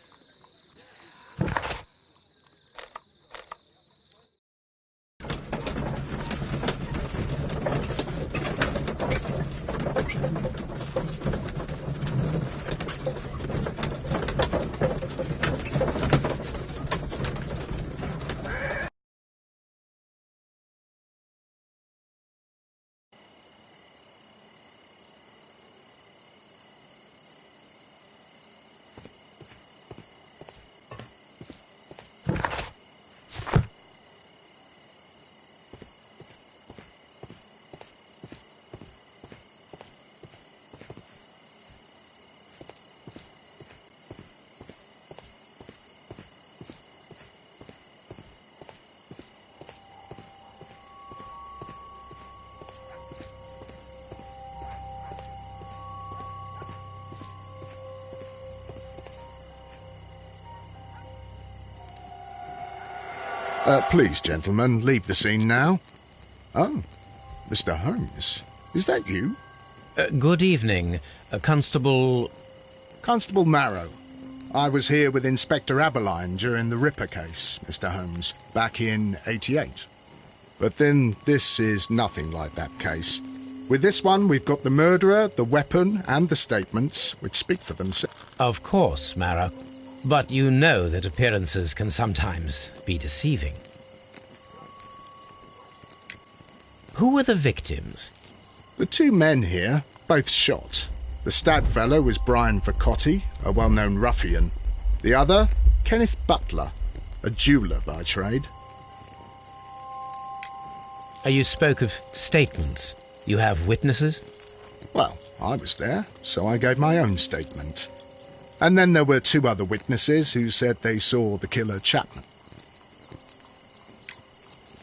[SPEAKER 12] Please, gentlemen, leave the scene now. Oh, Mr. Holmes, is that you?
[SPEAKER 2] Good evening, Constable...
[SPEAKER 12] Constable Marrow. I was here with Inspector Aberline during the Ripper case, Mr. Holmes, back in '88. But then this is nothing like that case. With this one, we've got the murderer, the weapon, and the statements, which speak for themselves.
[SPEAKER 2] Of course, Marrow. But you know that appearances can sometimes be deceiving. Who were the victims?
[SPEAKER 12] The 2 men here, both shot. The stout fellow was Brian Vercotti, a well-known ruffian. The other, Kenneth Butler, a jeweller by trade.
[SPEAKER 2] You spoke of statements. You have witnesses?
[SPEAKER 12] Well, I was there, so I gave my own statement. And then there were 2 other witnesses who said they saw the killer Chapman.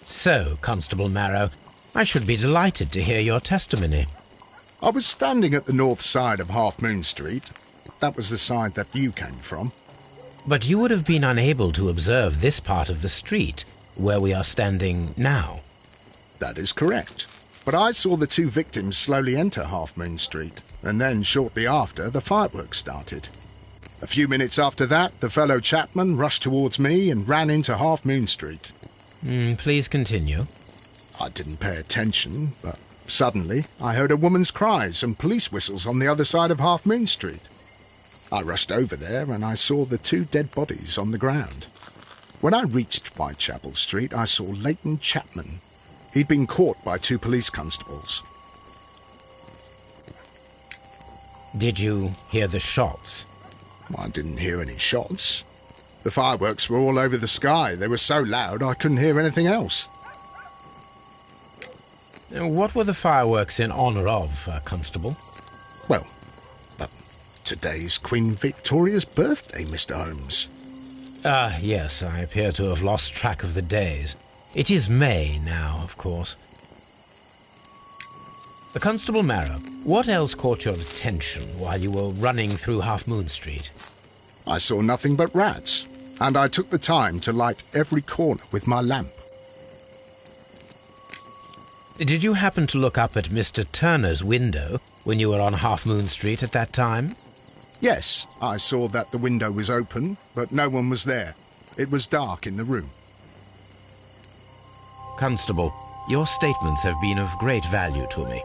[SPEAKER 2] So, Constable Marrow, I should be delighted to hear your testimony.
[SPEAKER 12] I was standing at the north side of Half Moon Street. That was the side that you came from.
[SPEAKER 2] But you would have been unable to observe this part of the street, where we are standing now.
[SPEAKER 12] That is correct. But I saw the 2 victims slowly enter Half Moon Street, and then shortly after, the fireworks started. A few minutes after that, the fellow Chapman rushed towards me and ran into Half Moon Street.
[SPEAKER 2] Please continue.
[SPEAKER 12] I didn't pay attention, but suddenly I heard a woman's cries and police whistles on the other side of Half Moon Street. I rushed over there and I saw the 2 dead bodies on the ground. When I reached Whitechapel Street, I saw Leighton Chapman. He'd been caught by 2 police constables.
[SPEAKER 2] Did you hear the shots?
[SPEAKER 12] I didn't hear any shots. The fireworks were all over the sky. They were so loud I couldn't hear anything else.
[SPEAKER 2] What were the fireworks in honour of, Constable?
[SPEAKER 12] Well, today's Queen Victoria's birthday, Mr. Holmes.
[SPEAKER 2] Ah, yes, I appear to have lost track of the days. It is May now, of course. Constable Marrow, what else caught your attention while you were running through Half Moon Street?
[SPEAKER 12] I saw nothing but rats, and I took the time to light every corner with my lamp.
[SPEAKER 2] Did you happen to look up at Mr. Turner's window when you were on Half Moon Street at that time?
[SPEAKER 12] Yes, I saw that the window was open, but no one was there. It was dark in the room.
[SPEAKER 2] Constable, your statements have been of great value to me.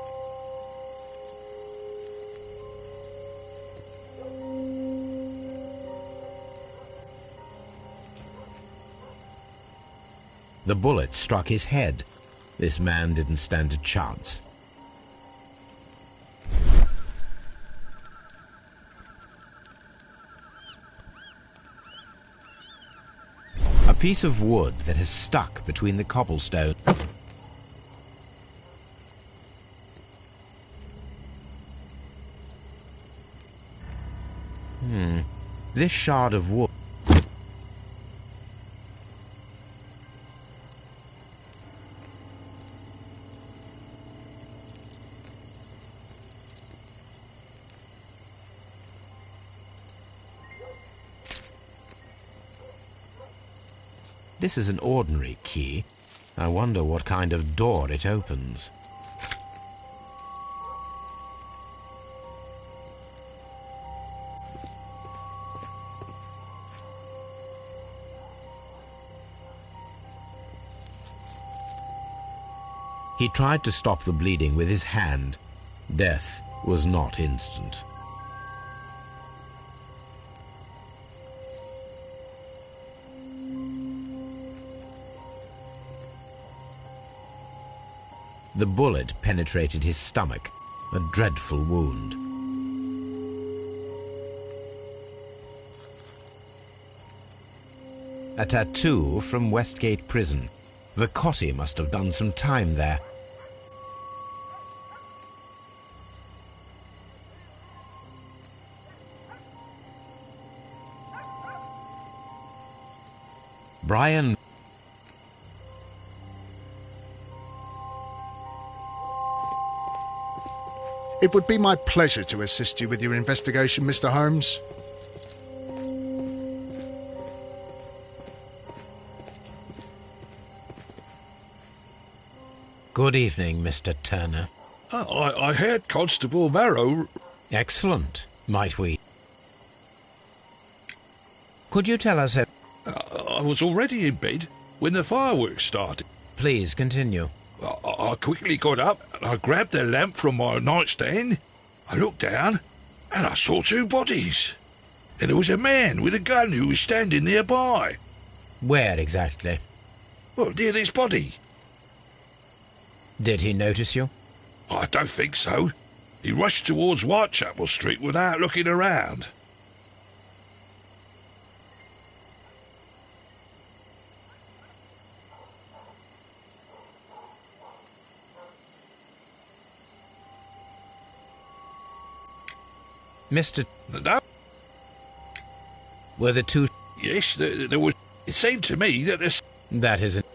[SPEAKER 2] The bullet struck his head. This man didn't stand a chance. A piece of wood that has stuck between the cobblestone. This shard of wood. This is an ordinary key. I wonder what kind of door it opens. He tried to stop the bleeding with his hand. Death was not instant. The bullet penetrated his stomach, a dreadful wound. A tattoo from Westgate Prison. Vicotti must have done some time there. Brian.
[SPEAKER 12] It would be my pleasure to assist you with your investigation, Mr. Holmes.
[SPEAKER 2] Good evening, Mr. Turner.
[SPEAKER 13] I heard Constable Marrow...
[SPEAKER 2] Excellent. Might we? Could you tell us...
[SPEAKER 13] I was already in bed when the fireworks started.
[SPEAKER 2] Please, continue.
[SPEAKER 13] I quickly got up and I grabbed the lamp from my nightstand. I looked down and I saw 2 bodies. And there was a man with a gun who was standing nearby.
[SPEAKER 2] Where exactly?
[SPEAKER 13] Well, near this body.
[SPEAKER 2] Did he notice you?
[SPEAKER 13] I don't think so. He rushed towards Whitechapel Street without looking around.
[SPEAKER 2] Mr.
[SPEAKER 13] No.
[SPEAKER 2] Were the 2...
[SPEAKER 13] Yes, there was... It seemed to me that this...
[SPEAKER 2] That isn't...